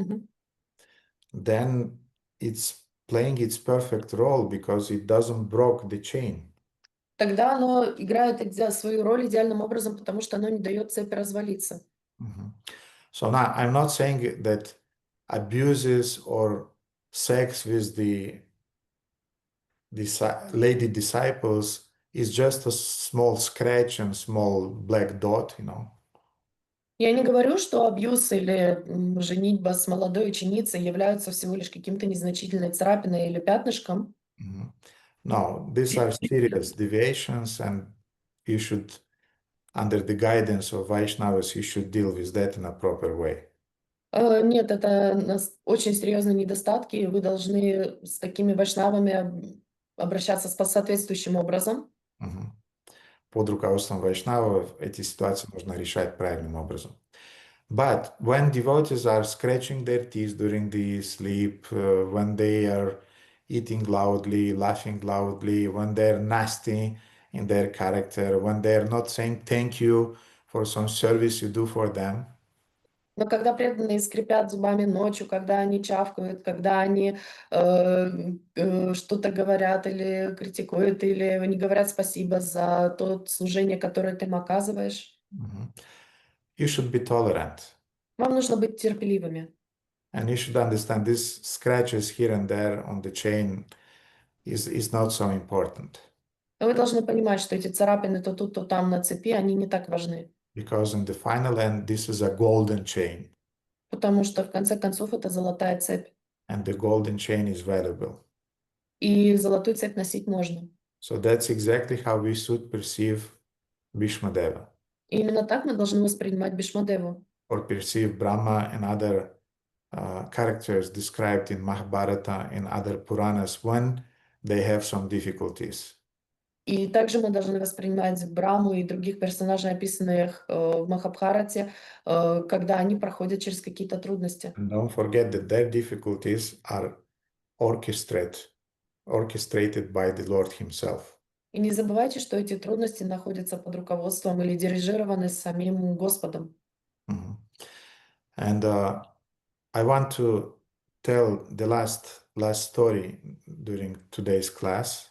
then it's playing its perfect role because it doesn't broke the chain. тогда оно играет свою роль идеальным образом, потому что оно не дает цепи развалиться. So now I'm not saying that abuses or sex with the lady disciples is just a small scratch and small black dot, you know. Я не говорю, что абьюз или женитьба с молодой ученицей являются всего лишь каким-то незначительной царапиной или пятнышком. No, these are serious deviations, and you should, under the guidance of Vaishnavas, you should deal with that in a proper way. Нет, это очень серьезные недостатки, и вы должны с такими вайшнавами обращаться соответствующим образом. Под руководством Вайшнавов эти ситуации нужно решать правильным образом. But when devotees are scratching their teeth during the sleep, when they are eating loudly, laughing loudly, when they're nasty in their character, when they're not saying thank you for some service you do for them, Но когда преданные скрипят зубами ночью, когда они чавкают, когда они что-то говорят или критикуют, или не говорят спасибо за то служение, которое ты им оказываешь, you should be tolerant. вам нужно быть терпеливыми. And you should understand these scratches here and there on the chain is not so important. Вы должны понимать, что эти царапины то тут, то там на цепи, они не так важны. Because in the final end, this is a golden chain. Потому что, в конце концов, это золотая цепь. And the golden chain is valuable. И золотую цепь носить можно. So that's exactly how we should perceive Bhīṣmadeva. И именно так мы должны воспринимать Бhīṣmadevу. Or perceive Brahma and other characters described in Mahabharata and other Puranas when they have some difficulties. И также мы должны воспринимать Браму и других персонажей, описанных в Махабхарате, когда они проходят через какие-то трудности. And don't forget that their difficulties are orchestrated by the Lord Himself. И не забывайте, что эти трудности находятся под руководством или дирижированы самим Господом. And I want to tell the last story during today's class.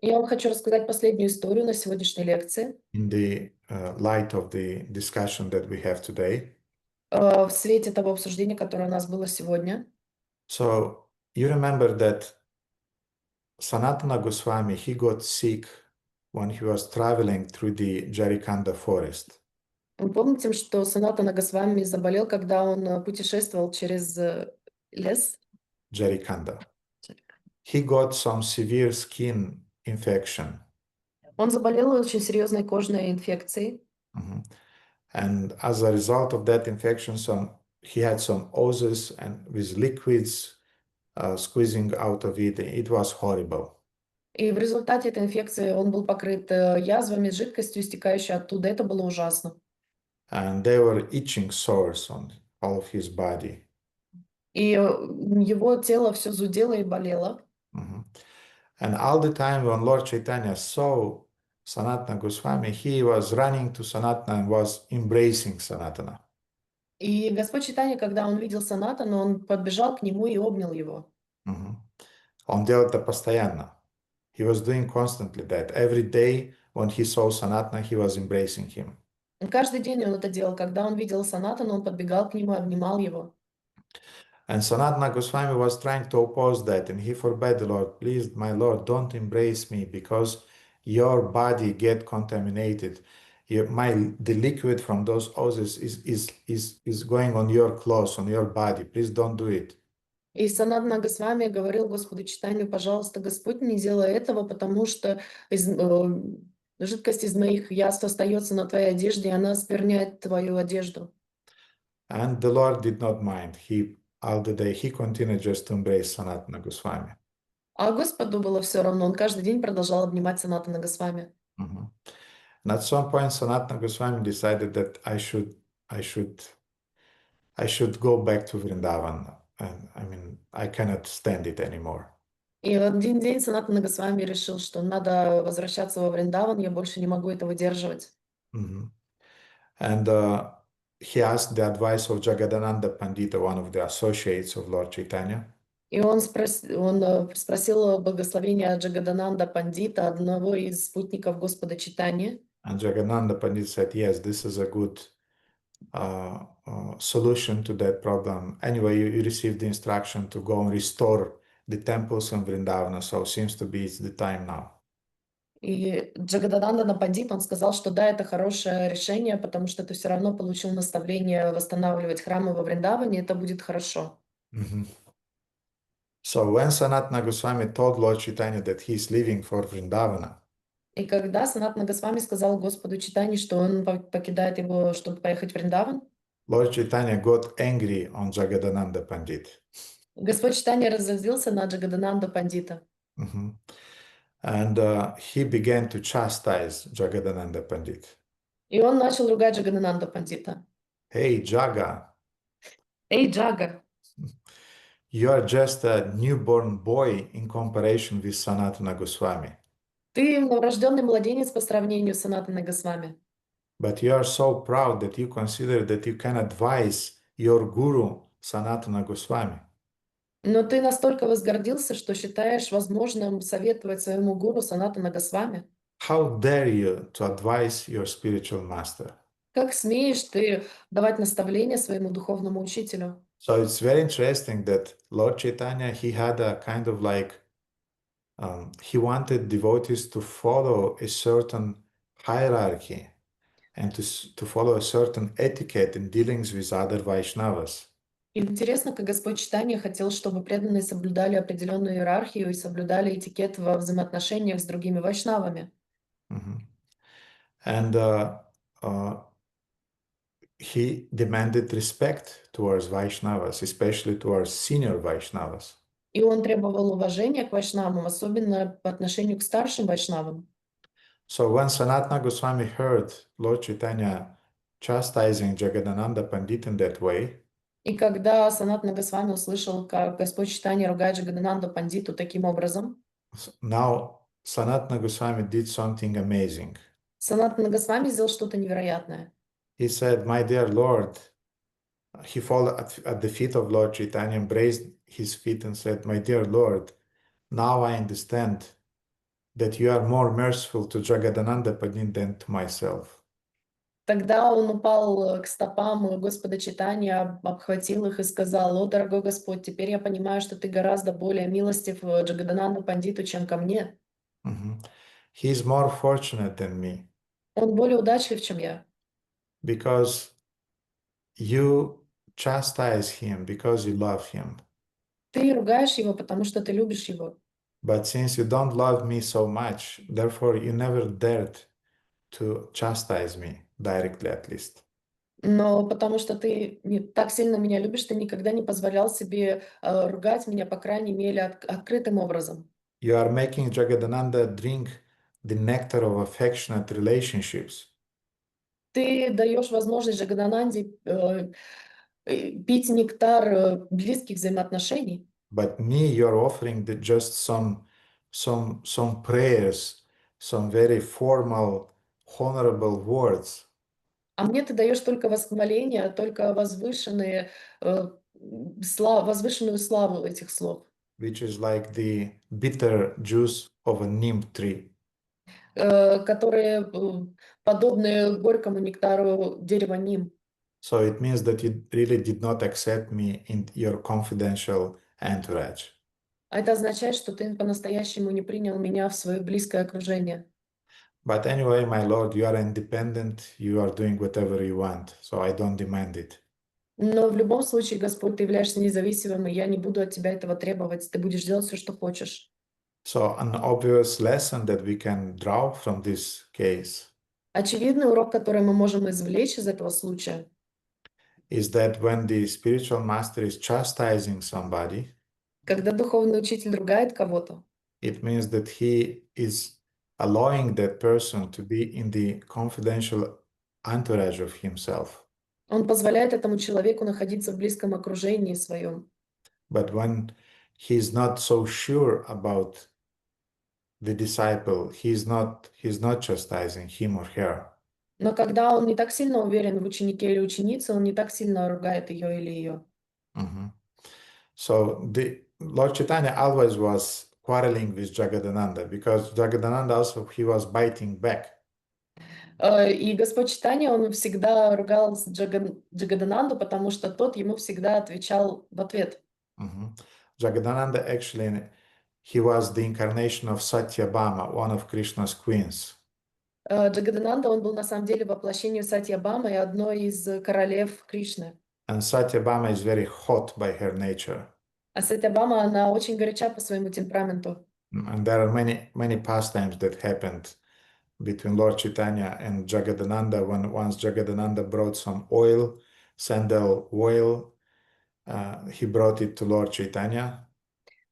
Я вам хочу рассказать последнюю историю на сегодняшней лекции. In the light of the discussion that we have today. В свете того обсуждения, которое у нас было сегодня. So you remember that Sanatana Goswami, he got sick when he was traveling through the Jarikanda forest. Вы помните, что Санатана Госвами заболел, когда он путешествовал через лес? Jarikanda. He got some severe skin infection. Он заболел очень серьезной кожной инфекцией. Mhm. And as a result of that infection, he had some oozes and with liquids squeezing out of it. It was horrible. И в результате этой инфекции он был покрыт язвами, жидкостью, истекающей оттуда. Это было ужасно. And they were itching sores on all of his body. И его тело все зудело и болело. Mhm. And all the time when Lord Chaitanya saw Sanatana Goswami, he was running to Sanatana and was embracing Sanatana. И Господь Чайтанья, когда он видел Санатану, он подбежал к нему и обнял его. Mhm. Он делал это постоянно. He was doing constantly that. Every day when he saw Sanatana, he was embracing him. И каждый день он это делал. Когда он видел Санатану, он подбегал к нему и обнимал его. And Sanatana Goswami was trying to oppose that, and he forbade the Lord, please, my Lord, don't embrace me because your body get contaminated. The liquid from those oozes is going on your clothes, on your body. Please don't do it. И Санатана Госвами говорил Господу Чайтанью: пожалуйста, Господь, не делай этого, потому что жидкость из моих язв остается на твоей одежде, и она оскверняет твою одежду. And the Lord did not mind. All the day he continued just to embrace Sanatana Goswami. А Господу было все равно, он каждый день продолжал обнимать Санатана Госвами. And at some point, Sanatana Goswami decided that I should go back to Vrindavan. And I mean, I cannot stand it anymore. И в один день Санатана Госвами решил, что надо возвращаться во Вриндаван, я больше не могу это выдерживать. And he asked the advice of Jagadananda Pandita, one of the associates of Lord Chaitanya. И он спросил благословения Джагадананда Пандита, одного из спутников Господа Чайтаньи. And Jagadananda Pandita said, yes, this is a good solution to that problem. Anyway, you received the instruction to go and restore the temples in Vrindavana, so seems to be it's the time now. И Джагадананда Пандит, он сказал, что да, это хорошее решение, потому что ты все равно получил наставление восстанавливать храмы во Вриндаване, это будет хорошо. So when Sanatana Goswami told Lord Chaitanya that he is leaving for Vrindavana, И когда Санатана Госвами сказал Господу Чайтанье, что он покидает его, чтобы поехать в Вриндаван, Lord Chaitanya got angry on Jagadananda Pandit. Господь Чайтанья разозлился на Джагадананда Пандита. And he began to chastise Jagadananda Pandit. И он начал ругать Джагадананда Пандита. Hey, Jaga. Эй, Джага, You are just a newborn boy in comparison with Sanatana Goswami. ты новорожденный младенец по сравнению с Санатаной Госвами. But you are so proud that you consider that you can advise your guru Sanatana Goswami. Но ты настолько возгордился, что считаешь возможным советовать своему гуру Санатана Госвами. How dare you to advise your spiritual master? Как смеешь ты давать наставления своему духовному учителю? So it's very interesting that Lord Chaitanya, he had a kind of like, he wanted devotees to follow a certain hierarchy and to follow a certain etiquette in dealings with other Vaishnavas. Интересно, как Господь Чайтанья хотел, чтобы преданные соблюдали определенную иерархию и соблюдали этикет во взаимоотношениях с другими вайшнавами. And he demanded respect towards Vaishnavas, especially towards senior Vaishnavas. И он требовал уважения к вайшнавам, особенно по отношению к старшим вайшнавам. So when Sanatana Goswami heard Lord Chaitanya chastising Jagadananda Pandit in that way, И когда Санатана Госвами услышал, как Господь Чайтанья ругает Джагадананду Пандиту таким образом, now Sanatana Goswami did something amazing. Санатана Госвами сделал что-то невероятное. He said, my dear Lord, he fell at the feet of Lord Chaitanya, embraced his feet and said, my dear Lord, now I understand that you are more merciful to Jagadananda Pandit than to myself. Тогда он упал к стопам Господа Чайтаньи, обхватил их и сказал: «О, дорогой Господь, теперь я понимаю, что ты гораздо более милостив Джагадананда Пандиту, чем ко мне. He is more fortunate than me Он более удачлив, чем я, because you chastise him because you love him. ты ругаешь его, потому что ты любишь его. But since you don't love me so much, therefore you never dared to chastise me, directly at least. Но потому что ты не так сильно меня любишь, ты никогда не позволял себе ругать меня, по крайней мере, открытым образом. You are making Jagadananda drink the nectar of affectionate relationships. Ты даешь возможность Джагадананде пить нектар близких взаимоотношений. But me, you're offering just some prayers, some very formal, honorable words. А мне ты даешь только восхваление, только возвышенную славу этих слов, Which is like the bitter juice of a neem tree. которые подобны горькому нектару дерева Ним. So it means that you really did not accept me in your confidential entourage. А это означает, что ты по-настоящему не принял меня в свое близкое окружение. But anyway, my lord, you are independent, you are doing whatever you want, so I don't demand it. Но в любом случае, Господь, ты являешься независимым, и я не буду от тебя этого требовать. Ты будешь делать все, что хочешь. So an obvious lesson that we can draw from this case Очевидный урок, который мы можем извлечь из этого случая, is that when the spiritual master is chastising somebody, когда духовный учитель ругает кого-то, it means that he is allowing that person to be in the confidential entourage of himself. он позволяет этому человеку находиться в близком окружении своем. But when he's not so sure about the disciple, he's not chastising him or her. Но когда он не так сильно уверен в ученике или ученице, он не так сильно ругает ее или ее. So the Lord Chaitanya always was quarreling with Jagadananda because Jagadananda also he was biting back. И Господь Чайтанья, он всегда ругал Джагадананду, потому что тот ему всегда отвечал в ответ. Jagadananda actually he was the incarnation of Satyabhama, one of Krishna's queens. Джагадананда, он был на самом деле воплощением Сатьябамы, одной из королев Кришны. And Satyabhama is very hot by her nature. А Сатьябама, она очень горяча по своему темпераменту. And there are many pastimes that happened between Lord Chaitanya and Jagadananda when once Jagadananda brought some oil, sandal oil, he brought it to Lord Chaitanya.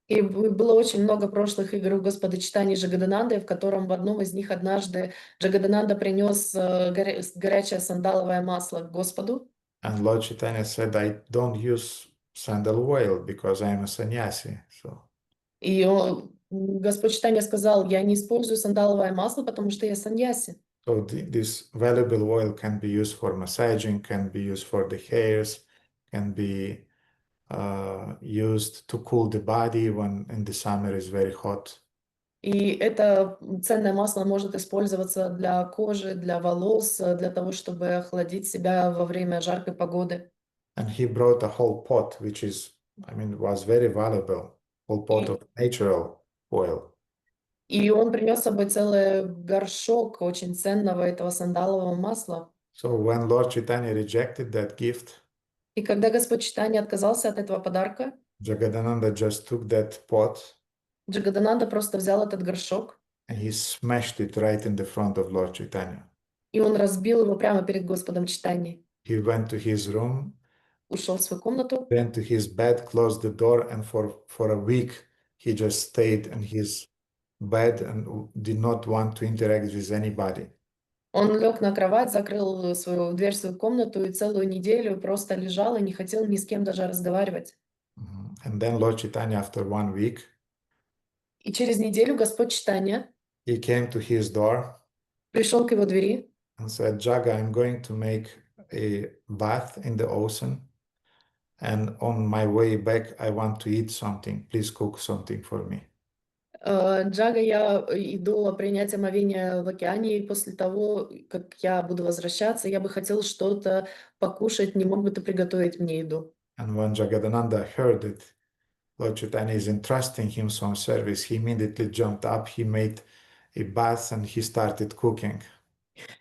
И было очень много прошлых игр у Господа Чайтаньи и Джагадананды, в котором в одном из них однажды Джагадананда принес горячее сандаловое масло к Господу. And Lord Chaitanya said, I don't use sandal oil because I am a sannyasi. So. И Господь Чайтанья сказал: я не использую сандаловое масло, потому что я саньяси. So this valuable oil can be used for massaging, can be used for the hairs, can be used to cool the body when in the summer is very hot. И это ценное масло может использоваться для кожи, для волос, для того, чтобы охладить себя во время жаркой погоды. And he brought a whole pot, which is, was very valuable, whole pot of natural oil. И он принес с собой целый горшок очень ценного этого сандалового масла. So when Lord Chaitanya rejected that gift, И когда Господь Чайтанья отказался от этого подарка, Jagadananda just took that pot Джагадананда просто взял этот горшок, and he smashed it right in the front of Lord Chaitanya. и он разбил его прямо перед Господом Чайтаньей. He went to his room, Ушел в свою комнату, went to his bed, closed the door, and for a week he just stayed in his bed and did not want to interact with anybody. он лег на кровать, закрыл свою дверь в свою комнату и целую неделю просто лежал и не хотел ни с кем даже разговаривать. And then Lord Chaitanya, after 1 week, И через неделю Господь Чайтанья he came to his door пришел к его двери and said, Jaga, I'm going to make a bath in the ocean. And on my way back, I want to eat something. Please cook something for me. Джага, я иду принять омовение в океане, и после того, как я буду возвращаться, я бы хотел что-то покушать, не мог бы ты приготовить мне еду? And when Jagadananda heard that Lord Chaitanya is entrusting him some service, he immediately jumped up, he made a bath and he started cooking.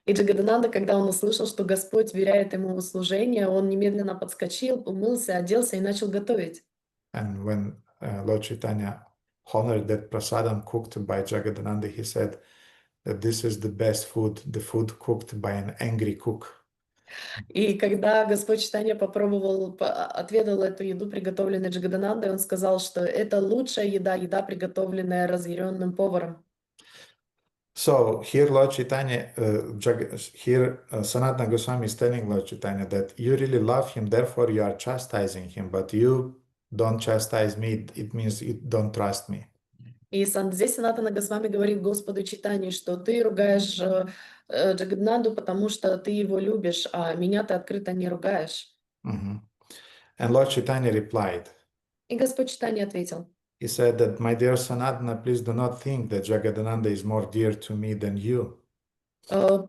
И Джагадананда, когда он услышал, что Господь веряет ему служение, он немедленно подскочил, умылся, оделся и начал готовить. And when Lord Chaitanya honored that prasadam cooked by Jagadananda, he said that this is the best food, the food cooked by an angry cook. И когда Господь Чайтанья отведал эту еду, приготовленную Джагаданандой, он сказал, что это лучшая еда, еда, приготовленная разъяренным поваром. So here Lord Chaitanya, Sanatana Goswami is telling Lord Chaitanya that you really love him, therefore you are chastising him, but you don't chastise me, it means you don't trust me. И здесь Санатана Госвами говорит Господу Чайтанье, что ты ругаешь Джагадананду, потому что ты его любишь, а меня ты открыто не ругаешь. And Lord Chaitanya replied, И Господь Чайтанья ответил, he said that, my dear Sanatana, please do not think that Jagadananda is more dear to me than you.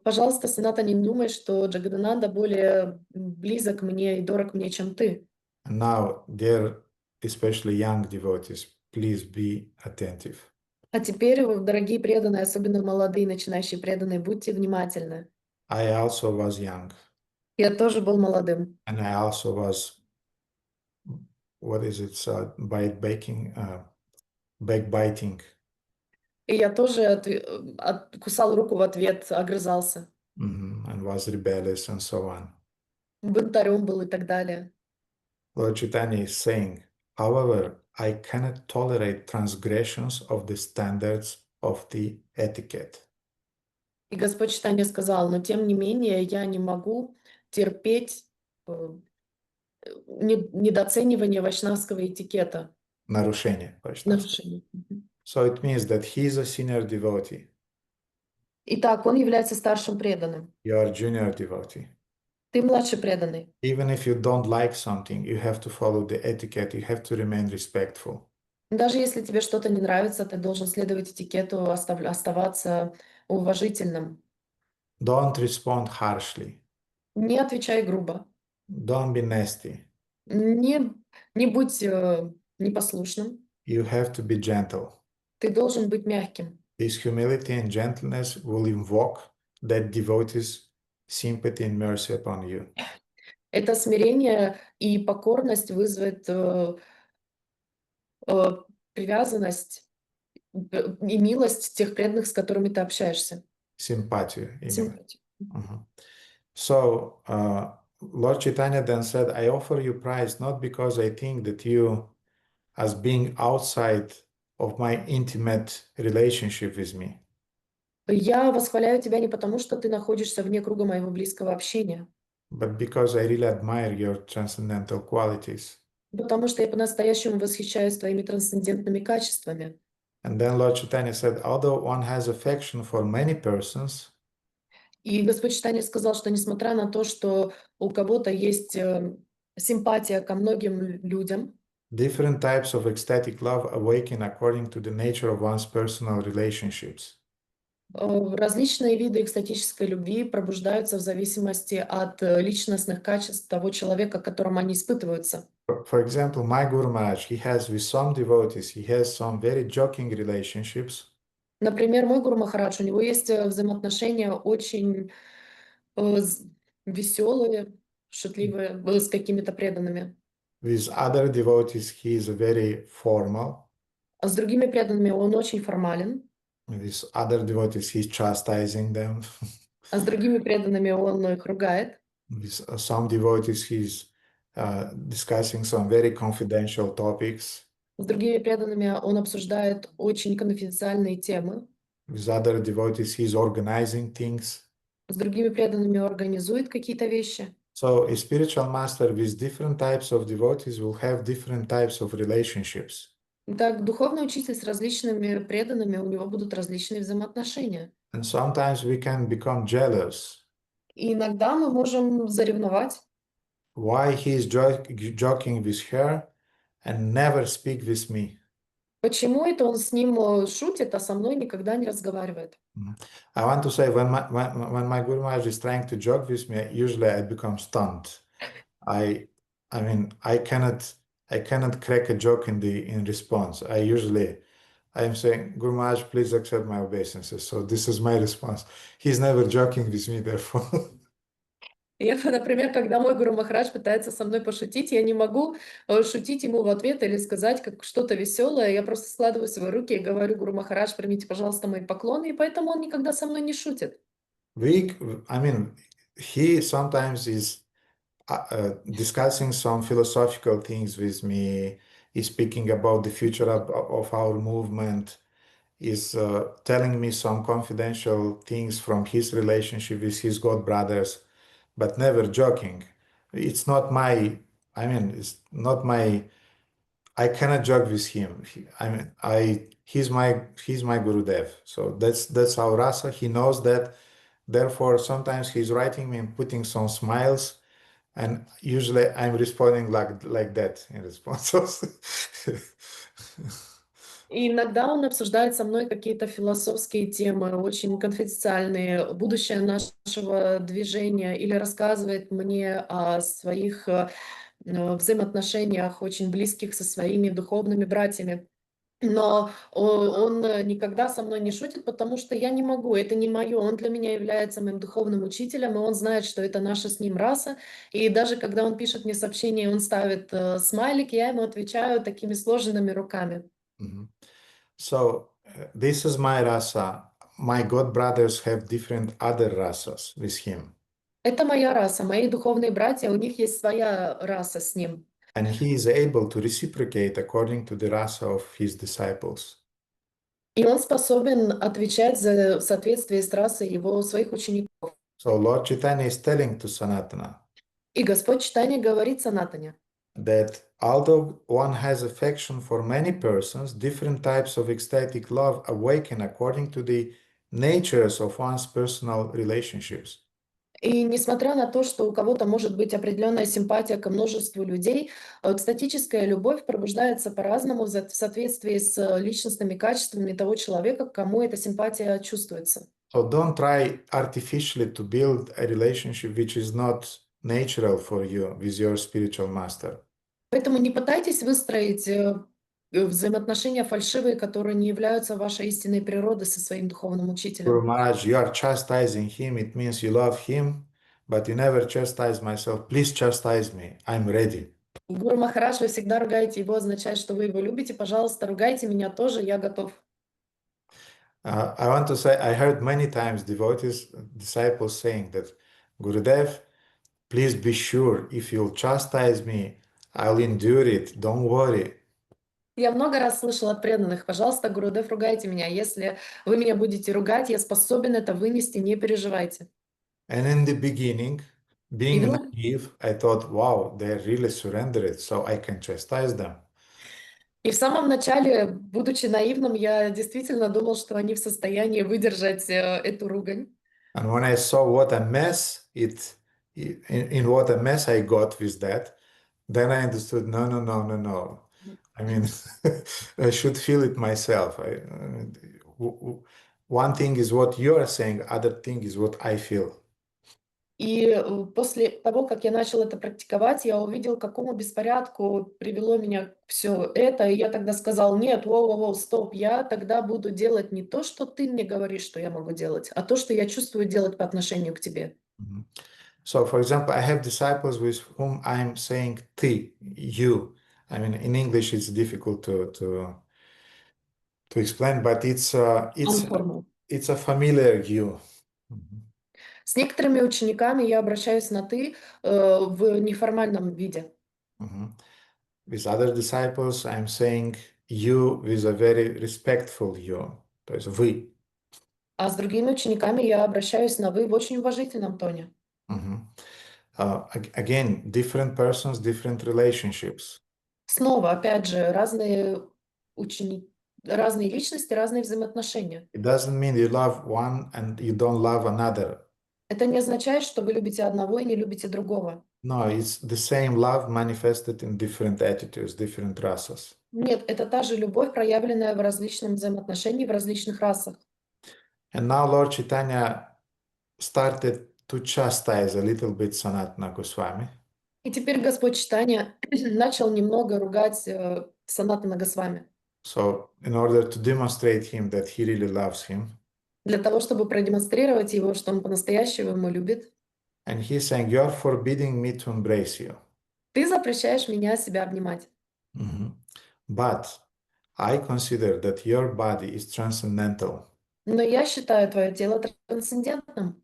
пожалуйста, Саната, не думай, что Джагадананда более близок мне и дорог мне, чем ты. And now, dear, especially young devotees, please be attentive. А теперь, дорогие преданные, особенно молодые начинающие преданные, будьте внимательны. I also was young, Я тоже был молодым. and I also was, backbiting, И я тоже кусал руку в ответ, огрызался. and was rebellious and so on. Бунтарем был и так далее. Lord Chaitanya is saying, however, I cannot tolerate transgressions of the standards of the etiquette. И Господь Чайтанья сказал, но тем не менее я не могу терпеть недооценивание вайшнавского этикета. Нарушение вайшнавского. Нарушение. So it means that he is a senior devotee. Итак, он является старшим преданным. You are a junior devotee. Ты младший преданный. Even if you don't like something, you have to follow the etiquette. You have to remain respectful. Даже если тебе что-то не нравится, ты должен следовать этикету, оставаться уважительным. Don't respond harshly. Не отвечай грубо. Don't be nasty. Не будь непослушным. You have to be gentle. Ты должен быть мягким. This humility and gentleness will invoke that devotee's sympathy and mercy upon you. Это смирение и покорность вызовет привязанность и милость тех преданных, с которыми ты общаешься. Sympathy. Симпатию. So, Lord Chaitanya then said, I offer you praise not because I think that you, as being outside of my intimate relationship with me, Я восхваляю тебя не потому, что ты находишься вне круга моего близкого общения, but because I really admire your transcendental qualities. потому что я по-настоящему восхищаюсь твоими трансцендентными качествами. And then Lord Chaitanya said, although one has affection for many persons, И Господь Чайтанья сказал, что несмотря на то, что у кого-то есть симпатия ко многим людям, different types of ecstatic love awaken according to the nature of one's personal relationships. различные виды экстатической любви пробуждаются в зависимости от личностных качеств того человека, к которому они испытываются. For example, my Guru Maharaj, he has with some devotees, he has some very joking relationships. Например, мой Гуру Махарадж, у него есть взаимоотношения очень веселые, шутливые с какими-то преданными. With other devotees, he is very formal. А с другими преданными он очень формален. With other devotees, he's chastising them. А с другими преданными он их ругает. With some devotees, he's discussing some very confidential topics. С другими преданными он обсуждает очень конфиденциальные темы. With other devotees, he's organizing things. С другими преданными организует какие-то вещи. So a spiritual master with different types of devotees will have different types of relationships. Так, духовный учитель с различными преданными, у него будут различные взаимоотношения. And sometimes we can become jealous. И иногда мы можем заревновать. Why he is joking with her and never speak with me? Почему это он с ним шутит, а со мной никогда не разговаривает? I want to say when my Guru Maharaj is trying to joke with me, usually I become stunned. I mean I cannot crack a joke in response. I am saying, Guru Maharaj, please accept my obeisances. So this is my response. He's never joking with me, therefore. Я, например, когда мой Гуру Махарадж пытается со мной пошутить, я не могу шутить ему в ответ или сказать как что-то веселое. Я просто складываю свои руки и говорю: Гуру Махарадж, примите, пожалуйста, мои поклоны. И поэтому он никогда со мной не шутит. He sometimes is discussing some philosophical things with me. He's speaking about the future of our movement. Is telling me some confidential things from his relationship with his god brothers, but never joking. It's not my, it's not my, I cannot joke with him. He's my Gurudev. So that's our rasa. He knows that. Therefore, sometimes he's writing me and putting some smiles, and usually I'm responding like that in response. И иногда он обсуждает со мной какие-то философские темы, очень конфиденциальные, будущее нашего движения, или рассказывает мне о своих взаимоотношениях очень близких со своими духовными братьями. Но он никогда со мной не шутит, потому что я не могу, это не мое. Он для меня является моим духовным учителем, и он знает, что это наша с ним раса. И даже когда он пишет мне сообщение, он ставит смайлик, я ему отвечаю такими сложенными руками. So this is my rasa. My god brothers have different other rasas with him. Это моя раса, мои духовные братья, у них есть своя раса с ним. And he is able to reciprocate according to the rasa of his disciples. И он способен отвечать в соответствии с расой своих учеников. So Lord Chaitanya is telling to Sanatana И Господь Чайтанья говорит Санатане, that although one has affection for many persons, different types of ecstatic love awaken according to the natures of one's personal relationships. и несмотря на то, что у кого-то может быть определенная симпатия ко множеству людей, экстатическая любовь пробуждается по-разному в соответствии с личностными качествами того человека, к кому эта симпатия чувствуется. So don't try artificially to build a relationship which is not natural for you with your spiritual master. Поэтому не пытайтесь выстроить взаимоотношения фальшивые, которые не являются вашей истинной природой со своим духовным Guru учителем. Maharaj, you are chastising him, it means you love him, but you never chastise myself. Please chastise me. I'm ready. Гуру Махарадж, вы всегда ругаете его, означает, что вы его любите. Пожалуйста, ругайте меня тоже, я готов. I want to say, I heard many times devotees, disciples saying that, Gurudev, please be sure, if you'll chastise me, I'll endure it, don't worry. Я много раз слышала от преданных: пожалуйста, Гурудев, ругайте меня. Если вы меня будете ругать, я способен это вынести, не переживайте. And in the beginning, being Even- naive, I thought, wow, they really surrendered, so I can chastise them. И в самом начале, будучи наивным, я действительно думал, что они в состоянии выдержать эту ругань. And when I saw what a mess in what a mess I got with that, then I understood, no. I mean, I should feel it myself. One thing is what you are saying, other thing is what I feel. И после того, как я начал это практиковать, я увидел, к какому беспорядку привело меня все это. И я тогда сказал: нет, воу, стоп, я тогда буду делать не то, что ты мне говоришь, что я могу делать, а то, что я чувствую делать по отношению к тебе. So, for example, I have disciples with whom I'm saying "ты", you. I mean, in English, it's difficult to explain, but it's Unformal. a familiar you. С некоторыми учениками я обращаюсь на «ты» в неформальном виде. With other disciples, I'm saying you with a very respectful you. То есть вы. А с другими учениками я обращаюсь на «вы» в очень уважительном тоне. Again, different persons, different relationships. Снова, опять же, разные личности, разные взаимоотношения. It doesn't mean you love one and you don't love another. Это не означает, что вы любите одного и не любите другого. No, it's the same love manifested in different attitudes, different rasas. Нет, это та же любовь, проявленная в различном взаимоотношении, в различных расах. And now Lord Chaitanya started to chastise a little bit Sanatana Goswami. И теперь Господь Чайтанья начал немного ругать Санатана Госвами So in order to demonstrate him that he really loves him, для того, чтобы продемонстрировать его, что он по-настоящему ему любит. and he's saying, "You're forbidding me to embrace you." Ты запрещаешь меня себя обнимать. Mhm. But I consider that your body is transcendental. Но я считаю твое тело трансцендентным.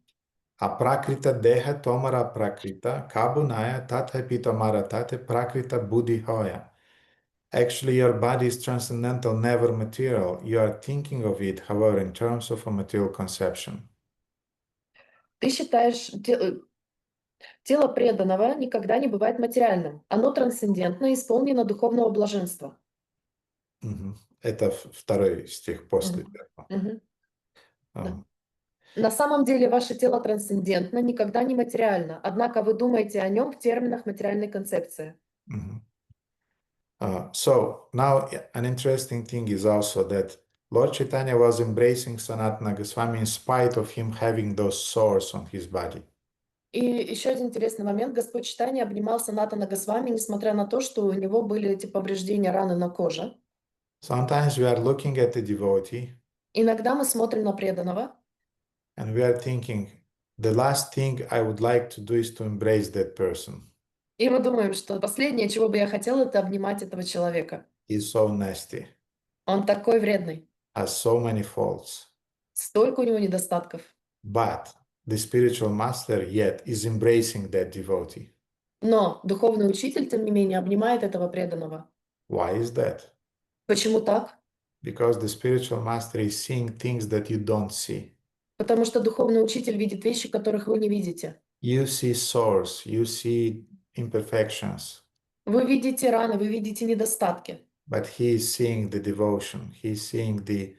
Aprakrita deha tomara prakrita, kabunaya tathapi tomara tate prakrita buddhi hoya. Actually, your body is transcendental, never material. You are thinking of it, however, in terms of a material conception. Ты считаешь, тело преданного никогда не бывает материальным. Оно трансцендентно, исполнено духовного блаженства. Мгм. Это второй стих после этого. Мгм. Да. Um, На самом деле ваше тело трансцендентно, никогда не материально, однако вы думаете о нем в терминах материальной концепции. mhm. So now an interesting thing is also that Lord Chaitanya was embracing Sanatana Goswami in spite of him having those sores on his body. И еще один интересный момент. Господь Чайтанья обнимал Санатана Госвами, несмотря на то, что у него были эти повреждения, раны на коже. Sometimes we are looking at the devotee Иногда мы смотрим на преданного, and we are thinking, the last thing I would like to do is to embrace that person. и мы думаем, что последнее, чего бы я хотела, это обнимать этого человека. He's so nasty, Он такой вредный, has so many faults. столько у него недостатков. But the spiritual master yet is embracing that devotee. Но духовный учитель, тем не менее, обнимает этого преданного. Why is that? Почему так? Because the spiritual master is seeing things that you don't see. Потому что духовный учитель видит вещи, которых вы не видите. You see sores, you see imperfections, Вы видите раны, вы видите недостатки. but he is seeing the devotion, he is seeing the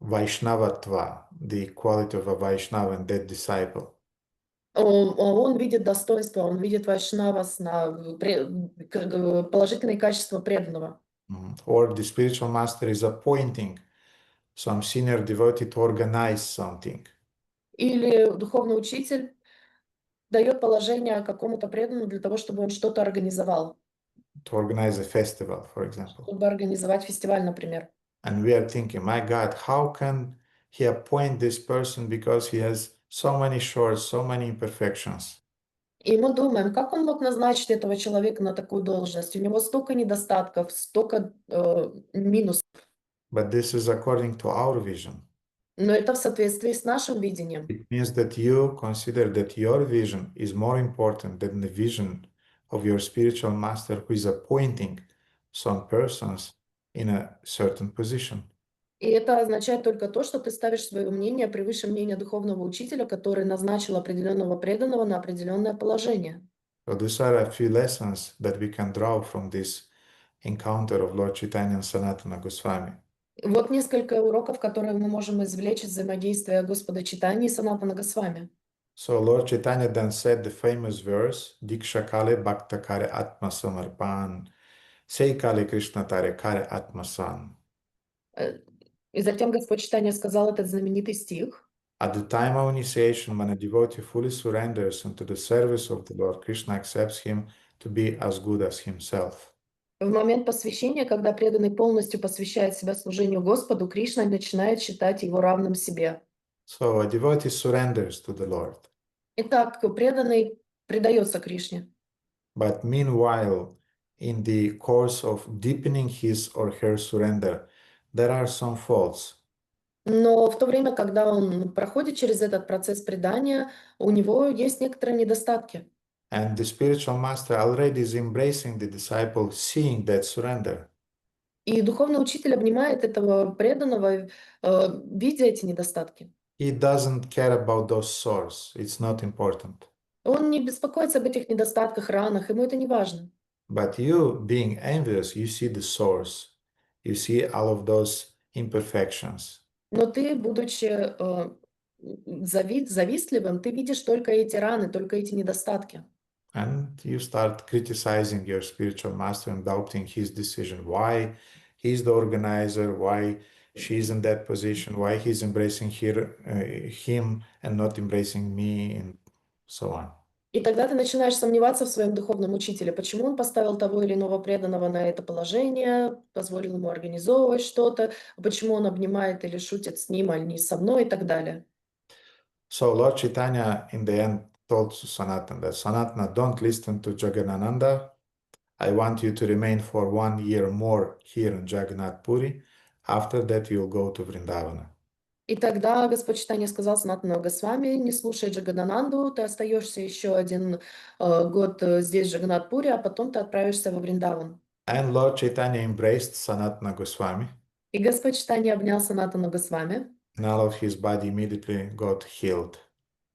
Vaishnavatva, the quality of a Vaishnava and that disciple. Он видит достоинство, он видит положительные качества преданного. Or the spiritual master is appointing some senior devotee to organize something. Или духовный учитель дает положение какому-то преданному для того, чтобы он что-то организовал. To organize a festival, for example. Чтобы организовать фестиваль, например. And we are thinking, my God, how can he appoint this person because he has so many shorts, so many imperfections? И мы думаем, как он мог назначить этого человека на такую должность? У него столько недостатков, столько минусов. But this is according to our vision. Но это в соответствии с нашим видением. It means that you consider that your vision is more important than the vision of your spiritual master who is appointing some persons in a certain position. И это означает только то, что ты ставишь свое мнение превыше мнения духовного учителя, который назначил определенного преданного на определенное положение. So these are a few lessons that we can draw from this encounter of Lord Chaitanya and Sanatana Goswami. Вот несколько уроков, которые мы можем извлечь из взаимодействия Господа Чайтаньи и Санатана Госвами. So Lord Chaitanya then said the famous verse, Diksha Kale Bhakta Kare Atma Samarpan, Sei Kale Krishna Tare Kare Atmasan. И затем Господь Чайтанья сказал этот знаменитый стих. At the time of initiation, when a devotee fully surrenders into the service of the Lord, Krishna accepts him to be as good as himself. В момент посвящения, когда преданный полностью посвящает себя служению Господу, Кришна начинает считать его равным себе. So a devotee surrenders to the Lord. Итак, преданный предается Кришне. But meanwhile, in the course of deepening his or her surrender, there are some faults. Но в то время, когда он проходит через этот процесс предания, у него есть некоторые недостатки. And the spiritual master already is embracing the disciple, seeing that surrender. И духовный учитель обнимает этого преданного, видя эти недостатки. He doesn't care about those sores. It's not important. Он не беспокоится об этих недостатках, ранах, ему это не важно. But you, being envious, you see the sores. You see all of those imperfections. Но ты, будучи завистливым, ты видишь только эти раны, только эти недостатки. And you start criticizing your spiritual master and doubting his decision. Why he's the organizer, why she's in that position, why he's embracing him and not embracing me, and so on. И тогда ты начинаешь сомневаться в своем духовном учителе. Почему он поставил того или иного преданного на это положение, позволил ему организовывать что-то, почему он обнимает или шутит с ним, а не со мной и так далее. So Lord Chaitanya in the end told Sanatana that, Sanatana, don't listen to Jagannananda. I want you to remain for 1 year more here in Jagannath Puri. After that, you'll go to Vrindavana. И тогда Господь Чайтанья сказал Санатану Госвами: не слушай Джагадананду, ты остаешься еще 1 год здесь, в Джаганнат-Пури, а потом ты отправишься во Вриндаван. And Lord Chaitanya embraced Sanatana Goswami, И Господь Чайтанья обнял Санатану Госвами, and all of his body immediately got healed.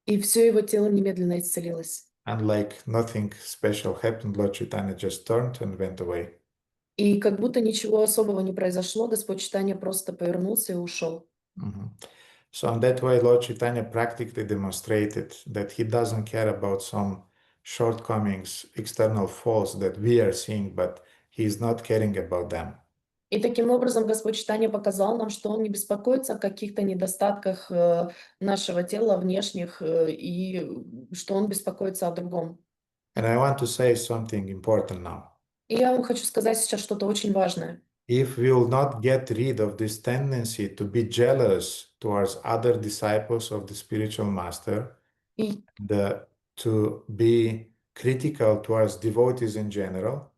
и все его тело немедленно исцелилось. And like nothing special happened, Lord Chaitanya just turned and went away. И как будто ничего особого не произошло, Господь Чайтанья просто повернулся и ушел. So in that way, Lord Chaitanya practically demonstrated that he doesn't care about some shortcomings, external faults that we are seeing, but he is not caring about them. И таким образом Господь Чайтанья показал нам, что Он не беспокоится о каких-то недостатках нашего тела, внешних, и что Он беспокоится о другом. And I want to say something important now. И я вам хочу сказать сейчас что-то очень важное. If we will not get rid of this tendency to be jealous towards other disciples of the spiritual master, И to be critical towards devotees in general,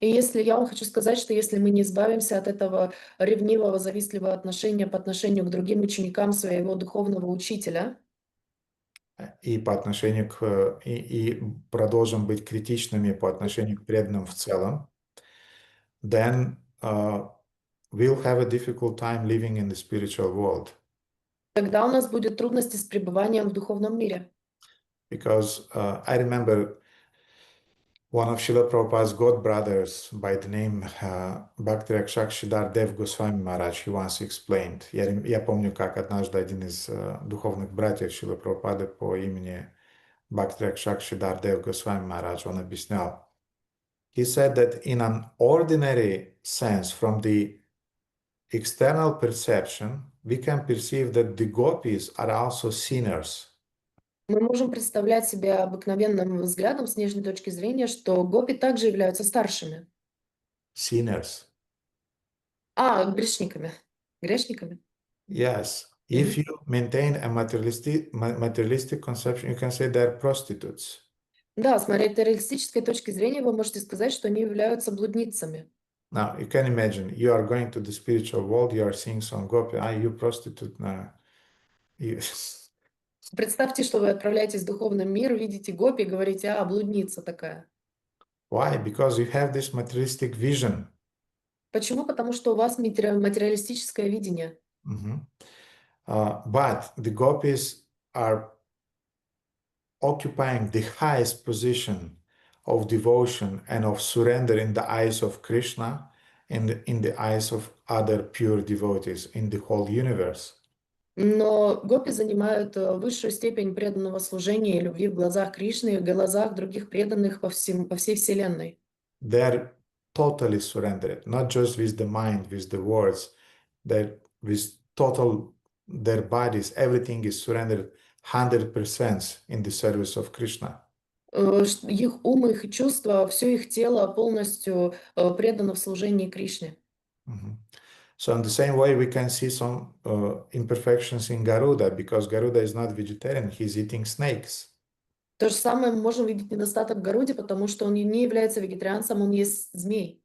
если я вам хочу сказать, что если мы не избавимся от этого ревнивого, завистливого отношения по отношению к другим ученикам своего духовного учителя, и по отношению и продолжим быть критичными по отношению к преданным в целом, then we'll have a difficult time living in the spiritual world. тогда у нас будет трудности с пребыванием в духовном мире. Because I remember one of Srila Prabhupada's god brothers by the name Bhakti Rakshak Dev Goswami Maharaj, he once explained. Я помню, как однажды один из духовных братьев Шрила Прабхупады по имени Bhakti Rakshak Dev Goswami Maharaj, он объяснял. He said that in an ordinary sense, from the external perception, we can perceive that the gopis are also sinners. Мы можем представлять себе обыкновенным взглядом, с внешней точки зрения, что гопи также являются старшими. Sinners. Грешниками. Грешниками. Yes. If you maintain a materialistic conception, you can say they're prostitutes. Да, с материалистической точки зрения вы можете сказать, что они являются блудницами. Now, you can imagine, you are going to the spiritual world, you are seeing some gopi, you prostitute. Представьте, что вы отправляетесь в духовный мир, видите гопи и говорите: блудница такая. Why? Because you have this materialistic vision. Почему? Потому что у вас материалистическое видение. But the gopis are occupying the highest position of devotion and of surrender in the eyes of Krishna and in the eyes of other pure devotees in the whole universe. Но гопи занимают высшую степень преданного служения и любви в глазах Кришны и в глазах других преданных по всей Вселенной. They're totally surrendered, not just with the mind, with the words, they're with total, their bodies, everything is surrendered 100% in the service of Krishna. Их ум, их чувства, все их тело полностью предано в служении Кришне. So in the same way, we can see some imperfections in Garuda, because Garuda is not vegetarian, he's eating snakes. То же самое мы можем видеть недостаток в Гаруде, потому что он не является вегетарианцем, он ест змей.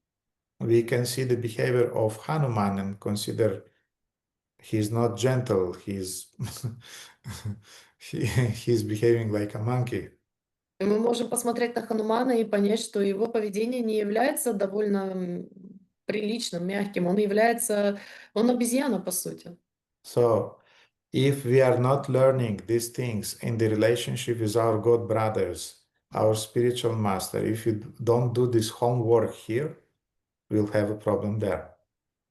We can see the behavior of Hanuman and consider he's not gentle, he's he's behaving like a monkey. И мы можем посмотреть на Ханумана и понять, что его поведение не является довольно приличным, мягким. Он обезьяна, по сути. So, if we are not learning these things in the relationship with our God brothers, our spiritual master, if you don't do this homework here, we'll have a problem there.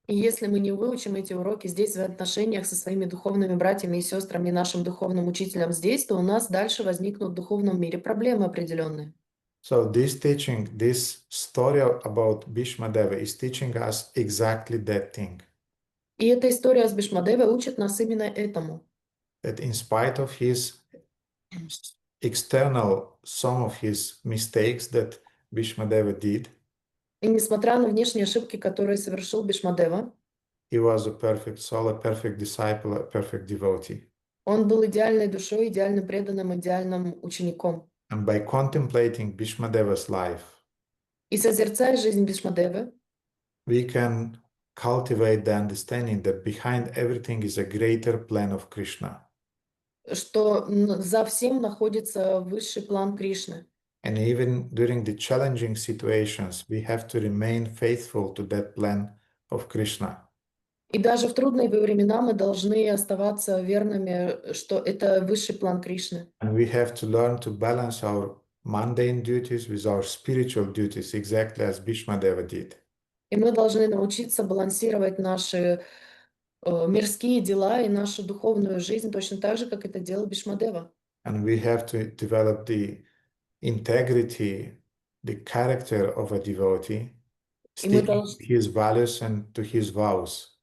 И если мы не выучим эти уроки здесь, в отношениях со своими духовными братьями и сестрами, нашим духовным учителем здесь, то у нас дальше возникнут в духовном мире проблемы определенные. So this teaching, this story about Bhīṣmadeva is teaching us exactly that thing. И эта история с Бhīṣmadevой учит нас именно этому. That in spite of his external, some of his mistakes that Bhīṣmadeva did, И несмотря на внешние ошибки, которые совершил Бhīṣmadeva, he was a perfect soul, a perfect disciple, a perfect devotee. он был идеальной душой, идеально преданным, идеальным учеником. And by contemplating Bhīṣmadeva's life, И созерцая жизнь Бhīṣmadevы, we can cultivate the understanding that behind everything is a greater plan of Krishna. что за всем находится высший план Кришны. And even during the challenging situations, we have to remain faithful to that plan of Krishna. И даже в трудные времена мы должны оставаться верными, что это высший план Кришны. And we have to learn to balance our mundane duties with our spiritual duties, exactly as Bhīṣmadeva did. И мы должны научиться балансировать наши мирские дела и нашу духовную жизнь точно так же, как это делал Бhīṣmadeva. And we have to develop the integrity, the character of a devotee, И мы sticking to his values and to his vows.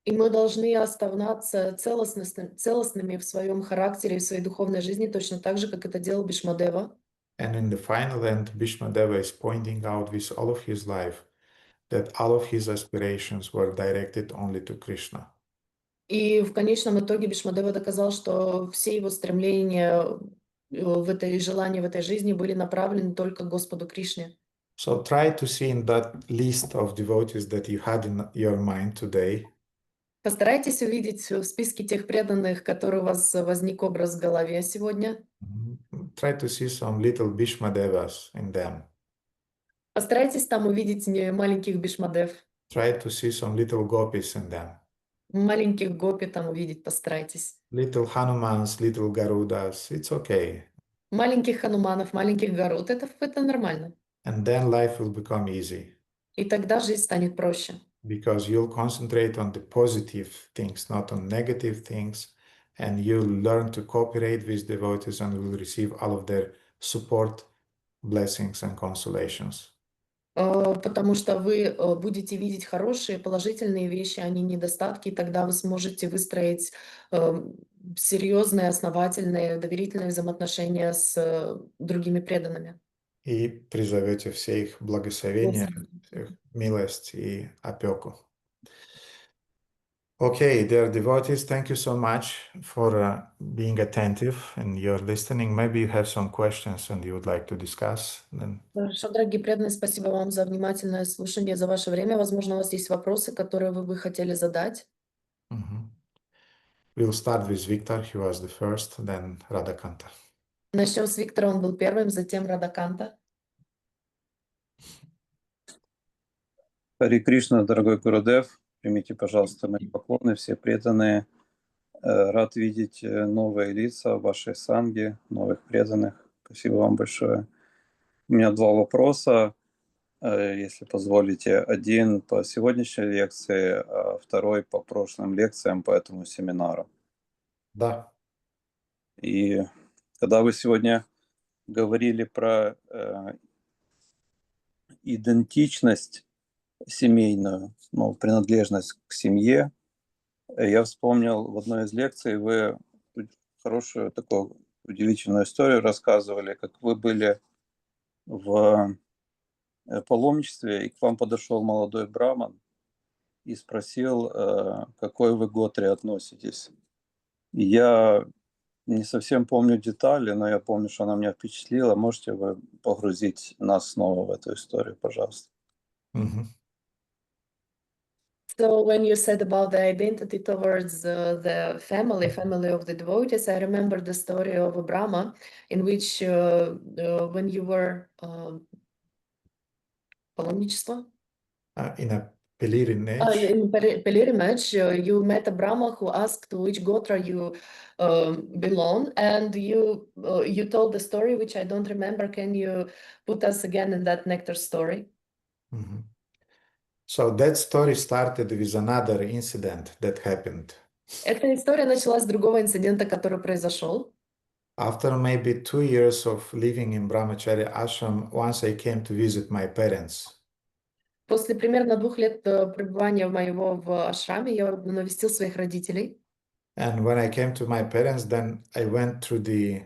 И мы должны оставаться целостными в своем характере и в своей духовной жизни, точно так же, как это делал Бhīṣmadeva. And in the final end, Bhīṣmadeva is pointing out with all of his life that all of his aspirations were directed only to Krishna. И в конечном итоге Бhīṣmadeva доказал, что все его стремления желания в этой жизни были направлены только к Господу Кришне. So try to see in that list of devotees that you had in your mind today, Постарайтесь увидеть в списке тех преданных, которые у вас возник образ в голове сегодня. try to see some little Bhīṣmadevas in them. Постарайтесь там увидеть маленьких Бhīṣmadев, Try to see some little gopis in them. маленьких гопи там увидеть постарайтесь. Little Hanumans, little Garudas, it's okay. Маленьких хануманов, маленьких город, это нормально. And then life will become easy И тогда жизнь станет проще. because you'll concentrate on the positive things, not on negative things, and you'll learn to cooperate with devotees and will receive all of their support, blessings, and consolations. Потому что вы будете видеть хорошие, положительные вещи, а не недостатки, и тогда вы сможете выстроить серьезные, основательные, доверительные взаимоотношения с другими преданными. И призовете все их благословения, их милость и опеку. Okay, dear devotees, thank you so much for being attentive and you're listening. Maybe you have some questions and you would like to discuss. Then... Хорошо, дорогие преданные, спасибо вам за внимательное слушание, за ваше время. Возможно, у вас есть вопросы, которые вы бы хотели задать. We'll start with Victor. He was the first, then Radhakanta. Начнем с Виктора, он был первым, затем Радаканта. Хари Кришна, дорогой Гурудев, примите, пожалуйста, мои поклоны, все преданные. Рад видеть новые лица в вашей санге, новых преданных. Спасибо вам большое. У меня два вопроса, если позволите. Один по сегодняшней лекции, а второй по прошлым лекциям, по этому семинару. Да. И когда вы сегодня говорили про идентичность семейную, принадлежность к семье, я вспомнил в одной из лекций, вы хорошую такую удивительную историю рассказывали, как вы были в паломничестве, и к вам подошел молодой браман и спросил, к какой вы готре относитесь. И я не совсем помню детали, но я помню, что она меня впечатлила. Можете вы погрузить нас снова в эту историю, пожалуйста? So when you said about the identity towards the family of the devotees, I remember the story of a Brahma in which when you were паломничество? In a pilgrimage. In pilgrimage, you met a Brahma who asked to which gotra you belong, and you told the story, which I don't remember. Can you put us again in that nectar story? So that story started with another incident that happened. Эта история началась с другого инцидента, который произошел. After maybe 2 years of living in Brahmachari ashram, once I came to visit my parents. После примерно 2 лет пребывания моего в ашраме я навестил своих родителей. And when I came to my parents, then I went through the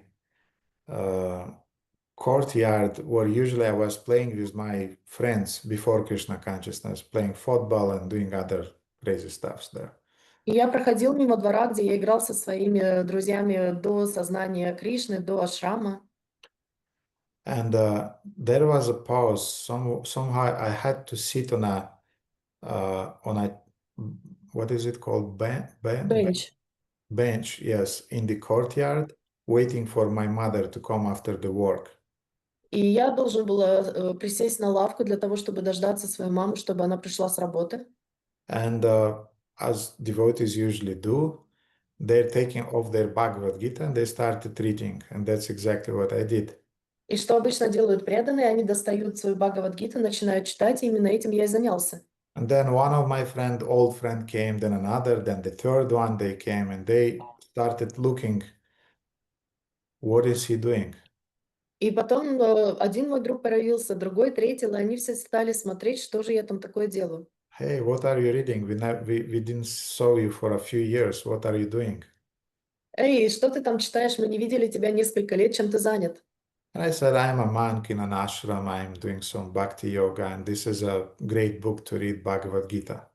courtyard where usually I was playing with my friends before Krishna consciousness, playing football and doing other crazy stuff there. И я проходил мимо двора, где я играл со своими друзьями до сознания Кришны, до ашрама. And there was a pause. Somehow I had to sit on a what is it called? Бенч. Bench, yes, in the courtyard, waiting for my mother to come after the work. И я должен был присесть на лавку для того, чтобы дождаться свою маму, чтобы она пришла с работы. And as devotees usually do, they're taking off their Bhagavad Gita and they started reading. And that's exactly what I did. И что обычно делают преданные? Они достают свою Бхагавад-гиту, начинают читать, и именно этим я и занялся. And then one of my old friend came, then another, then the third one, they came and they started looking, what is he doing? И потом один мой друг появился, другой, третий, и они все стали смотреть, что же я там такое делаю. Hey, what are you reading? We didn't saw you for a few years. What are you doing? Эй, что ты там читаешь? Мы не видели тебя несколько лет, чем ты занят? And I said, I'm a monk in an ashram. I'm doing some bhakti yoga, and this is a great book to read, Bhagavad Gita.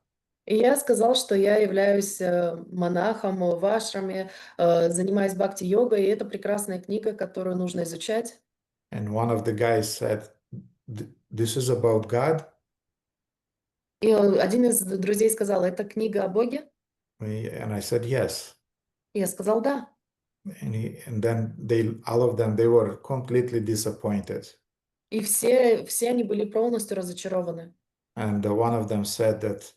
И я сказал, что я являюсь монахом в ашраме, занимаюсь бхакти-йогой, и это прекрасная книга, которую нужно изучать. And one of the guys said, this is about God? И один из друзей сказал, это книга о Боге? And I said, yes. И я сказал, да. And then all of them, they were completely disappointed. И все они были полностью разочарованы. And one of them said that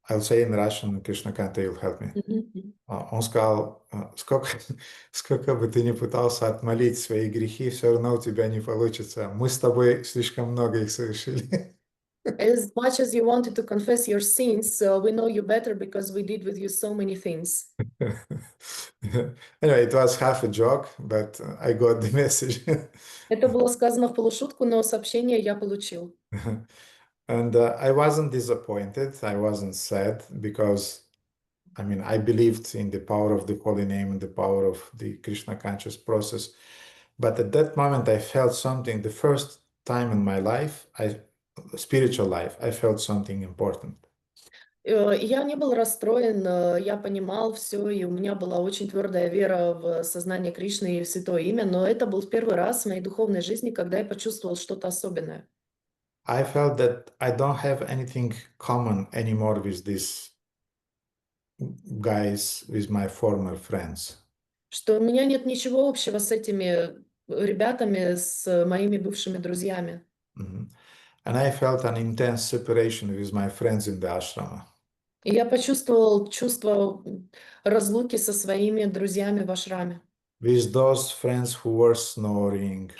I'll say in Russian, Krishna Kanta, you'll help me. Он сказал, сколько бы ты ни пытался отмолить свои грехи, все равно у тебя не получится. Мы с тобой слишком много их совершили. As much as you wanted to confess your sins, we know you better because we did with you so many things. Anyway, it was half a joke, but I got the message. Это было сказано в полушутку, но сообщение я получил. And I wasn't disappointed. I wasn't sad because, I mean, I believed in the power of the holy name and the power of the Krishna conscious process. But at that moment, I felt something. The first time in my life, spiritual life, I felt something important. Я не был расстроен, я понимал все, и у меня была очень твердая вера в сознание Кришны и в Святое Имя, но это был первый раз в моей духовной жизни, когда я почувствовал что-то особенное. I felt that I don't have anything common anymore with these guys, with my former friends. Что у меня нет ничего общего с этими ребятами, с моими бывшими друзьями. And I felt an intense separation with my friends in the ashrama. И я почувствовал чувство разлуки со своими друзьями в ашраме. With those friends who were snoring,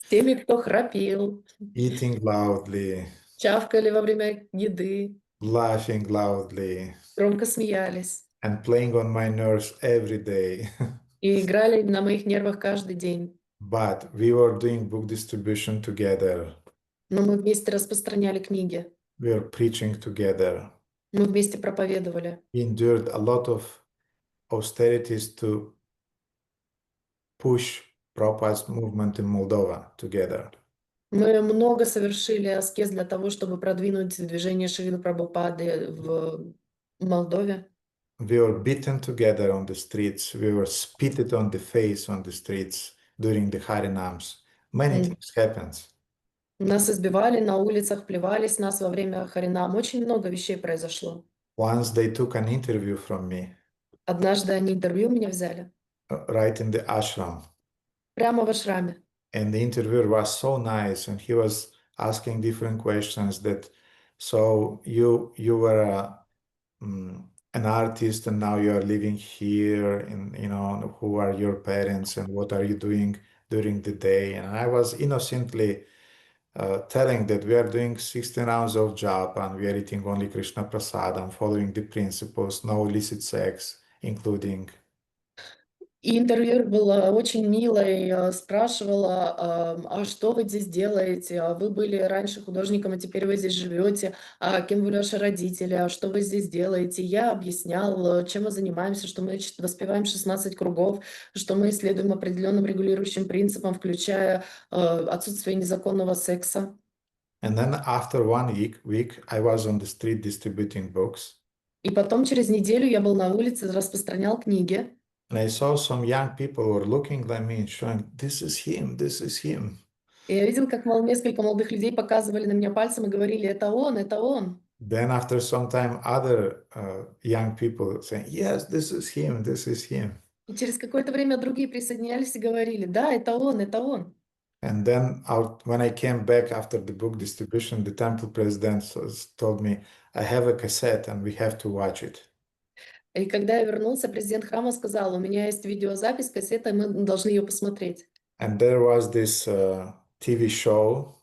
С теми, кто храпел, eating loudly, чавкали во время еды, laughing loudly, громко смеялись and playing on my nerves every day. и играли на моих нервах каждый день. But we were doing book distribution together. Но мы вместе распространяли книги, We were preaching together. мы вместе проповедовали. We endured a lot of austerities to push Prabhupada's movement in Moldova together. Мы много совершили аскез для того, чтобы продвинуть движение Шрилы Прабхупады в Молдове. We were beaten together on the streets. We were spitted on the face on the streets during the Harinams. Many things happened. Нас избивали на улицах, плевались нас во время Харинам. Очень много вещей произошло. Once they took an interview from me Однажды они интервью у меня взяли. right in the ashram. Прямо в ашраме. And the interviewer was so nice, and he was asking different questions that, so you were an artist and now you are living here, and who are your parents and what are you doing during the day? And I was innocently telling that we are doing 16 rounds of japa and we are eating only Krishna prasadam, following the principles, no illicit sex, including. И интервьюер была очень милой, спрашивала, а что вы здесь делаете? А вы были раньше художником, а теперь вы здесь живете. А кем были ваши родители? А что вы здесь делаете? Я объяснял, чем мы занимаемся, что мы воспеваем 16 кругов, что мы исследуем определенным регулирующим принципам, включая отсутствие незаконного секса. And then after 1 week, I was on the street distributing books. И потом через неделю я был на улице, распространял книги. And I saw some young people who were looking at me and showing, this is him, this is him. И я видел, как несколько молодых людей показывали на меня пальцем и говорили, это он, это он. Then after some time, other young people saying, yes, this is him, this is him. И через какое-то время другие присоединялись и говорили, да, это он, это он. And then when I came back after the book distribution, the temple president told me, I have a cassette and we have to watch it. И когда я вернулся, президент храма сказал, у меня есть видеозапись, кассета, мы должны ее посмотреть. And there was this TV show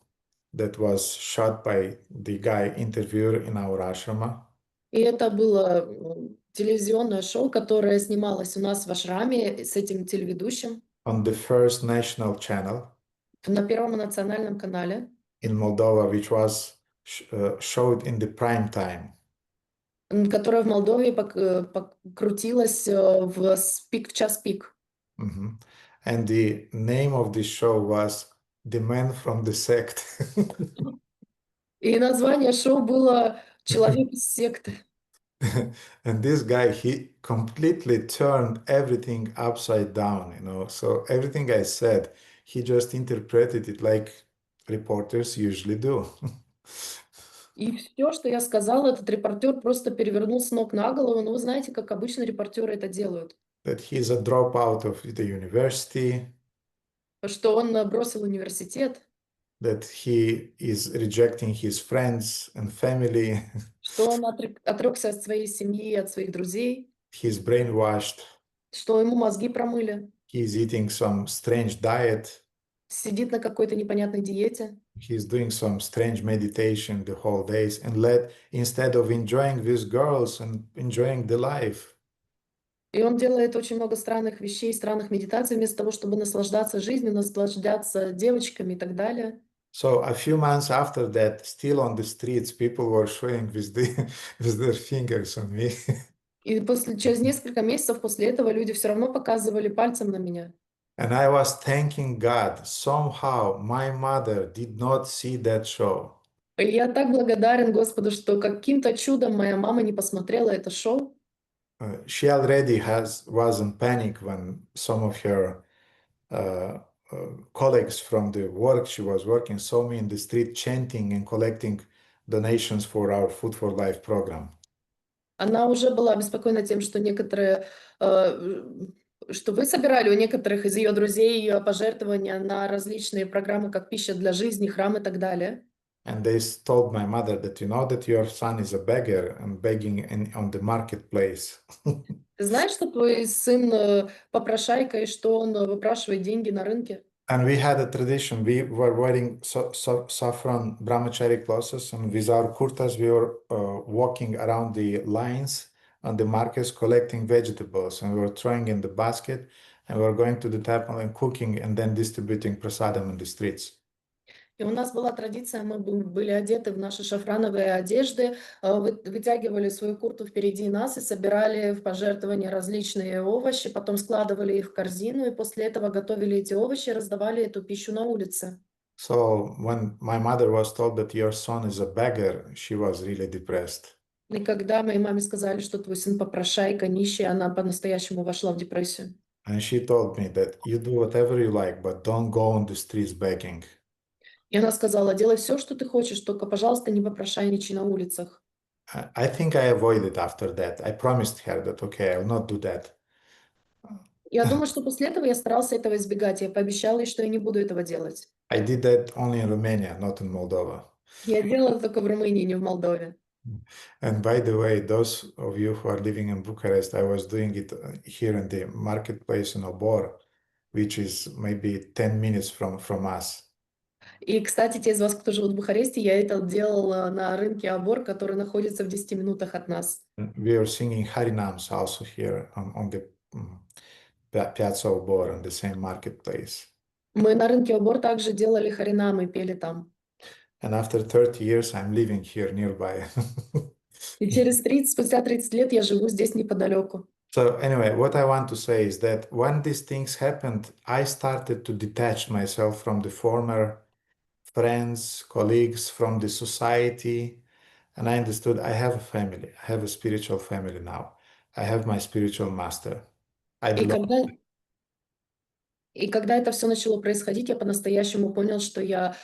that was shot by the guy interviewer in our ashrama. И это было телевизионное шоу, которое снималось у нас в ашраме с этим телеведущим. On the first national channel. На Первом национальном канале. In Moldova, which was showed in the prime time. Которая в Молдове крутилась в час пик. Mm-hmm. And the name of this show was The Man from the Sect. И название шоу было «Человек из секты». And this guy, he completely turned everything upside down, you know. So everything I said, he just interpreted it like reporters usually do. И все, что я сказала, этот репортер просто перевернул с ног на голову. Ну, вы знаете, как обычно репортеры это делают. That he's a dropout of the university. Что он бросил университет. That he is rejecting his friends and family. Что он отрекся от своей семьи, от своих друзей. He's brainwashed. Что ему мозги промыли. He's eating some strange diet. Сидит на какой-то непонятной диете. He's doing some strange meditation the whole days and instead of enjoying these girls and enjoying the life. И он делает очень много странных вещей, странных медитаций, вместо того, чтобы наслаждаться жизнью, наслаждаться девочками и так далее. So a few months after that, still on the streets, people were showing with their fingers on me. И через несколько месяцев после этого люди все равно показывали пальцем на меня. And I was thanking God. Somehow my mother did not see that show. И я так благодарен Господу, что каким-то чудом моя мама не посмотрела это шоу. She already was in panic when some of her colleagues from the work she was working saw me in the street chanting and collecting donations for our Food for Life program. Она уже была обеспокоена тем, что что вы собирали у некоторых из ее друзей пожертвования на различные программы, как пища для жизни, храм и так далее. And they told my mother that you know that your son is a beggar and begging on the marketplace. Ты знаешь, что твой сын попрошайка и что он выпрашивает деньги на рынке? And we had a tradition. We were wearing saffron brahmachari clothes, and with our kurtas, we were walking around the lines on the markets, collecting vegetables, and we were throwing in the basket, and we were going to the temple and cooking, and then distributing prasadam in the streets. И у нас была традиция, мы были одеты в наши шафрановые одежды, вытягивали свою курту впереди нас и собирали в пожертвования различные овощи, потом складывали их в корзину, и после этого готовили эти овощи и раздавали эту пищу на улице. So when my mother was told that your son is a beggar, she was really depressed. И когда моей маме сказали, что твой сын попрошайка, нищий, она по-настоящему вошла в депрессию. And she told me that you do whatever you like, but don't go on the streets begging. И она сказала, делай все, что ты хочешь, только, пожалуйста, не попрошайничай на улицах. I think I avoided after that. I promised her that, okay, I will not do that. Я думаю, что после этого я старался этого избегать. Я пообещала ей, что я не буду этого делать. I did that only in Romania, not in Moldova. Я делала это только в Румынии, не в Молдове. And by the way, those of you who are living in Bucharest, I was doing it here in the marketplace in Obor, which is maybe 10 minutes from us. И, кстати, те из вас, кто живут в Бухаресте, я это делала на рынке Обор, который находится в 10 минутах от нас. We are singing Harinams also here on the Piazza Obor, on the same marketplace. Мы на рынке Обор также делали харинамы, пели там. And after 30 years, I'm living here nearby. И спустя 30 лет я живу здесь неподалеку. So anyway, what I want to say is that when these things happened, I started to detach myself from the former friends, colleagues, from the society, and I understood I have a family. I have a spiritual family now. I have my spiritual master. I И belong. когда это все начало происходить, я по-настоящему понял, что я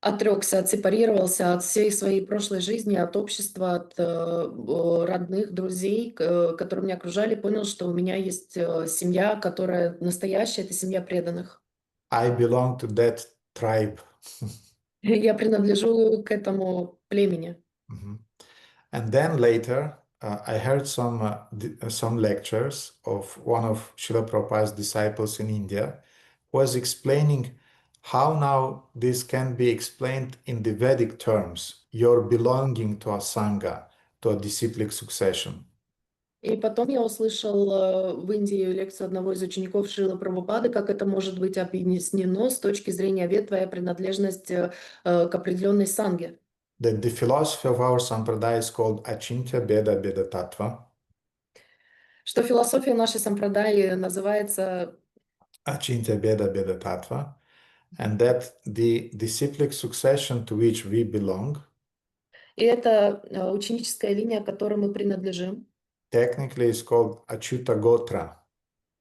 отрекся, отсепарировался от всей своей прошлой жизни, от общества, от родных, друзей, которые меня окружали, понял, что у меня есть семья, которая настоящая, это семья преданных. I belong to that tribe. Я принадлежу к этому племени. Mhm. And then later, I heard some lectures of one of Srila Prabhupada's disciples in India, who was explaining how now this can be explained in the Vedic terms, your belonging to a Sangha, to a disciplic succession. И потом я услышал в Индии лекцию одного из учеников Шрилы Прабхупады, как это может быть объяснено с точки зрения вед, твоя принадлежность к определенной санге. That the philosophy of our sampradaya is called Achintya Beda Beda Tattva. Что философия нашей сампрадаи называется Achintya Beda Beda Tattva, and that the disciplic succession to which we belong и это ученическая линия, к которой мы принадлежим. technically is called Achyuta Gotra.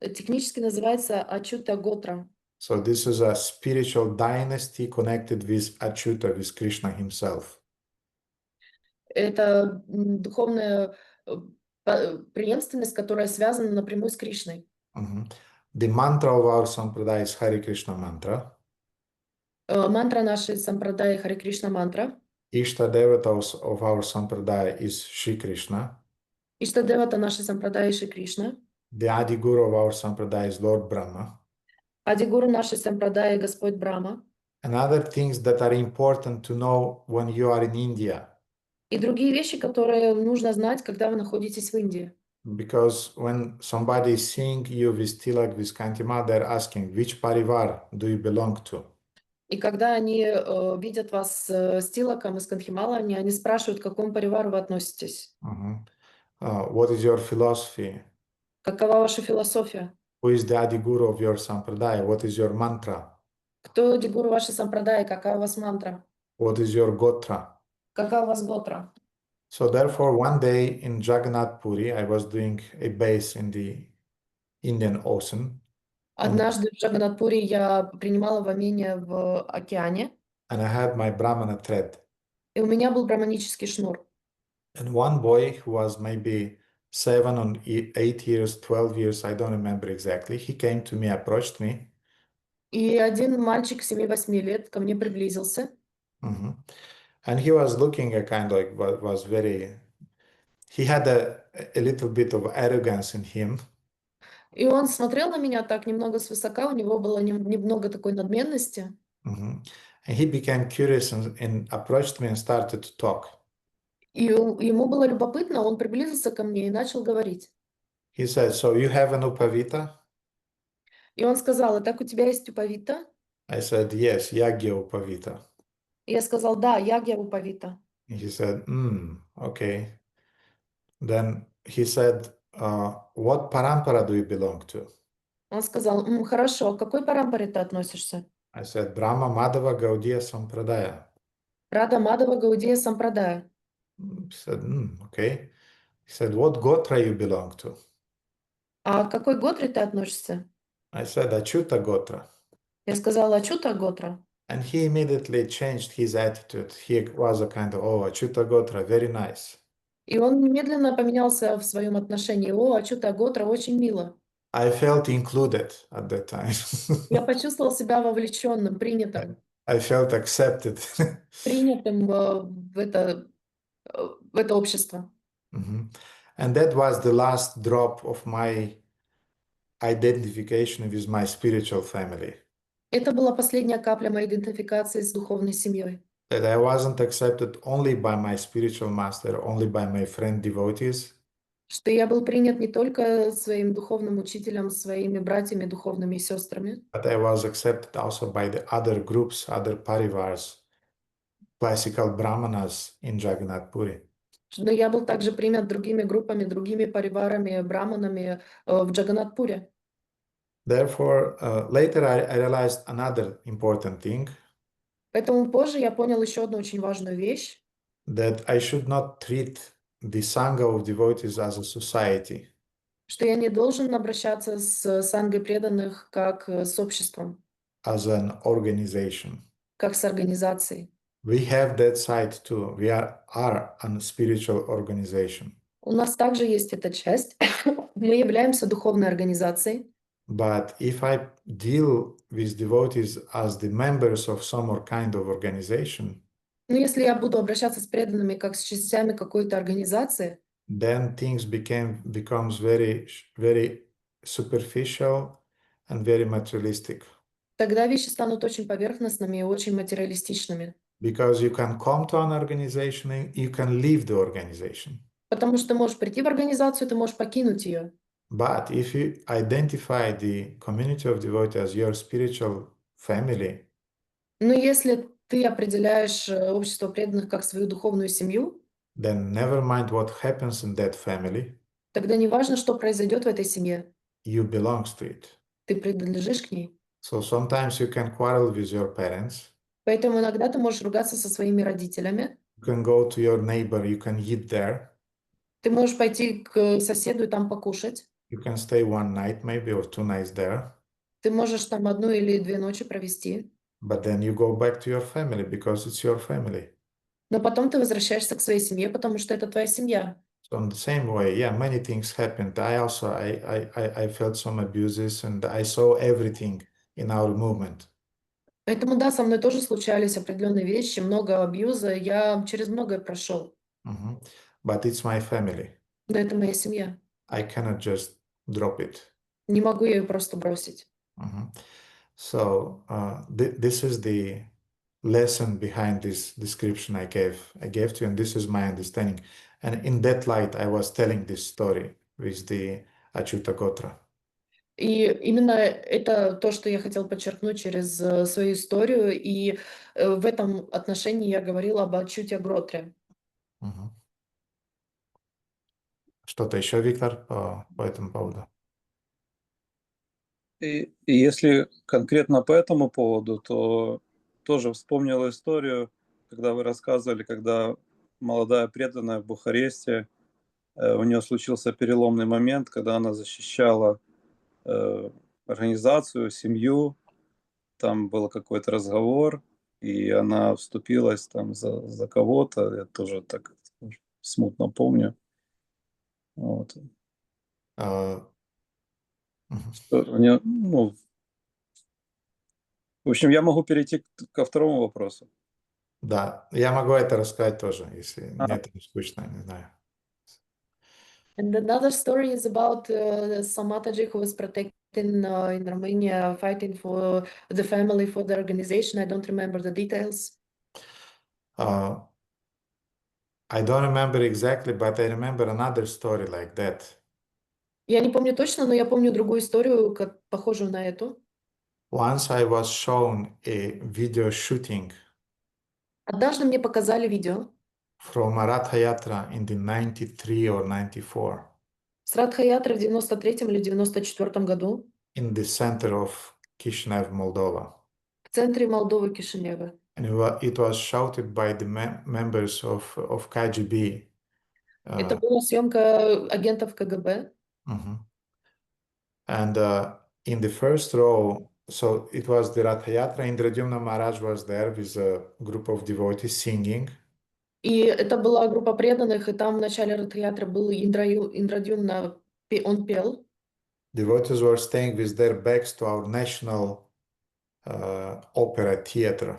Технически называется Ачута Готра. So this is a spiritual dynasty connected with Achyuta, with Krishna himself. Это духовная преемственность, которая связана напрямую с Кришной. Mhm. The mantra of our sampradaya is Hare Krishna mantra. Мантра нашей сампрадаи Харе Кришна мантра. Ishta devatas of our sampradaya is Shri Krishna. Иштадевата нашей сампрадаи Шри Кришна. The Adi Guru of our sampradaya is Lord Brahma. Адигуру нашей сампрадаи Господь Брахма. And other things that are important to know when you are in India. И другие вещи, которые нужно знать, когда вы находитесь в Индии. Because when somebody is seeing you with tilak, with kantima, they're asking, which parivar do you belong to? И когда они видят вас с тилаком и с канхималами, они спрашивают, к какому паривару вы относитесь. What is your philosophy? Какова ваша философия? Who is the Adi Guru of your sampradaya? What is your mantra? Кто дигуру вашей сампрадаи? Какая у вас мантра? What is your gotra? Какая у вас готра? So therefore, one day in Jagannath Puri, I was doing a base in the Indian Ocean, Однажды в Джаганатпуре я принимала вамение в океане, and I had my Brahmana thread. и у меня был браманический шнур. And one boy who was maybe 7 or 8 years, 12 years, I don't remember exactly, he came to me, approached me. И один мальчик 7-8 лет ко мне приблизился. And he was looking a kind of was very, he had a little bit of arrogance in him. И он смотрел на меня так немного свысока, у него было немного такой надменности. And he became curious and approached me and started to talk. И ему было любопытно, он приблизился ко мне и начал говорить. He said, so you have an upavita? И он сказал, так у тебя есть упавита? I said, yes, yagya upavita. И я сказал, да, ягья упавита. He said, okay. Then he said, what parampara do you belong to? Он сказал, хорошо, к какой парампаре ты относишься? I said, Brahma Madhava Gaudiya Sampradaya. Рада Мадава Гаудия Сампрадая. He said, okay. He said, what gotra you belong to? А к какой готре ты относишься? I said, Achyuta Gotra. Я сказала, Ачута Готра. And he immediately changed his attitude. He was a kind of, oh, Achyuta Gotra, very nice. И он немедленно поменялся в своем отношении. О, Ачута Готра, очень мило. I felt included at that time. Я почувствовал себя вовлеченным, принятым. I felt accepted. Принятым в это общество. And that was the last drop of my identification with my spiritual family. Это была последняя капля моей идентификации с духовной семьей. That I wasn't accepted only by my spiritual master, only by my friend devotees, Что я был принят не только своим духовным учителем, своими братьями, духовными сестрами, but I was accepted also by the other groups, other parivars, classical brahmanas in Jagannath Puri. но я был также принят другими группами, другими париварами, браманами в Джаганнатпуре. Therefore, later I realized another important thing, Поэтому позже я понял еще одну очень важную вещь, that I should not treat the Sangha of devotees as a society, что я не должен обращаться с сангой преданных как с обществом, as an organization. как с организацией. We have that side too. We are a spiritual organization. У нас также есть эта часть. Мы являемся духовной организацией. But if I deal with devotees as the members of some or kind of organization, Но если я буду обращаться с преданными как с частями какой-то организации, then things becomes very superficial and very materialistic. тогда вещи станут очень поверхностными и очень материалистичными. Because you can come to an organization and you can leave the organization. Потому что ты можешь прийти в организацию, ты можешь покинуть ее. But if you identify the community of devotees as your spiritual family, Но если ты определяешь общество преданных как свою духовную семью, then never mind what happens in that family, тогда не важно, что произойдет в этой семье, you belong to it. ты принадлежишь к ней. So sometimes you can quarrel with your parents, Поэтому иногда ты можешь ругаться со своими родителями, you can go to your neighbor, you can eat there, ты можешь пойти к соседу и там покушать, you can stay one night maybe or 2 nights there, ты можешь там 1 или 2 ночи провести, but then you go back to your family because it's your family. но потом ты возвращаешься к своей семье, потому что это твоя семья. So in the same way, yeah, many things happened. I felt some abuses and I saw everything in our movement. Поэтому да, со мной тоже случались определенные вещи, много абьюза, я через многое прошел, Mhm. But it's my family. но это моя семья. I cannot just drop it. Не могу я ее просто бросить. Mhm. So this is the lesson behind this description I gave to you, and this is my understanding. And in that light, I was telling this story with the Achyuta Gotra. И именно это то, что я хотела подчеркнуть через свою историю, и в этом отношении я говорила об Ачюте Гротре. Мгм. Что-то еще, Виктор, по этому поводу? И если конкретно по этому поводу, то тоже вспомнил историю, когда вы рассказывали, когда молодая преданная в Бухаресте, у нее случился переломный момент, когда она защищала организацию, семью, там был какой-то разговор, и она вступилась там за кого-то, я тоже так смутно помню. Вот. А, мгм. У неё, ну, в общем, я могу перейти ко второму вопросу. Да, я могу это рассказать тоже, если А. нет, не скучно, не знаю. And another story is about Samataji who was protected in Romania, fighting for the family, for the organization. I don't remember the details. I don't remember exactly, but I remember another story like that. Я не помню точно, но я помню другую историю, похожую на эту. Once I was shown a video shooting Однажды мне показали видео from a Ratha Yatra in the 93 or 94 с Радха-ятры в 93-м или 94-м году in the center of Kishinev, Moldova. в центре Молдовы, Кишинева. And it was shouted by the members of KGB. Это была съемка агентов КГБ. Mhm. And in the first row, so it was the Ratha Yatra, Indradyumna Maharaj was there with a group of devotees singing. И это была группа преданных, и там в начале Радха-ятры был Индрадюмна, он пел. Devotees were staying with their backs to our national opera theater.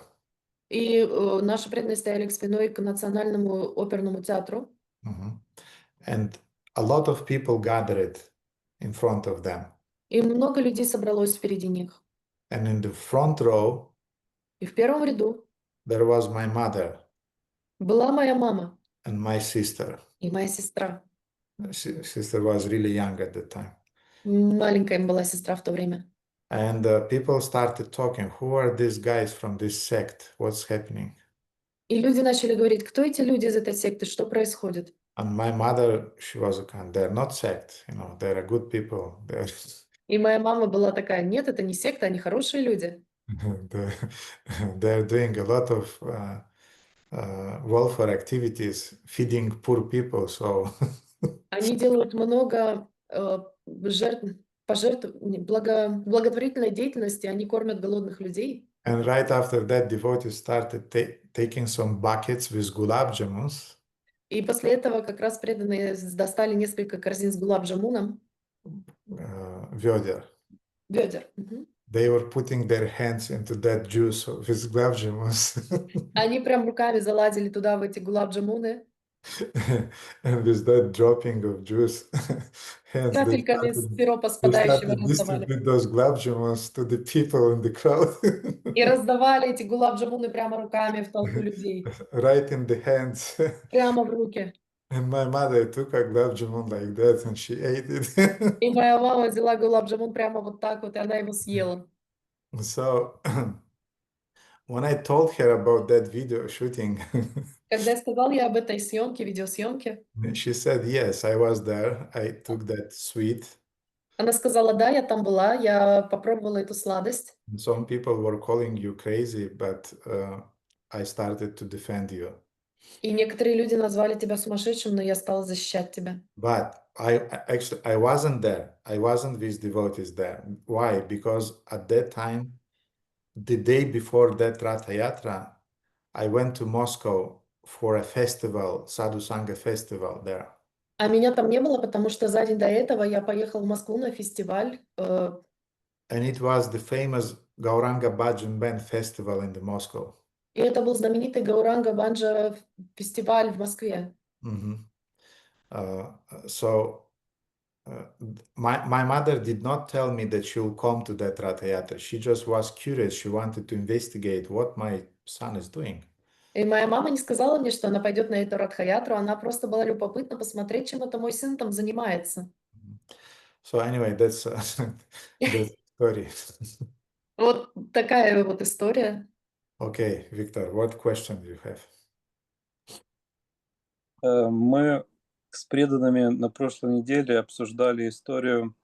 И наши преданные стояли спиной к Национальному оперному театру. Mhm. And a lot of people gathered in front of them. И много людей собралось впереди них. And in the front row, И в первом ряду there was my mother была моя мама and my sister. и моя сестра. Sister was really young at the time. Маленькая им была сестра в то время. And people started talking, who are these guys from this sect? What's happening? И люди начали говорить, кто эти люди из этой секты, что происходит? And my mother, she was a kind, they're not sect, you know, they're good people. И моя мама была такая, нет, это не секта, они хорошие люди. They're doing a lot of welfare activities, feeding poor people, so... Они делают много благотворительной деятельности, они кормят голодных людей. And right after that, devotees started taking some buckets with gulab jamuns. И после этого как раз преданные достали несколько корзин с гулаб-джамуном. Ведер. Ведер. They were putting their hands into that juice with gulab jamuns. Они прям руками залазили туда, в эти гулаб-джамуны. And with that dropping of juice, hands, Капельками сиропа they спадающего started раздавали. distribute those gulab jamuns to the people in the crowd. И раздавали эти гулаб-джамуны прямо руками в толпу людей. Right in the hands. Прямо в руки. And my mother took a gulab jamun like that and she ate it. И моя мама взяла гулаб-джамун прямо вот так вот, и она его съела. So when I told her about that video shooting, Когда я сказал ей об этой съемке, видеосъемке, she said, yes, I was there. I took that sweet. она сказала, да, я там была, я попробовала эту сладость. Some people were calling you crazy, but I started to defend you. И некоторые люди назвали тебя сумасшедшим, но я стала защищать тебя. But I wasn't there. I wasn't with devotees there. Why? Because at that time, the day before that Ratha Yatra, I went to Moscow for a festival, Sadhu Sangha festival there. А меня там не было, потому что за день до этого я поехал в Москву на фестиваль. And it was the famous Gauranga Bhajan Band festival in the Moscow. И это был знаменитый Гауранга Банджа фестиваль в Москве. So my mother did not tell me that she will come to that Ratha Yatra. She just was curious. She wanted to investigate what my son is doing. И моя мама не сказала мне, что она пойдет на эту Радха-ятру, она просто была любопытна посмотреть, чем это мой сын там занимается. So anyway, that's the story. Вот такая вот история. Okay, Victor, what question do you have? Мы с преданными на прошлой неделе обсуждали историю,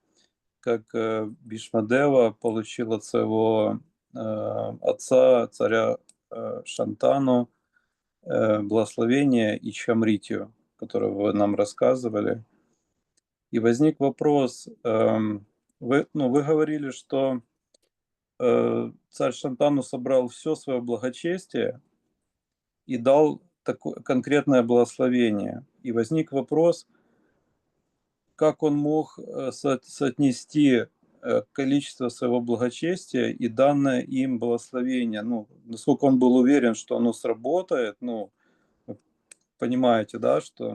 как Bhīṣmadeva получил от своего отца, царя Шантану, благословение и чамритью, которое вы нам рассказывали. И возник вопрос, вы говорили, что царь Шантану собрал все свое благочестие и дал такое конкретное благословение. И возник вопрос, как он мог соотнести количество своего благочестия и данное им благословение. Насколько он был уверен, что оно сработает, понимаете, да, что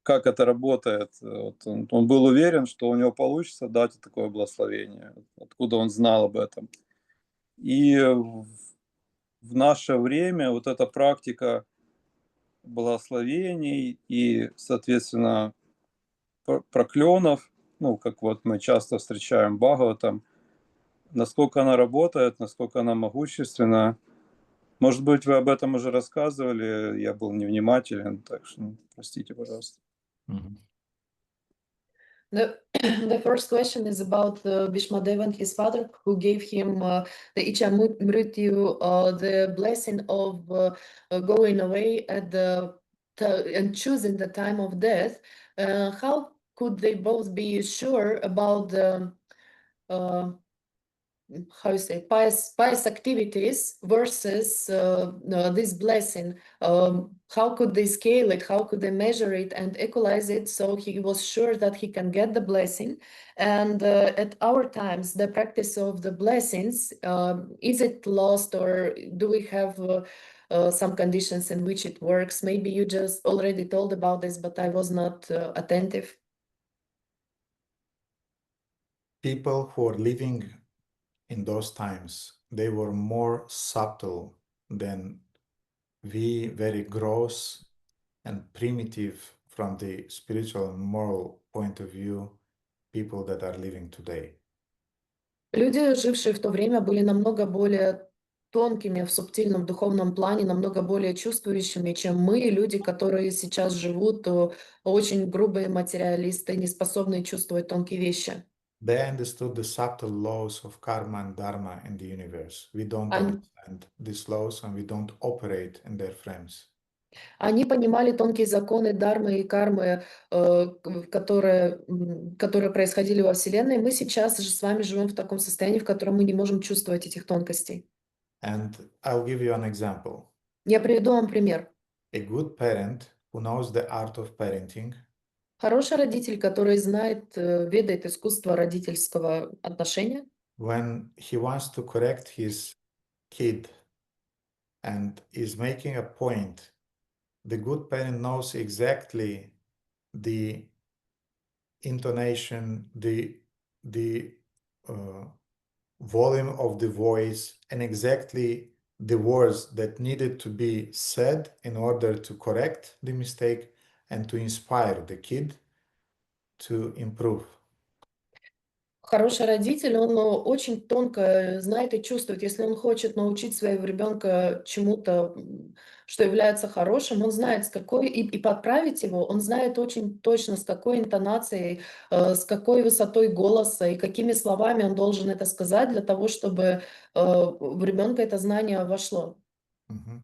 как это работает. Вот он был уверен, что у него получится дать такое благословение. Откуда он знал об этом? И в наше время вот эта практика благословений и, соответственно, проклёнов, как вот мы часто встречаем в Бхагаватам, насколько она работает, насколько она могущественна. Может быть, вы об этом уже рассказывали, я был невнимателен, так что простите, пожалуйста. The first question is about Bhīṣmadeva and his father, who gave him the Ichamrityu, the blessing of going away and choosing the time of death. How could they both be sure about the pious activities versus this blessing? How could they scale it? How could they measure it and equalize it so he was sure that he can get the blessing? And at our times, the practice of the blessings, is it lost, or do we have some conditions in which it works? Maybe you just already told about this, but I was not attentive. People who are living in those times, they were more subtle than we, very gross and primitive from the spiritual and moral point of view, people that are living today. Люди, жившие в то время, были намного более тонкими в субтильном духовном плане, намного более чувствующими, чем мы, люди, которые сейчас живут, очень грубые материалисты, не способные чувствовать тонкие вещи. They understood the subtle laws of karma and dharma in the universe. We don't Они, understand these laws and we don't operate in their frames. они понимали тонкие законы дharмы и кармы, которые происходили во Вселенной. Мы сейчас же с вами живем в таком состоянии, в котором мы не можем чувствовать этих тонкостей. And I'll give you an example. Я приведу вам пример. A good parent who knows the art of parenting Хороший родитель, который знает, ведает искусство родительского отношения, when he wants to correct his kid and is making a point, the good parent knows exactly the intonation, the volume of the voice, and exactly the words that needed to be said in order to correct the mistake and to inspire the kid to improve. хороший родитель, он очень тонко знает и чувствует, если он хочет научить своего ребенка чему-то, что является хорошим, он знает, с какой, и подправить его, он знает очень точно, с какой интонацией, с какой высотой голоса и какими словами он должен это сказать для того, чтобы в ребенка это знание вошло. Mhm.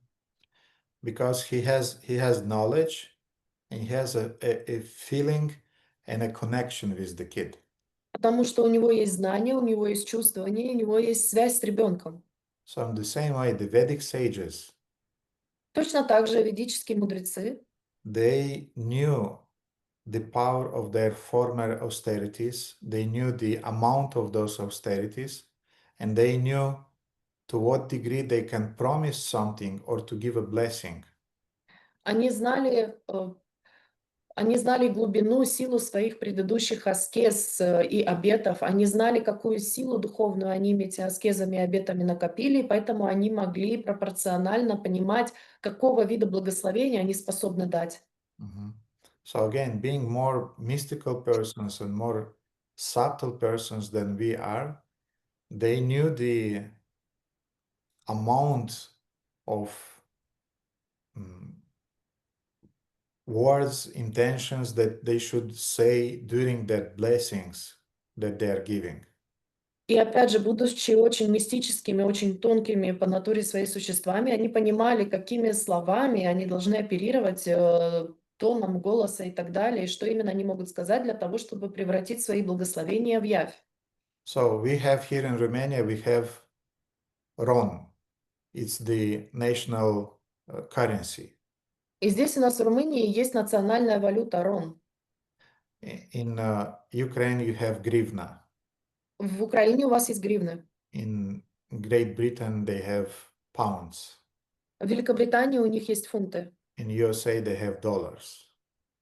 Because he has knowledge and he has a feeling and a connection with the kid. Потому что у него есть знания, у него есть чувствование, у него есть связь с ребенком. So in the same way, the Vedic sages, Точно так же ведические мудрецы, they knew the power of their former austerities, they knew the amount of those austerities, and they knew to what degree they can promise something or to give a blessing. они знали, они знали глубину, силу своих предыдущих аскез и обетов. Они знали, какую силу духовную они эти аскезами и обетами накопили, и поэтому они могли пропорционально понимать, какого вида благословения они способны дать. Mhm. So again, being more mystical persons and more subtle persons than we are, they knew the amount of words, intentions that they should say during their blessings that they are giving. И опять же, будучи очень мистическими, очень тонкими по натуре своей существами, они понимали, какими словами они должны оперировать, тоном голоса и так далее, и что именно они могут сказать для того, чтобы превратить свои благословения в явь. So we have here in Romania, we have RON. It's the national currency. И здесь у нас в Румынии есть национальная валюта рон. In Ukraine, you have grivna. В Украине у вас есть гривны. In Great Britain, they have pounds. В Великобритании у них есть фунты, In USA, they have dollars.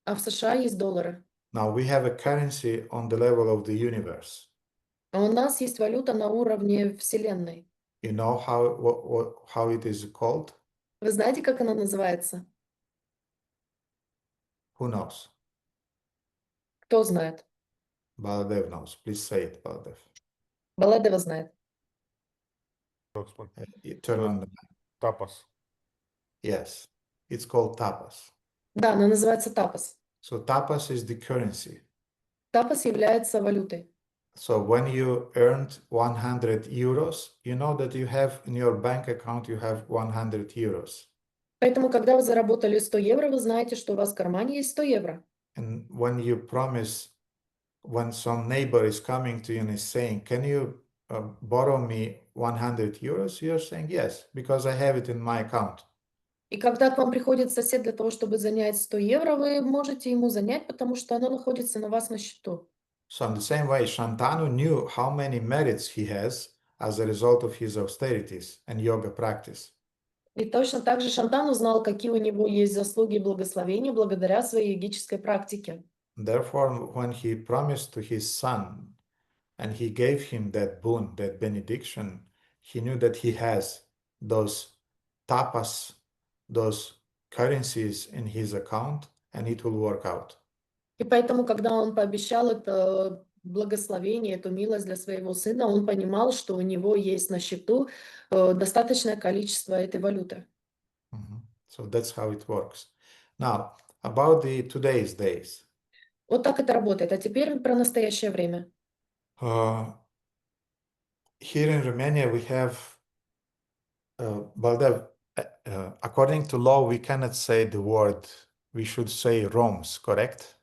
а в США есть доллары. Now we have a currency on the level of the universe. А у нас есть валюта на уровне Вселенной. You know how it is called? Вы знаете, как она называется? Who knows? Кто знает? Baladev knows. Please say it, Baladev. Баладева знает. Turn on the Tapas. Yes, it's called tapas. Да, она называется тапас. So tapas is the currency. Тапас является валютой. So when you earned 100 euros, you know that you have in your bank account, you have 100 euros. Поэтому, когда вы заработали 100 евро, вы знаете, что у вас в кармане есть 100 евро. And when you promise, when some neighbor is coming to you and is saying, can you borrow me 100 euros? You're saying yes, because I have it in my account. И когда к вам приходит сосед для того, чтобы занять 100 евро, вы можете ему занять, потому что оно находится на вас на счету. So in the same way, Shantanu knew how many merits he has as a result of his austerities and yoga practice. И точно так же Шантан узнал, какие у него есть заслуги и благословения благодаря своей йогической практике. Therefore, when he promised to his son and he gave him that boon, that benediction, he knew that he has those tapas, those currencies in his account, and it will work out. И поэтому, когда он пообещал это благословение, эту милость для своего сына, он понимал, что у него есть на счету достаточное количество этой валюты. So that's how it works. Now, about the today's days. Вот так это работает. А теперь про настоящее время. Here in Romania, we have, Baldev, according to law, we cannot say the word, we should say Roms, correct?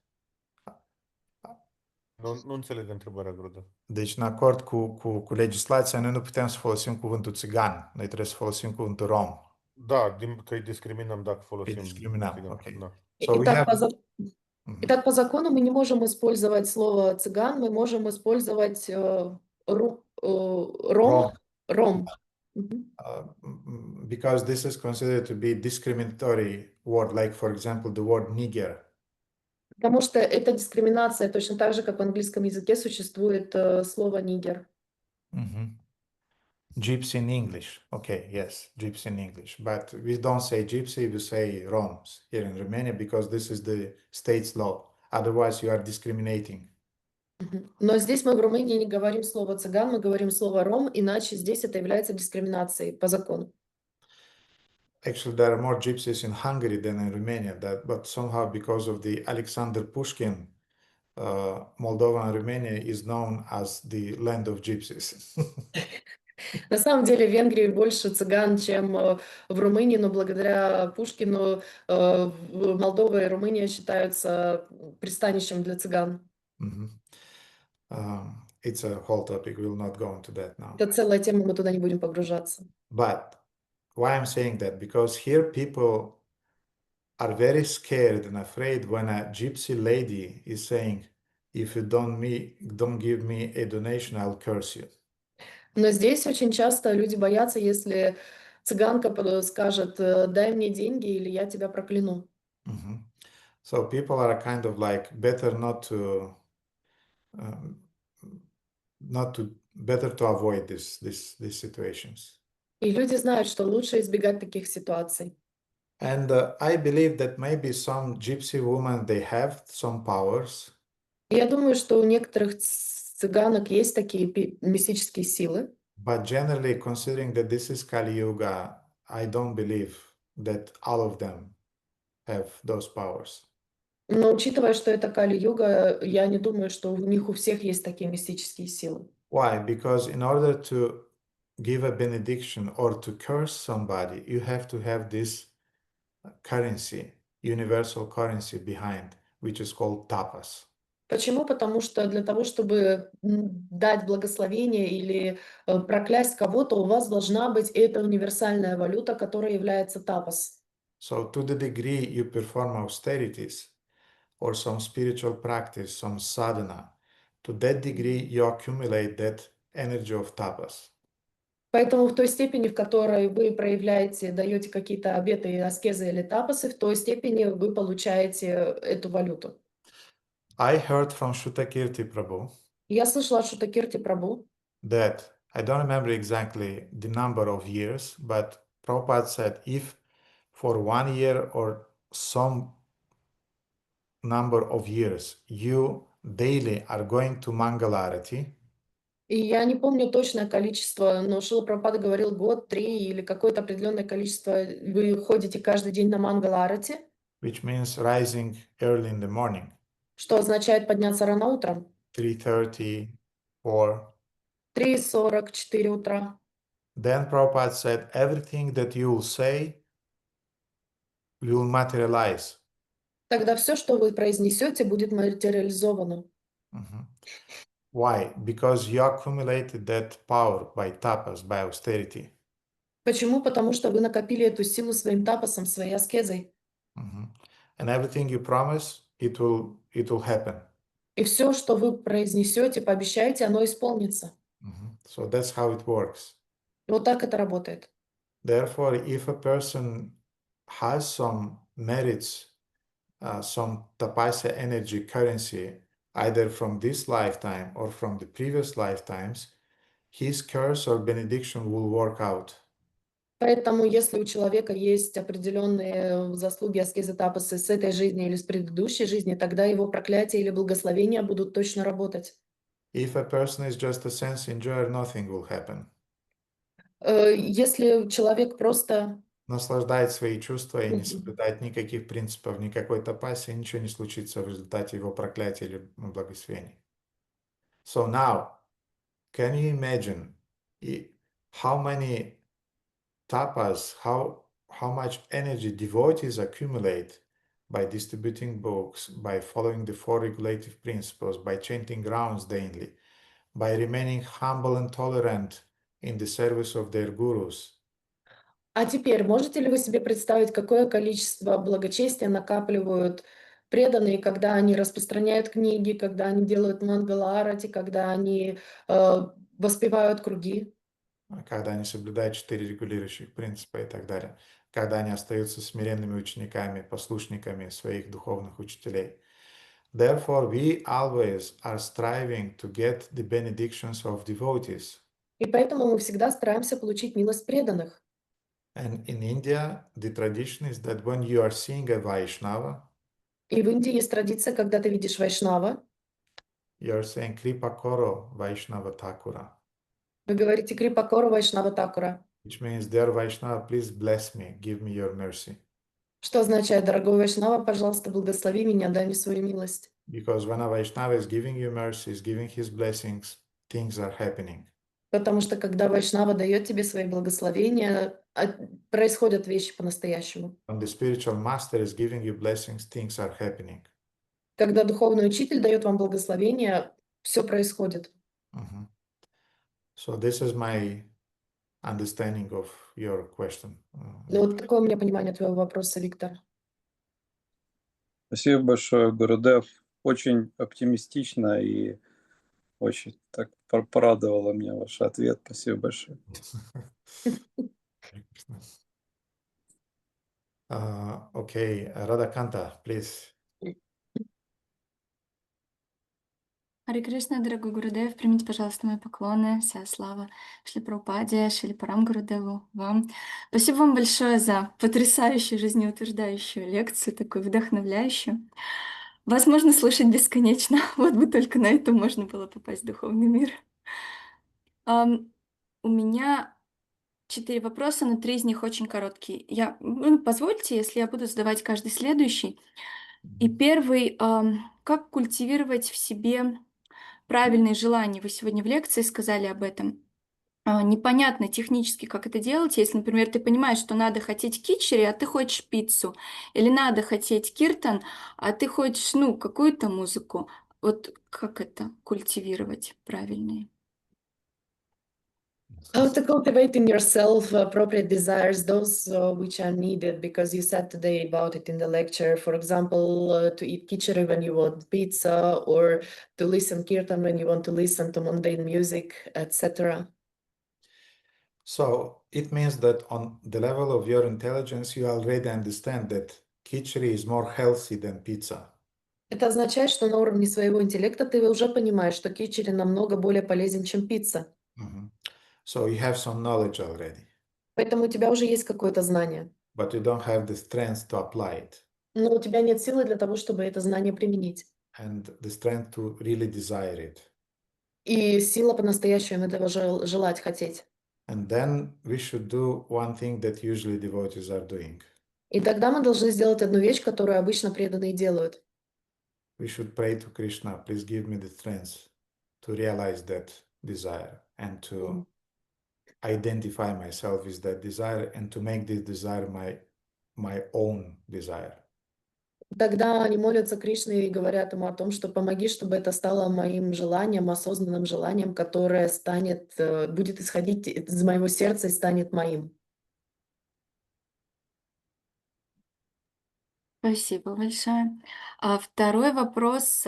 Nu înțeleg întrebarea, Grudă. Deci, în acord cu legislația, noi nu putem să folosim cuvântul țigan, noi trebuie să folosim cuvântul rom. Da, că îi discriminăm dacă folosim. Îi discriminăm, țigan. ok. Da. So we have... Итак, по закону мы не можем использовать слово цыган, мы можем использовать ром. Because this is considered to be discriminatory word, like, for example, the word Niger. Потому что это дискриминация, точно так же, как в английском языке существует слово нигер. Gypsy in English. Okay, yes, gypsy in English. But we don't say gypsy, we say Roms here in Romania because this is the state's law. Otherwise, you are discriminating. Но здесь мы в Румынии не говорим слово цыган, мы говорим слово ром, иначе здесь это является дискриминацией по закону. Actually, there are more gypsies in Hungary than in Romania, but somehow because of the Alexander Pushkin, Moldova and Romania is known as the land of gypsies. На самом деле в Венгрии больше цыган, чем в Румынии, но благодаря Пушкину Молдова и Румыния считаются пристанищем для цыган. It's a whole topic. We will not go into that now. Это целая тема, мы туда не будем погружаться. But why I'm saying that? Because here people are very scared and afraid when a gypsy lady is saying, if you don't give me a donation, I'll curse you. Но здесь очень часто люди боятся, если цыганка скажет, дай мне деньги, или я тебя прокляну. So people are kind of like better better to avoid these situations. И люди знают, что лучше избегать таких ситуаций. And I believe that maybe some gypsy women, they have some powers. Я думаю, что у некоторых цыганок есть такие мистические силы. But generally, considering that this is Kali Yuga, I don't believe that all of them have those powers. Но учитывая, что это Кали-юга, я не думаю, что у них у всех есть такие мистические силы. Why? Because in order to give a benediction or to curse somebody, you have to have this currency, universal currency behind, which is called tapas. Почему? Потому что для того, чтобы дать благословение или проклясть кого-то, у вас должна быть эта универсальная валюта, которая является тапас. So to the degree you perform austerities or some spiritual practice, some sadhana, to that degree you accumulate that energy of tapas. Поэтому в той степени, в которой вы проявляете, даете какие-то обеты, аскезы или тапасы, в той степени вы получаете эту валюту. I heard from Shutakirti Prabhu. Я слышала от Шутакирти Прабху. That I don't remember exactly the number of years, but Prabhupada said if for 1 year or some number of years you daily are going to Mangalarati. И я не помню точное количество, но Шрила Прабхупада говорил год, 3 или какое-то определенное количество. Вы ходите каждый день на Мангала-арати. Which means rising early in the morning. Что означает подняться рано утром. 3:30, 4. 3:40, 4 утра. Then Prabhupada said, everything that you will say will materialize. Тогда все, что вы произнесете, будет материализовано. Why? Because you accumulated that power by tapas, by austerity. Почему? Потому что вы накопили эту силу своим тапасом, своей аскезой. And everything you promise, it will happen. И все, что вы произнесете, пообещаете, оно исполнится. So that's how it works. И вот так это работает. Therefore, if a person has some merits, some tapasya energy currency either from this lifetime or from the previous lifetimes, his curse or benediction will work out. Поэтому, если у человека есть определенные заслуги аскезы тапасы с этой жизни или с предыдущей жизни, тогда его проклятия или благословения будут точно работать. If a person is just a sense enjoyer, nothing will happen. Если человек просто Наслаждает свои чувства и не соблюдает никаких принципов, никакой тапаси, ничего не случится в результате его проклятия или благословений. So now, can you imagine how many tapas, how much energy devotees accumulate by distributing books, by following the four regulative principles, by chanting rounds daily, by remaining humble and tolerant in the service of their gurus? А теперь, можете ли вы себе представить, какое количество благочестия накапливают преданные, когда они распространяют книги, когда они делают мангала-арати, когда они воспевают круги, Когда они соблюдают 4 регулирующих принципа и так далее, когда они остаются смиренными учениками, послушниками своих духовных учителей. Therefore, we always are striving to get the benedictions of devotees. и поэтому мы всегда стараемся получить милость преданных. And in India, the tradition is that when you are seeing a Vaishnava, И в Индии есть традиция, когда ты видишь Вайшнава, you are saying Kripa Koro Vaishnava Thakura, вы говорите Крипакора Вайшнава Такура, which means, dear Vaishnava, please bless me, give me your mercy. что означает: дорогой Вайшнава, пожалуйста, благослови меня, дай мне свою милость. Because when a Vaishnava is giving you mercy, is giving his blessings, things are happening. Потому что когда Вайшнава дает тебе свои благословения, происходят вещи по-настоящему. When the spiritual master is giving you blessings, things are happening. Когда духовный учитель дает вам благословение, все происходит. Mhm. So this is my understanding of your question. Ну, вот такое у меня понимание твоего вопроса, Виктор. Спасибо большое, Гурудев. Очень оптимистично и очень так порадовало меня ваш ответ. Спасибо большое. Okay, Radhakanta, please. Харе Кришна, дорогой Гурудев, примите, пожалуйста, мои поклоны, вся слава Шри Прабхупаде, Шри Парам Гурудеву, вам. Спасибо вам большое за потрясающую, жизнеутверждающую лекцию, такую вдохновляющую. Вас можно слушать бесконечно, вот бы только на это можно было попасть в духовный мир. У меня 4 вопроса, но 3 из них очень короткие. Позвольте, если я буду задавать каждый следующий. И первый, как культивировать в себе правильные желания. Вы сегодня в лекции сказали об этом. Непонятно технически, как это делать. Если, например, ты понимаешь, что надо хотеть кичери, а ты хочешь пиццу. Или надо хотеть киртан, а ты хочешь, какую-то музыку. Вот как это культивировать правильные? How to cultivate in yourself appropriate desires, those which are needed, because you said today about it in the lecture, for example, to eat kichari when you want pizza, or to listen kirtan when you want to listen to mundane music, etc. So it means that on the level of your intelligence, you already understand that khichdi is more healthy than pizza. Это означает, что на уровне своего интеллекта ты уже понимаешь, что кичери намного более полезен, чем пицца. So you have some knowledge already, Поэтому у тебя уже есть какое-то знание, but you don't have the strength to apply it но у тебя нет силы для того, чтобы это знание применить. and the strength to really desire it. И сила по-настоящему этого желать, хотеть. And then we should do one thing that usually devotees are doing. И тогда мы должны сделать одну вещь, которую обычно преданные делают. We should pray to Krishna, please give me the strength to realize that desire and to identify myself with that desire and to make this desire my own desire. Тогда они молятся Кришне и говорят ему о том, что помоги, чтобы это стало моим желанием, осознанным желанием, которое будет исходить из моего сердца и станет моим. Спасибо большое. Второй вопрос.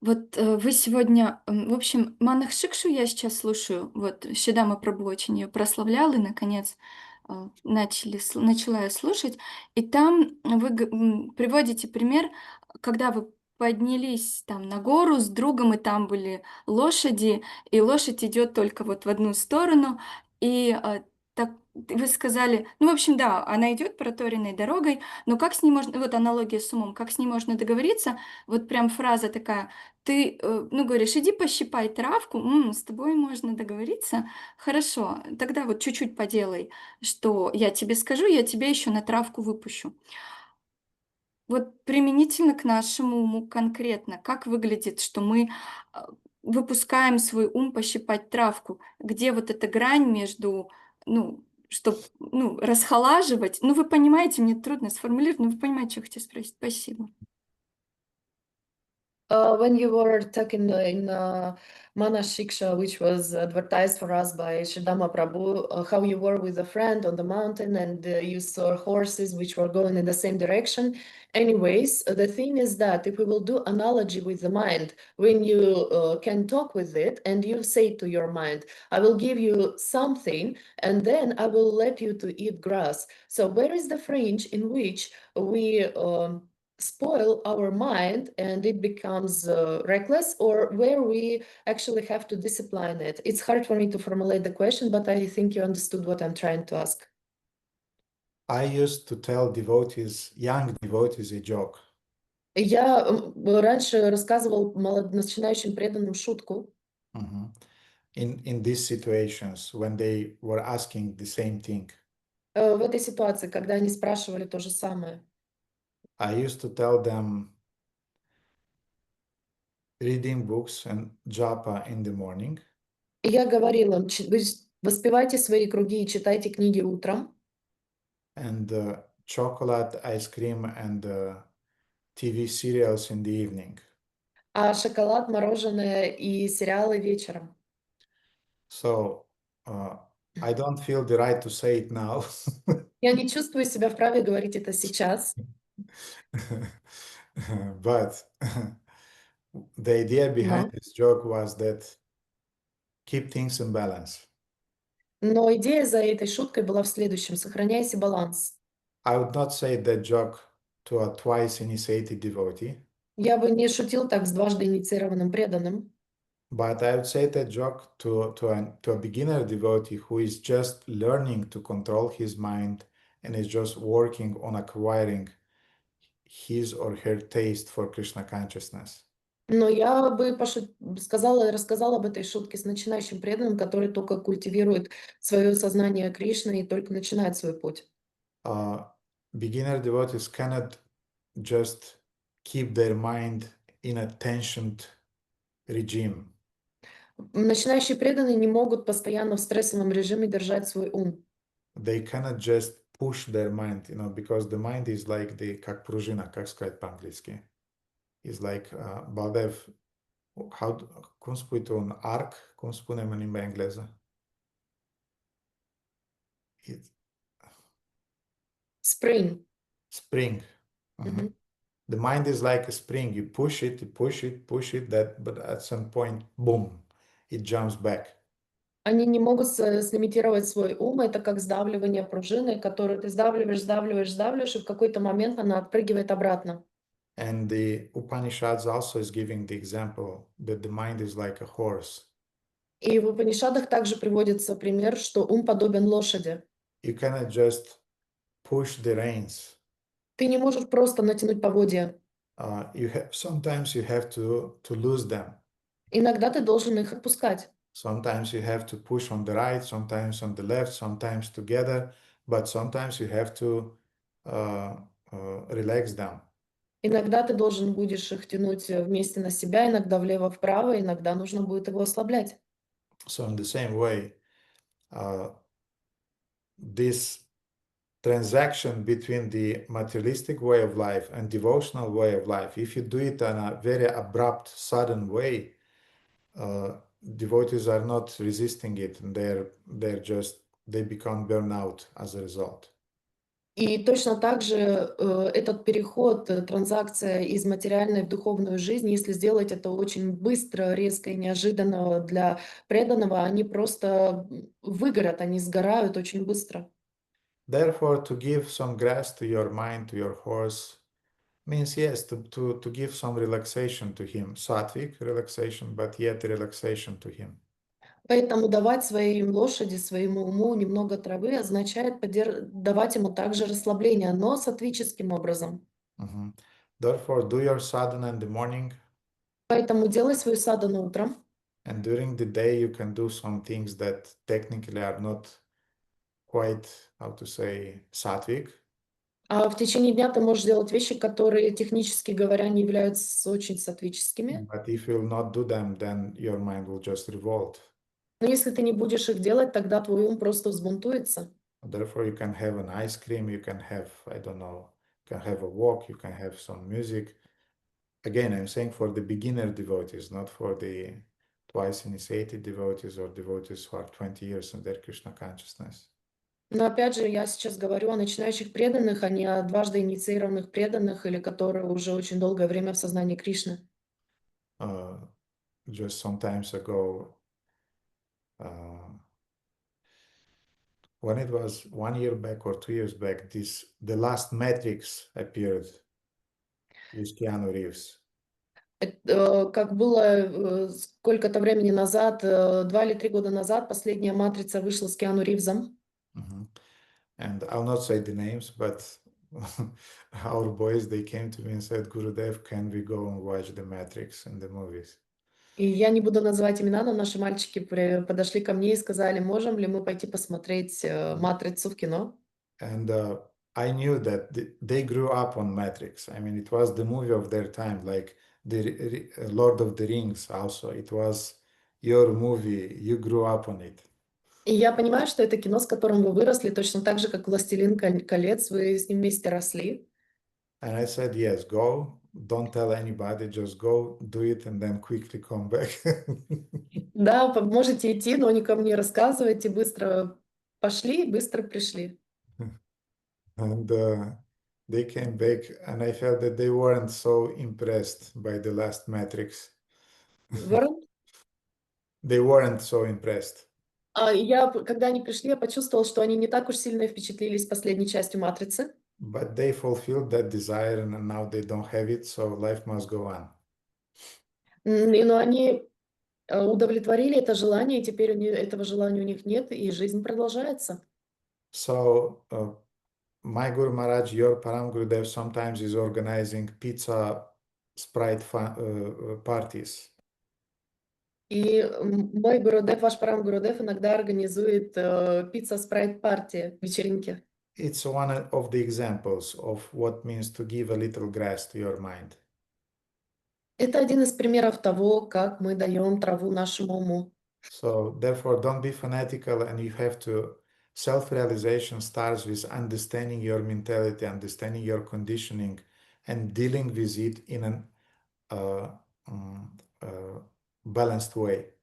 Вот вы сегодня, в общем, Манах Шикшу я сейчас слушаю, вот Шидама Прабху очень ее прославлял, и, наконец, начала я слушать, и там вы приводите пример, когда вы поднялись там на гору с другом, и там были лошади, и лошадь идет только вот в одну сторону, и так вы сказали, ну, в общем, да, она идет проторенной дорогой, но как с ней можно, вот аналогия с умом, как с ней можно договориться, вот прям фраза такая, ты, ну, говоришь, иди пощипай травку, с тобой можно договориться, хорошо, тогда вот чуть-чуть поделай, что я тебе скажу, я тебя еще на травку выпущу. Вот применительно к нашему уму конкретно, как выглядит, что мы выпускаем свой ум пощипать травку, где вот эта грань между, ну, чтобы, ну, расхолаживать, ну, вы понимаете, мне трудно сформулировать, но вы понимаете, что я хотела спросить. Спасибо. When you were talking in Mana Shiksha, which was advertised for us by Shridama Prabhu, how you were with a friend on the mountain and you saw horses which were going in the same direction. Anyways, the thing is that if we will do analogy with the mind, when you can talk with it and you say to your mind, I will give you something and then I will let you to eat grass. So where is the fringe in which we spoil our mind and it becomes reckless, or where we actually have to discipline it? It's hard for me to formulate the question, but I think you understood what I'm trying to ask. I used to tell devotees, young devotees, a joke. Я раньше рассказывал начинающим преданным шутку. In these situations when they were asking the same thing. В этой ситуации, когда они спрашивали то же самое. I used to tell them reading books and japa in the morning. Я говорила, вы воспевайте свои круги и читайте книги утром. And chocolate, ice cream, and TV serials in the evening. А шоколад, мороженое и сериалы вечером. So I don't feel the right to say it now. Я не чувствую себя вправе говорить это сейчас. But the idea behind this joke was that keep things in balance. Но идея за этой шуткой была в следующем: сохраняйте баланс. I would not say that joke to a twice initiated devotee. Я бы не шутил так с дважды инициированным преданным. But I would say that joke to a beginner devotee who is just learning to control his mind and is just working on acquiring his or her taste for Krishna consciousness. Но я бы сказала и рассказала об этой шутке с начинающим преданным, который только культивирует свое сознание Кришны и только начинает свой путь. Beginner devotees cannot just keep their mind in a tensioned regime. Начинающие преданные не могут постоянно в стрессовом режиме держать свой ум. They cannot just push their mind, because the mind is like как пружина, как сказать по-английски. Is like Baldev, cum spui tu un arc? Cum spunem în limba engleză? Spring. Spring. The mind is like a spring. You push it, but at some point, boom, it jumps back. Они не могут слимитировать свой ум. Это как сдавливание пружины, которую ты сдавливаешь, и в какой-то момент она отпрыгивает обратно. And the Upanishads also is giving the example that the mind is like a horse. И в Упанишадах также приводится пример, что ум подобен лошади. You cannot just push the reins. Ты не можешь просто натянуть поводья. Sometimes you have to lose them. Иногда ты должен их отпускать. Sometimes you have to push on the right, sometimes on the left, sometimes together, but sometimes you have to relax them. Иногда ты должен будешь их тянуть вместе на себя, иногда влево-вправо, иногда нужно будет его ослаблять. So in the same way, this transaction between the materialistic way of life and devotional way of life, if you do it in a very abrupt, sudden way, devotees are not resisting it, and they become burnout as a result. И точно так же этот переход, транзакция из материальной в духовную жизнь, если сделать это очень быстро, резко и неожиданно для преданного, они просто выгорят, они сгорают очень быстро. Therefore, to give some grass to your mind, to your horse, Means yes, to give some relaxation to him, sattvic relaxation, but yet relaxation to him. Поэтому давать своей лошади, своему уму немного травы означает давать ему также расслабление, но саттвическим образом. Mhm. Therefore, do your sadhana in the morning, Поэтому делай свою садхану утром, and during the day you can do some things that technically are not quite, how to say, sattvic. а в течение дня ты можешь делать вещи, которые, технически говоря, не являются очень саттвическими. But if you will not do them, then your mind will just revolt. Но если ты не будешь их делать, тогда твой ум просто взбунтуется. Therefore, you can have an ice cream, you can have, I don't know, you can have a walk, you can have some music. Again, I'm saying for the beginner devotees, not for the twice initiated devotees or devotees who are 20 years in their Krishna consciousness. Но опять же, я сейчас говорю о начинающих преданных, а не о дважды инициированных преданных или которые уже очень долгое время в сознании Кришны. Just some times ago, when it was 1 year back or 2 years back, the last Matrix appeared with Keanu Reeves. Как было сколько-то времени назад, 2 или 3 года назад, последняя «Матрица» вышла с Киану Ривзом. And I'll not say the names, but our boys, they came to me and said, Gurudev, can we go and watch the Matrix in the movies? И я не буду называть имена, но наши мальчики подошли ко мне и сказали, можем ли мы пойти посмотреть «Матрицу» в кино? And I knew that they grew up on Matrix. I mean, it was the movie of their time, like the Lord of the Rings also. It was your movie, you grew up on it. И я понимаю, что это кино, с которым вы выросли, точно так же, как «Властелин колец», вы с ним вместе росли. And I said, yes, go. Don't tell anybody, just go, do it, and then quickly come back. Да, можете идти, но никому не рассказывайте, быстро пошли, быстро пришли. And they came back, and I felt that they weren't so impressed by the last Matrix. They weren't so impressed. Когда они пришли, я почувствовала, что они не так уж сильно впечатлились последней частью «Матрицы». But they fulfilled that desire, and now they don't have it, so life must go on. Но они удовлетворили это желание, и теперь этого желания у них нет, и жизнь продолжается. So, my Guru Maharaj, your Param Gurudev, sometimes is organizing pizza Sprite parties. И мой Гурудев, ваш Парам Гурудев, иногда организует пицца-спрайт-парти, вечеринки. It's one of the examples of what means to give a little grass to your mind. Это один из примеров того, как мы даем траву нашему уму. So, therefore, don't be fanatical, and you have to. Self-realization starts with understanding your mentality, understanding your conditioning, and dealing with it in a balanced way.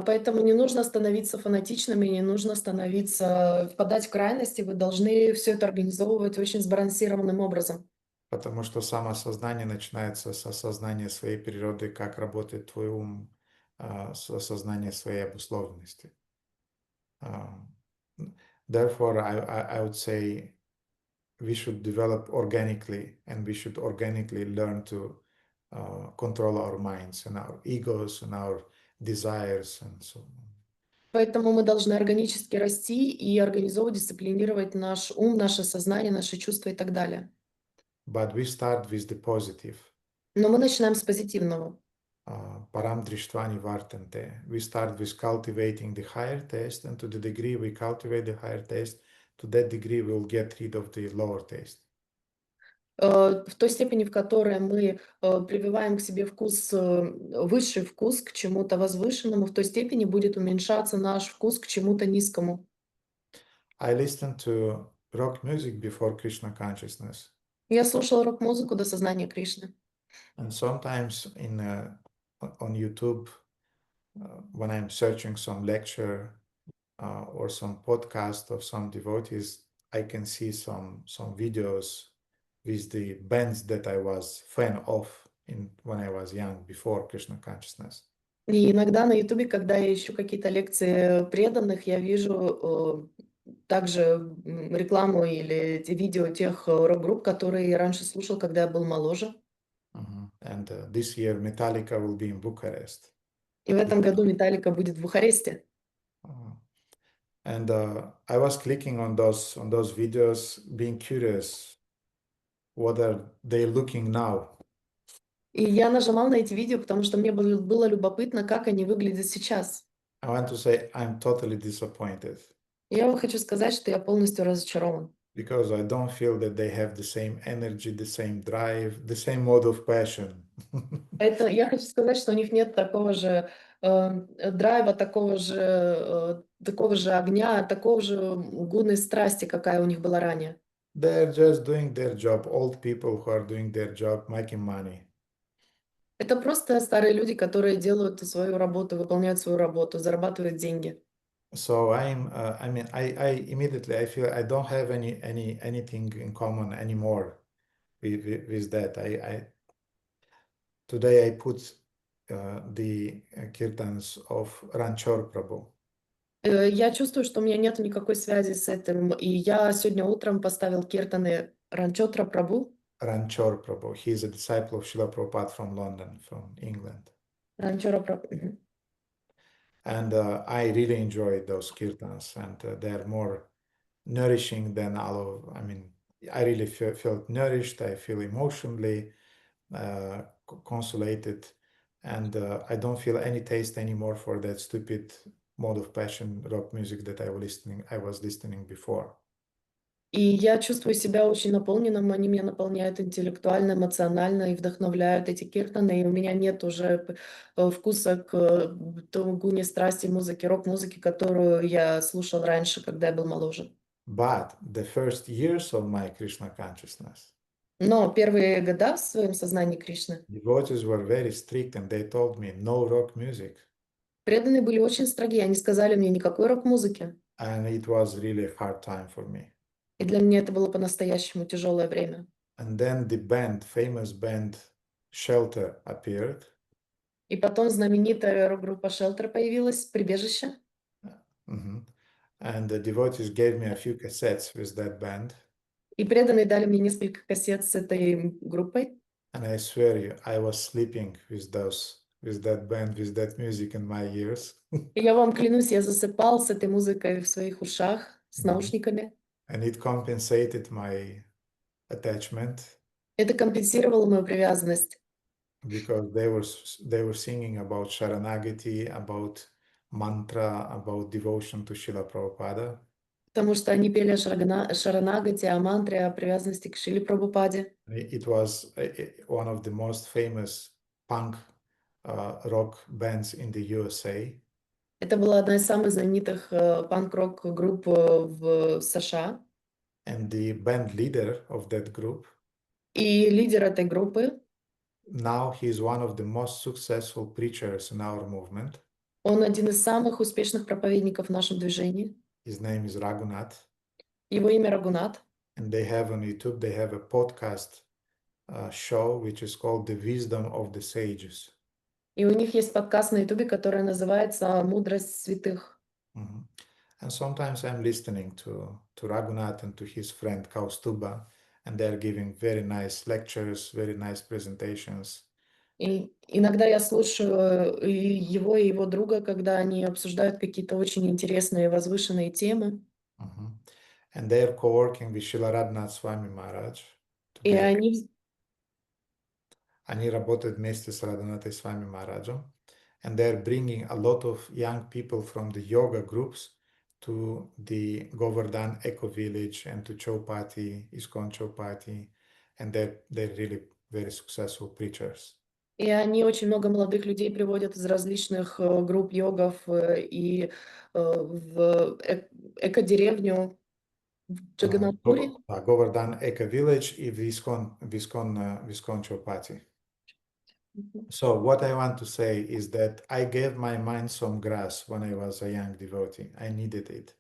Поэтому не нужно становиться фанатичными, не нужно впадать в крайности. Вы должны все это организовывать очень сбалансированным образом. Потому что самоосознание начинается с осознания своей природы, как работает твой ум, с осознания своей обусловленности. Therefore, I would say we should develop organically, and we should organically learn to control our minds and our egos and our desires and so on. Поэтому мы должны органически расти и организовывать, дисциплинировать наш ум, наше сознание, наши чувства и так далее. But we start with the positive. Но мы начинаем с позитивного. Param drishtva nivartante. We start with cultivating the higher taste, and to the degree we cultivate the higher taste, to that degree we will get rid of the lower taste. В той степени, в которой мы прививаем к себе высший вкус к чему-то возвышенному, в той степени будет уменьшаться наш вкус к чему-то низкому. I listened to rock music before Krishna consciousness. Я слушала рок-музыку до сознания Кришны. And sometimes on YouTube, when I'm searching some lecture or some podcast of some devotees, I can see some videos with the bands that I was fan of when I was young, before Krishna consciousness. И иногда на Ютубе, когда я ищу какие-то лекции преданных, я вижу также рекламу или видео тех рок-групп, которые я раньше слушал, когда я был моложе. And this year Metallica will be in Bucharest. И в этом году Металлика будет в Бухаресте. And I was clicking on those videos, being curious, what are they looking now? И я нажимал на эти видео, потому что мне было любопытно, как они выглядят сейчас. I want to say I'm totally disappointed Я вам хочу сказать, что я полностью разочарован. because I don't feel that they have the same energy, the same drive, the same mode of passion. Это я хочу сказать, что у них нет такого же драйва, такого же огня, такого же гунной страсти, какая у них была ранее. They're just doing their job, old people who are doing their job, making money. Это просто старые люди, которые делают свою работу, выполняют свою работу, зарабатывают деньги. So I immediately I feel I don't have anything in common anymore with that. Today I put the kirtans of Ranchor Prabhu. Я чувствую, что у меня нет никакой связи с этим, и я сегодня утром поставил киртаны Ранчотра Прабhu. Ranchor Prabhu. He is a disciple of Srila Prabhupada from London, from England. Ранчора Прабhu. And I really enjoyed those kirtans, and they're more nourishing than I really felt nourished. I feel emotionally consolated, and I don't feel any taste anymore for that stupid mode of passion rock music that I was listening before. И я чувствую себя очень наполненным, они меня наполняют интеллектуально, эмоционально и вдохновляют эти киртаны, и у меня нет уже вкуса к той гуне страсти музыки, рок-музыки, которую я слушал раньше, когда я был моложе. But the first years of my Krishna consciousness, Но первые года в своем сознании Кришны devotees were very strict, and they told me no rock music, преданные были очень строги, они сказали мне никакой рок-музыки. and it was really a hard time for me. И для меня это было по-настоящему тяжелое время. And then the famous band Shelter appeared. И потом знаменитая рок-группа Shelter появилась, «Прибежище». And the devotees gave me a few cassettes with that band. И преданные дали мне несколько кассет с этой группой. And I swear you, I was sleeping with that band, with that music in my ears. И я вам клянусь, я засыпал с этой музыкой в своих ушах, с наушниками. And it compensated my attachment. Это компенсировало мою привязанность. Because they were singing about Sharanagati, about mantra, about devotion to Srila Prabhupada. Потому что они пели о Шаранагати, о мантре, о привязанности к Шриле Прабхупаде. It was one of the most famous punk rock bands in the USA. Это была одна из самых знаменитых панк-рок групп в США. And the band leader of that group, И лидер этой группы, now he is one of the most successful preachers in our movement. он один из самых успешных проповедников в нашем движении. His name is Raghunath. Его имя Рагунат. And they have on YouTube, they have a podcast show which is called The Wisdom of the Sages. И у них есть подкаст на Ютубе, который называется «Мудрость святых». And sometimes I'm listening to Raghunath and to his friend Kaustuba, and they're giving very nice lectures, very nice presentations. И иногда я слушаю его и его друга, когда они обсуждают какие-то очень интересные, возвышенные темы. And they're co-working with Srila Radhanath Swami Maharaj. И Они работают вместе с Радханатой Свами Мараджем. And they're bringing a lot of young people from the yoga groups to the Govardhan Eco Village and to Chowpatty, ISKCON Chowpatty. And they're really very successful preachers. И они очень много молодых людей приводят из различных групп йогов и в эко-деревню в Джаганатпуре. Govardhan Eco Village и Viskon Chowpatty. So what I want to say is that I gave my mind some grass when I was a young devotee. I needed it.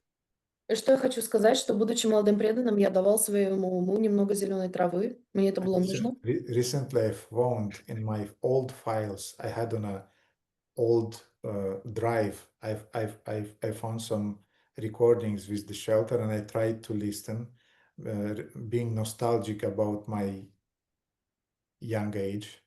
Что я хочу сказать, что, будучи молодым преданным, я давал своему уму немного зеленой травы. Мне это было нужно. Recently, I found in my old files, I had on a old drive, I found some recordings with the shelter, and I tried to listen, being nostalgic about my young age.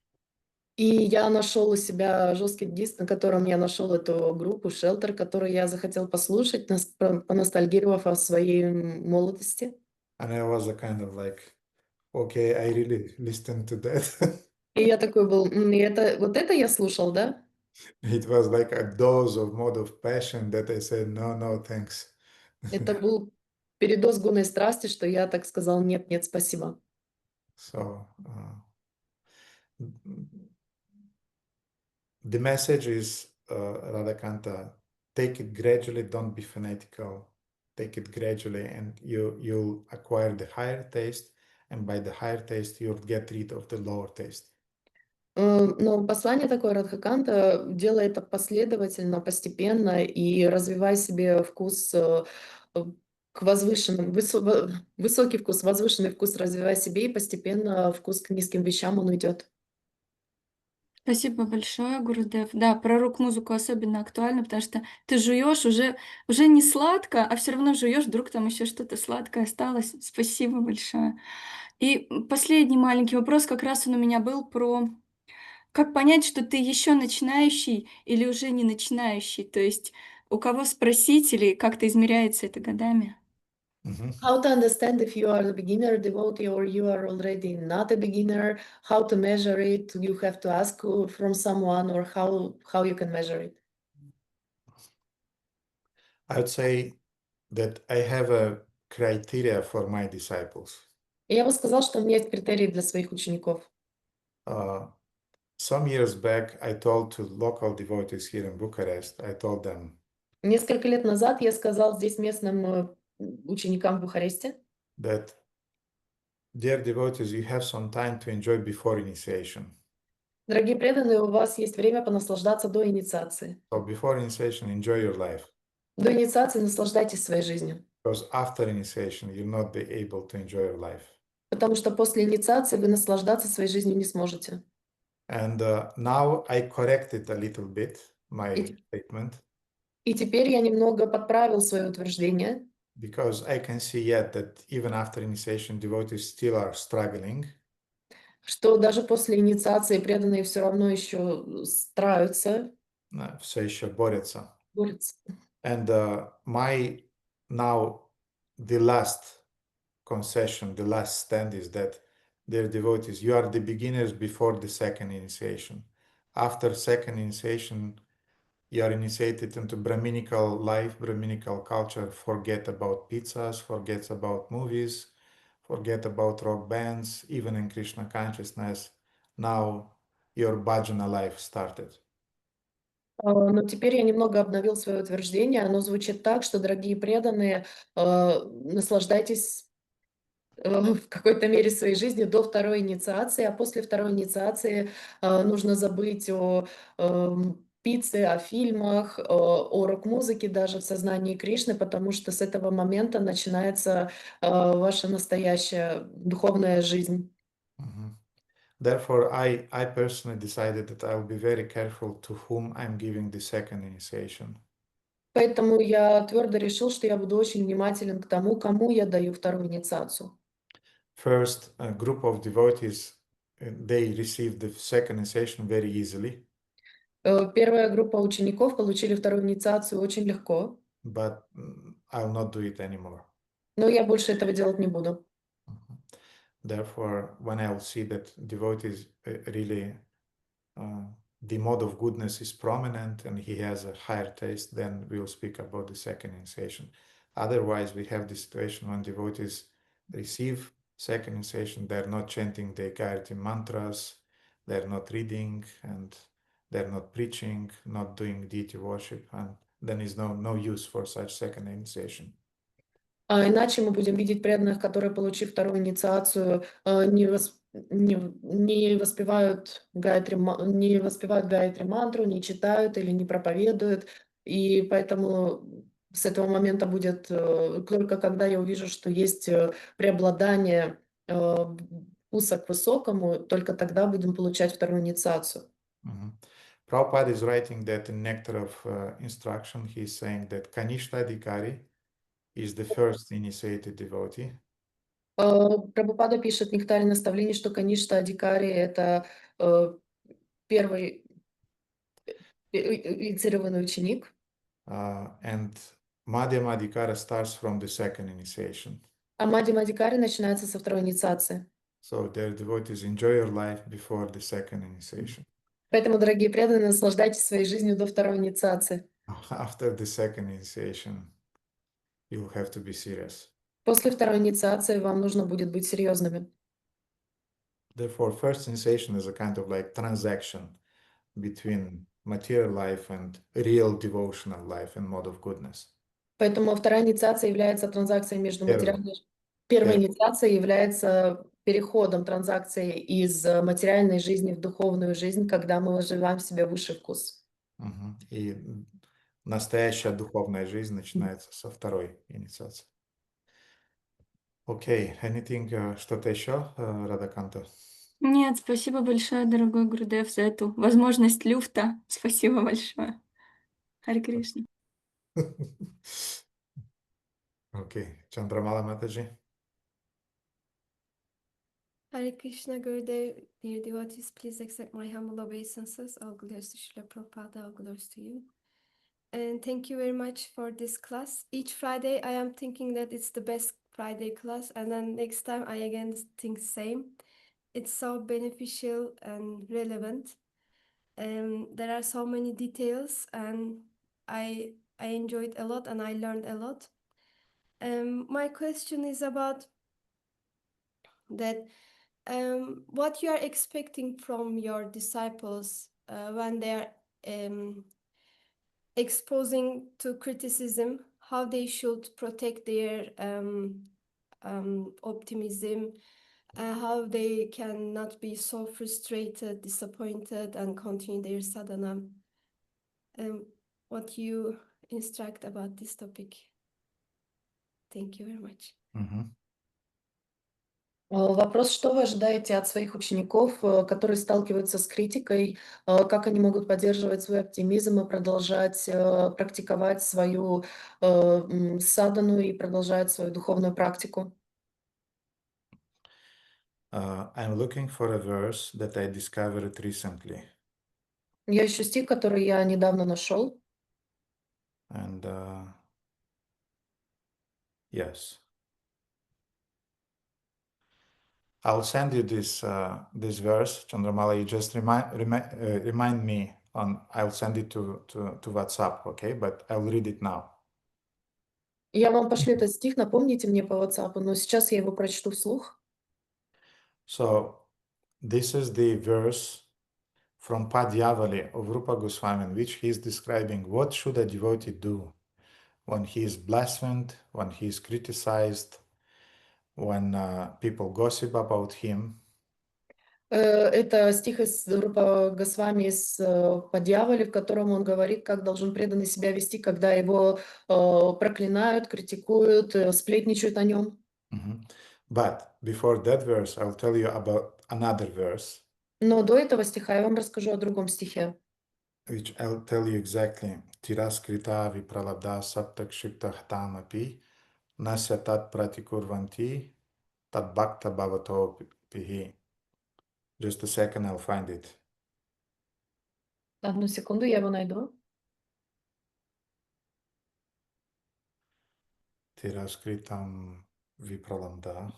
И я нашел у себя жесткий диск, на котором я нашел эту группу Shelter, которую я захотел послушать, поностальгировав о своей молодости. And I was a kind of like, okay, I really listened to that. И я такой был, вот это я слушал, да? It was like a dose of mode of passion that I said, no, thanks. Это был передоз гонной страсти, что я так сказал, нет, спасибо. So the message is, Radhakanta, take it gradually, don't be fanatical. Take it gradually, and you'll acquire the higher taste, and by the higher taste, you'll get rid of the lower taste. Но послание такое Радхаканта: делай это последовательно, постепенно и развивай себе вкус к возвышенным, высокий вкус, возвышенный вкус развивай себе, и постепенно вкус к низким вещам он уйдет. Спасибо большое, Гурудев. Да, про рок-музыку особенно актуально, потому что ты жуешь уже не сладко, а все равно жуешь, вдруг там еще что-то сладкое осталось. Спасибо большое. И последний маленький вопрос, как раз он у меня был про как понять, что ты еще начинающий или уже не начинающий, то есть у кого спросить или как-то измеряется это годами? How to understand if you are a beginner devotee or you are already not a beginner? How to measure it? You have to ask from someone, or how you can measure it? I would say that I have a criteria for my disciples. Я бы сказал, что у меня есть критерии для своих учеников. Some years back, I told to local devotees here in Bucharest, I told them Несколько лет назад я сказал здесь местным ученикам в Бухаресте, that, dear devotees, you have some time to enjoy before initiation. дорогие преданные, у вас есть время понаслаждаться до инициации. So before initiation, enjoy your life. До инициации наслаждайтесь своей жизнью. Because after initiation, you'll not be able to enjoy your life. Потому что после инициации вы наслаждаться своей жизнью не сможете. And now I corrected a little bit my statement. И теперь я немного подправил свое утверждение. Because I can see yet that even after initiation, devotees still are struggling. Что даже после инициации преданные все равно еще стараются. Все еще борются. Борются. And my now the last concession, the last stand is that, dear devotees, you are the beginners before the second initiation. After second initiation, you are initiated into Brahminical life, Brahminical culture. Forget about pizzas, forget about movies, forget about rock bands, even in Krishna consciousness. Now your bhajana life started. Но теперь я немного обновил свое утверждение. Оно звучит так, что, дорогие преданные, наслаждайтесь в какой-то мере своей жизнью до второй инициации, а после второй инициации нужно забыть о пицце, о фильмах, о рок-музыке даже в сознании Кришны, потому что с этого момента начинается ваша настоящая духовная жизнь. Therefore, I personally decided that I will be very careful to whom I'm giving the second initiation. Поэтому я твердо решил, что я буду очень внимателен к тому, кому я даю вторую инициацию. First, a group of devotees, they received the second initiation very easily. Первая группа учеников получили вторую инициацию очень легко. But I'll not do it anymore. Но я больше этого делать не буду. Therefore, when I'll see that devotees really, the mode of goodness is prominent and he has a higher taste, then we'll speak about the second initiation. Otherwise, we have the situation when devotees receive second initiation, they're not chanting the Gayatri mantras, they're not reading, and they're not preaching, not doing deity worship, and then is no use for such second initiation. А иначе мы будем видеть преданных, которые, получив вторую инициацию, не воспевают Гайатри мантру, не читают или не проповедуют. И поэтому с этого момента будет, только когда я увижу, что есть преобладание вкуса к высокому, только тогда будем получать вторую инициацию. Prabhupada is writing that in Nectar of Instruction, he is saying that Kanishta Adhikari is the first initiated devotee. Прабхупада пишет в «Нектаре наставлений», что Каништа Адикари — это первый инициированный ученик. And Madhyama Adhikara starts from the second initiation. А Мадхьяма Адикари начинается со второй инициации. So dear devotees, enjoy your life before the second initiation. Поэтому, дорогие преданные, наслаждайтесь своей жизнью до второй инициации. After the second initiation, you'll have to be serious. После второй инициации вам нужно будет быть серьезными. Therefore, first initiation is a kind of like transaction between material life and real devotional life and mode of goodness. Поэтому вторая инициация является транзакцией между Первая. материальной... Первая Первая. инициация является переходом транзакции из материальной жизни в духовную жизнь, когда мы развиваем в себе высший вкус. И настоящая духовная жизнь начинается со второй инициации. Окей, anything, что-то еще, Радаканта? Нет, спасибо большое, дорогой Гурудев, за эту возможность люфта. Спасибо большое. Харе Кришна. Окей, Чандрамала Матаджи. Hare Krishna Gurudev, dear devotees, please accept my humble obeisances. All glories to Srila Prabhupada, all glories to you. And thank you very much for this class. Each Friday I am thinking that it's the best Friday class, and then next time I again think same. It's so beneficial and relevant. There are so many details, and I enjoyed a lot and I learned a lot. My question is about that. What you are expecting from your disciples when they are exposing to criticism, how they should protect their optimism, how they cannot be so frustrated, disappointed, and continue their sadhana. What you instruct about this topic? Thank you very much. Вопрос, что вы ожидаете от своих учеников, которые сталкиваются с критикой, как они могут поддерживать свой оптимизм и продолжать практиковать свою садхану и продолжать свою духовную практику? I'm looking for a verse that I discovered recently. Я ищу стих, который я недавно нашел. And yes. I'll send you this verse, Chandramala. You just remind me on. I'll send it to WhatsApp, okay? But I'll read it now. Я вам пошлю этот стих, напомните мне по WhatsApp, но сейчас я его прочту вслух. So this is the verse from Padyavali of Rupa Goswami, in which he is describing what should a devotee do when he is blasphemed, when he is criticized, when people gossip about him. Это стих из Рупа Госвами из Падьявали, в котором он говорит, как должен преданный себя вести, когда его проклинают, критикуют, сплетничают о нем. But before that verse, I'll tell you about another verse. Но до этого стиха я вам расскажу о другом стихе. Which I'll tell you exactly. Tiraskrita vipralabdha saptakshipta hatamapi nasya tat pratikurvanti tad bhakta bhavato pihi. Just a second, I'll find it. Одну секунду, я его найду. Tiraskritam vipralabdha.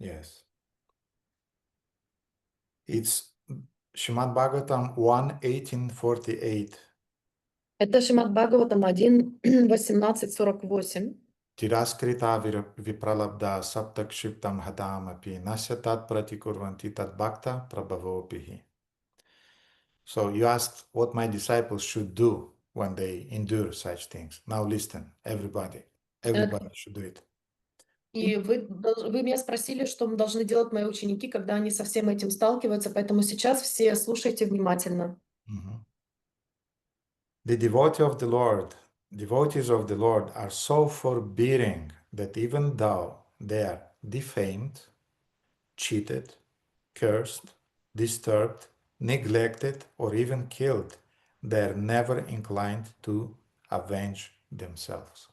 Yes. It's Śrīmad Bhagavatam 1:1848. Это Шримад Бхагаватам 1:1848. Tiraskrita vipralabdha saptakshiptam hadamapi nasya tat pratikurvanti tad bhakta prabhavopihi. So you asked what my disciples should do when they endure such things. Now listen, everybody should do it. И вы меня спросили, что мы должны делать мои ученики, когда они со всем этим сталкиваются, поэтому сейчас все слушайте внимательно. The devotees of the Lord are so forbearing that even though they are defamed, cheated, cursed, disturbed, neglected, or even killed, they're never inclined to avenge themselves.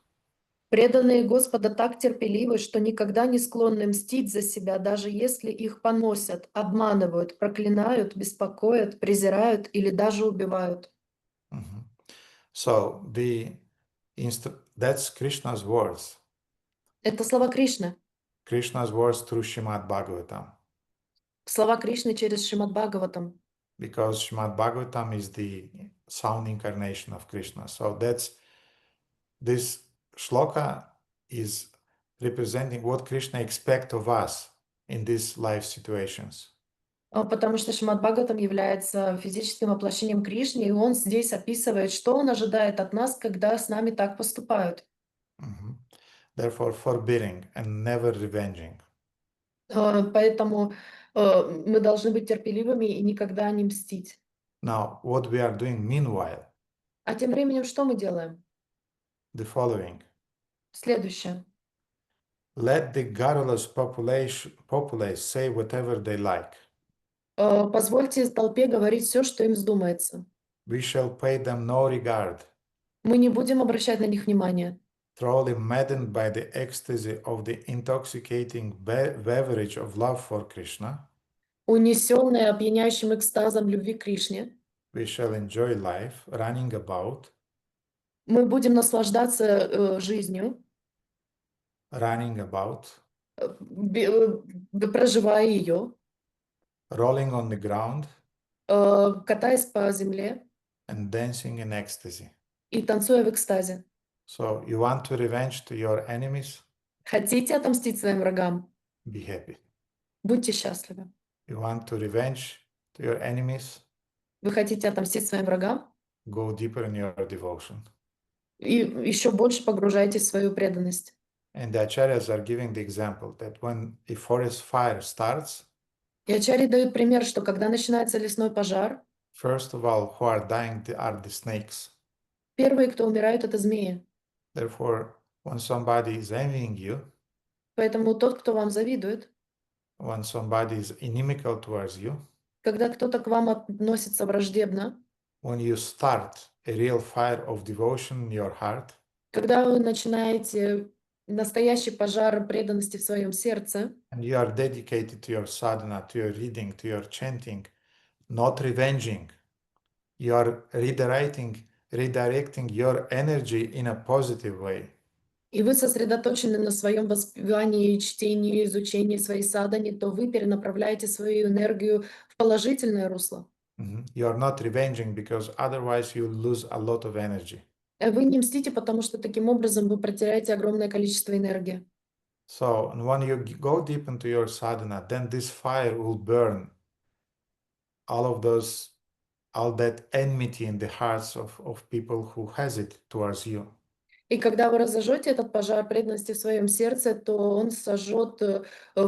Преданные Господа так терпеливы, что никогда не склонны мстить за себя, даже если их поносят, обманывают, проклинают, беспокоят, презирают или даже убивают. Mhm. So that's Krishna's words. Это слова Кришны. Krishna's words through Srimad Bhagavatam. Слова Кришны через Шримад Бхагаватам. Because Srimad Bhagavatam is the sound incarnation of Krishna. So this shloka is representing what Krishna expects of us in these life situations. Потому что Шримад Бхагаватам является физическим воплощением Кришны, и он здесь описывает, что он ожидает от нас, когда с нами так поступают. Mhm. Therefore, forbidding and never revenging. Поэтому мы должны быть терпеливыми и никогда не мстить. Now, what we are doing meanwhile, А тем временем что мы делаем? the following. Следующее. Let the garrulous populace say whatever they like. Позвольте толпе говорить все, что им вздумается. We shall pay them no regard, Мы не будем обращать на них внимания. thoroughly maddened by the ecstasy of the intoxicating beverage of love for Krishna. Унесенные опьяняющим экстазом любви к Кришне, We shall enjoy life, running about, мы будем наслаждаться жизнью, проживая ее, rolling on the ground, катаясь по земле and dancing in ecstasy. и танцуя в экстазе. So you want to revenge to your enemies? Хотите отомстить своим врагам? Be happy. Будьте счастливы. You want to revenge to your enemies? Вы хотите отомстить своим врагам? Go deeper in your devotion. И еще больше погружайтесь в свою преданность. And the acharyas are giving the example that when a forest fire starts, И ачарьи дают пример, что когда начинается лесной пожар, first of all, who are dying are the snakes. первые, кто умирают, это змеи. Therefore, when somebody is envying you, Поэтому тот, кто вам завидует, when somebody is inimical towards you, когда кто-то к вам относится враждебно, when you start a real fire of devotion in your heart, когда вы начинаете настоящий пожар преданности в своем сердце, and you are dedicated to your sadhana, to your reading, to your chanting, not revenging, you are redirecting your energy in a positive way. и вы сосредоточены на своем воспевании, чтении, изучении своей садханы, то вы перенаправляете свою энергию в положительное русло. You are not revenging because otherwise you lose a lot of energy. Вы не мстите, потому что таким образом вы потеряете огромное количество энергии. So when you go deep into your sadhana, then this fire will burn all that enmity in the hearts of people who has it towards you. И когда вы разожжете этот пожар преданности в своем сердце, то он сожжет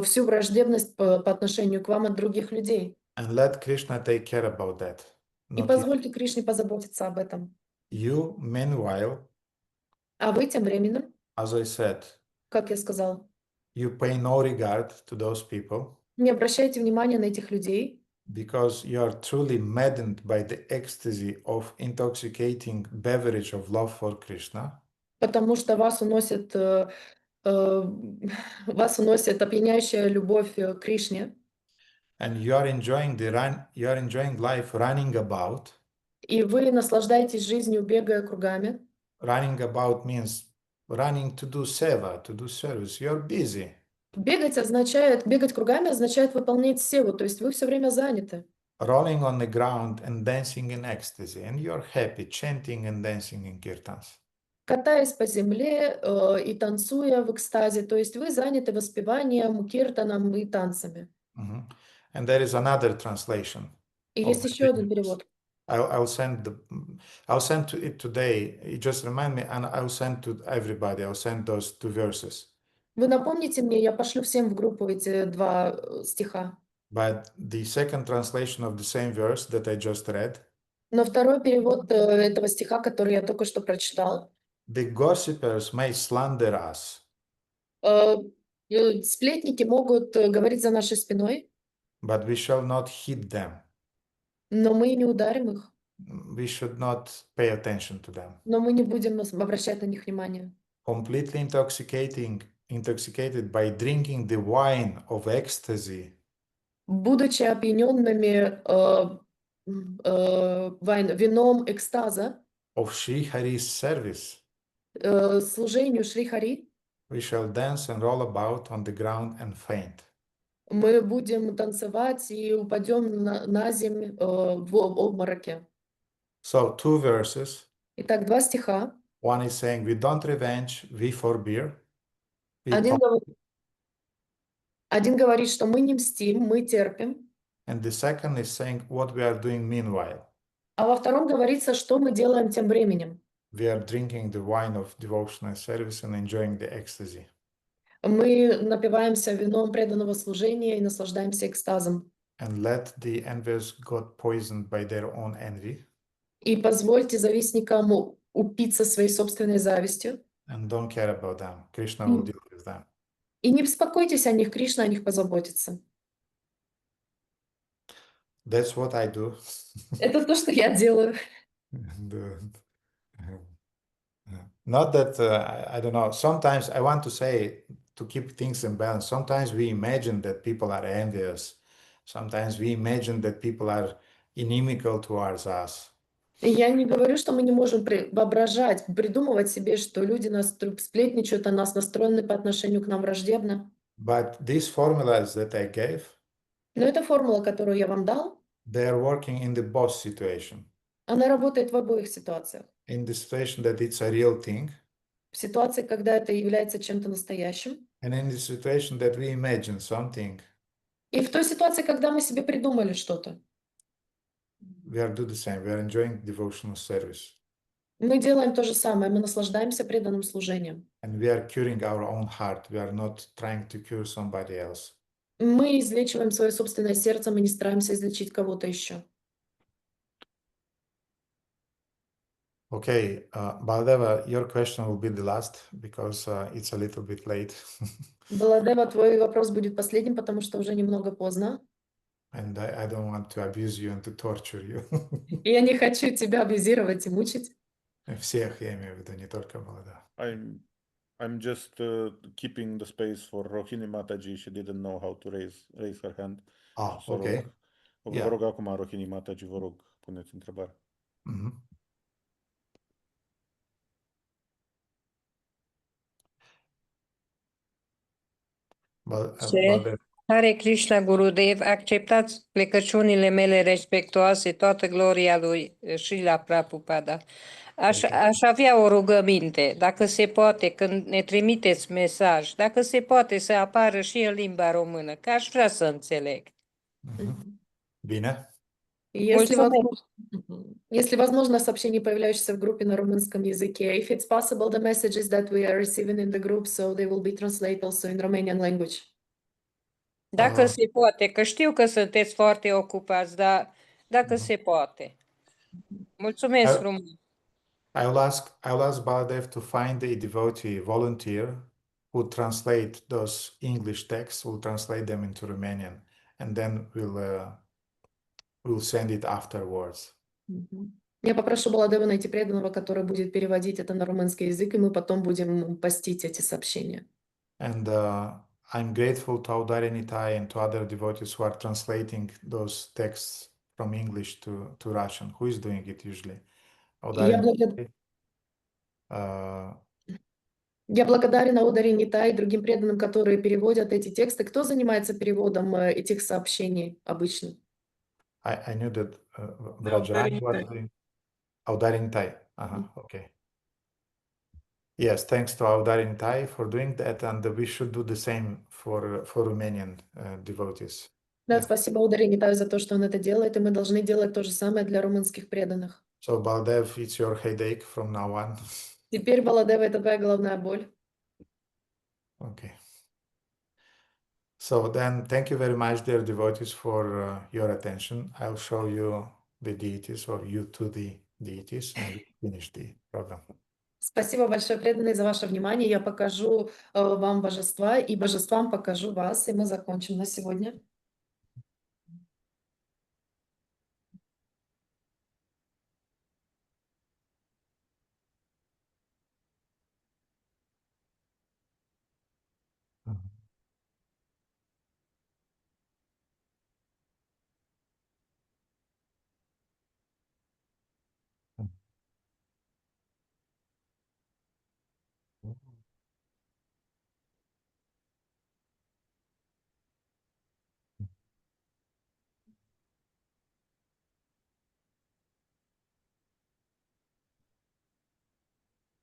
всю враждебность по отношению к вам от других людей. And let Krishna take care about that. И позвольте Кришне позаботиться об этом. You, meanwhile, А вы тем временем, as I said, как я сказал, you pay no regard to those people не обращайте внимания на этих людей, because you are truly maddened by the ecstasy of intoxicating beverage of love for Krishna. потому что вас уносит опьяняющая любовь к Кришне. And you are enjoying life running about. И вы наслаждаетесь жизнью, бегая кругами. Running about means running to do seva, to do service. You're busy. Бегать кругами означает выполнять севу, то есть вы все время заняты. Rolling on the ground and dancing in ecstasy, and you're happy, chanting and dancing in kirtans. Катаясь по земле и танцуя в экстазе, то есть вы заняты воспеванием, киртаном и танцами. And there is another translation. И есть еще один перевод. I'll send it today. You just remind me, and I'll send to everybody. I'll send those two verses. Вы напомните мне, я пошлю всем в группу эти два стиха. But the second translation of the same verse that I just read. Но второй перевод этого стиха, который я только что прочитал. The gossipers may slander us. Сплетники могут говорить за нашей спиной. But we shall not heed them. Но мы не ударим их. we should not pay attention to them. но мы не будем обращать на них внимания. Completely intoxicated by drinking the wine of ecstasy, Будучи опьяненными вином экстаза, of Sri Hari's service, служению Шри Хари, we shall dance and roll about on the ground and faint. мы будем танцевать и упадем на землю в обмороке. So 2 verses. Итак, 2 стиха. One is saying, we don't revenge, we forbear. We Один говорит, что мы не мстим, мы терпим. And the second is saying what we are doing meanwhile. А во втором говорится, что мы делаем тем временем. We are drinking the wine of devotional service and enjoying the ecstasy. Мы напиваемся вином преданного служения и наслаждаемся экстазом. And let the envious got poisoned by their own envy. И позвольте завистникам упиться своей собственной завистью. And don't care about them. Krishna will deal with them. И не беспокойтесь о них, Кришна о них позаботится. That's what I do. Это то, что я делаю. Not that, I don't know, sometimes I want to say, to keep things in balance, sometimes we imagine that people are envious. Sometimes we imagine that people are inimical towards us. Я не говорю, что мы не можем воображать, придумывать себе, что люди нас сплетничают о нас, настроены по отношению к нам враждебно. But these formulas that I gave, Но эта формула, которую я вам дал, they are working in the both situation. она работает в обоих ситуациях. In the situation that it's a real thing, В ситуации, когда это является чем-то настоящим, and in the situation that we imagine something, и в той ситуации, когда мы себе придумали что-то. we are doing the same. We are enjoying devotional service. Мы делаем то же самое, мы наслаждаемся преданным служением. And we are curing our own heart. We are not trying to cure somebody else. Мы излечиваем свое собственное сердце, мы не стараемся излечить кого-то еще. Okay, Baladeva, your question will be the last because it's a little bit late. Баладева, твой вопрос будет последним, потому что уже немного поздно. And I don't want to abuse you and to torture you. И я не хочу тебя абьюзировать и мучить. Всех, я имею в виду, не только Баладева. I'm just keeping the space for Rohini Mataji. She didn't know how to raise her hand. Ah, So okay. Vă rog acum, Rohini Mataji, vă rog, puneți întrebare. Hare Krishna Gurudev, acceptați plecăciunile mele respectuoase, toată gloria lui Srila Prabhupada. Aș avea o rugăminte, dacă se poate, când ne trimiteți mesaj, dacă se poate să apară și în limba română, că aș vrea să înțeleg. Bine. Если возможно, сообщения, появляющиеся в группе на румынском языке. If it's possible, the messages that we are receiving in the group, so they will be translated also in Romanian language. Dacă se poate, că știu că sunteți foarte ocupați, dar dacă se poate. Mulțumesc frumos. I'll ask Baladev to find a devotee volunteer who translate those English texts, will translate them into Romanian, and then we'll send it afterwards. Я попрошу Баладева найти преданного, который будет переводить это на румынский язык, и мы потом будем постить эти сообщения. And I'm grateful to Audari and to other devotees who are translating those texts from English to Russian. Who is doing it usually? Я благодарен Аудари Нитай и другим преданным, которые переводят эти тексты. Кто занимается переводом этих сообщений обычно? I knew that Vrajarani was doing Audari Nitai. Okay. Yes, thanks to Audari Nitai for doing that, and we should do the same for Romanian devotees. Да, спасибо Аудари Нитаю за то, что он это делает, и мы должны делать то же самое для румынских преданных. So Baladev, it's your headache from now on. Теперь, Баладева, это твоя головная боль. Okay. So then, thank you very much, dear devotees, for your attention. I'll show you the deities, or you to the deities, and we finish the program. Спасибо большое, преданные, за ваше внимание. Я покажу вам божества, и божествам покажу вас, и мы закончим на сегодня.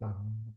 Oh.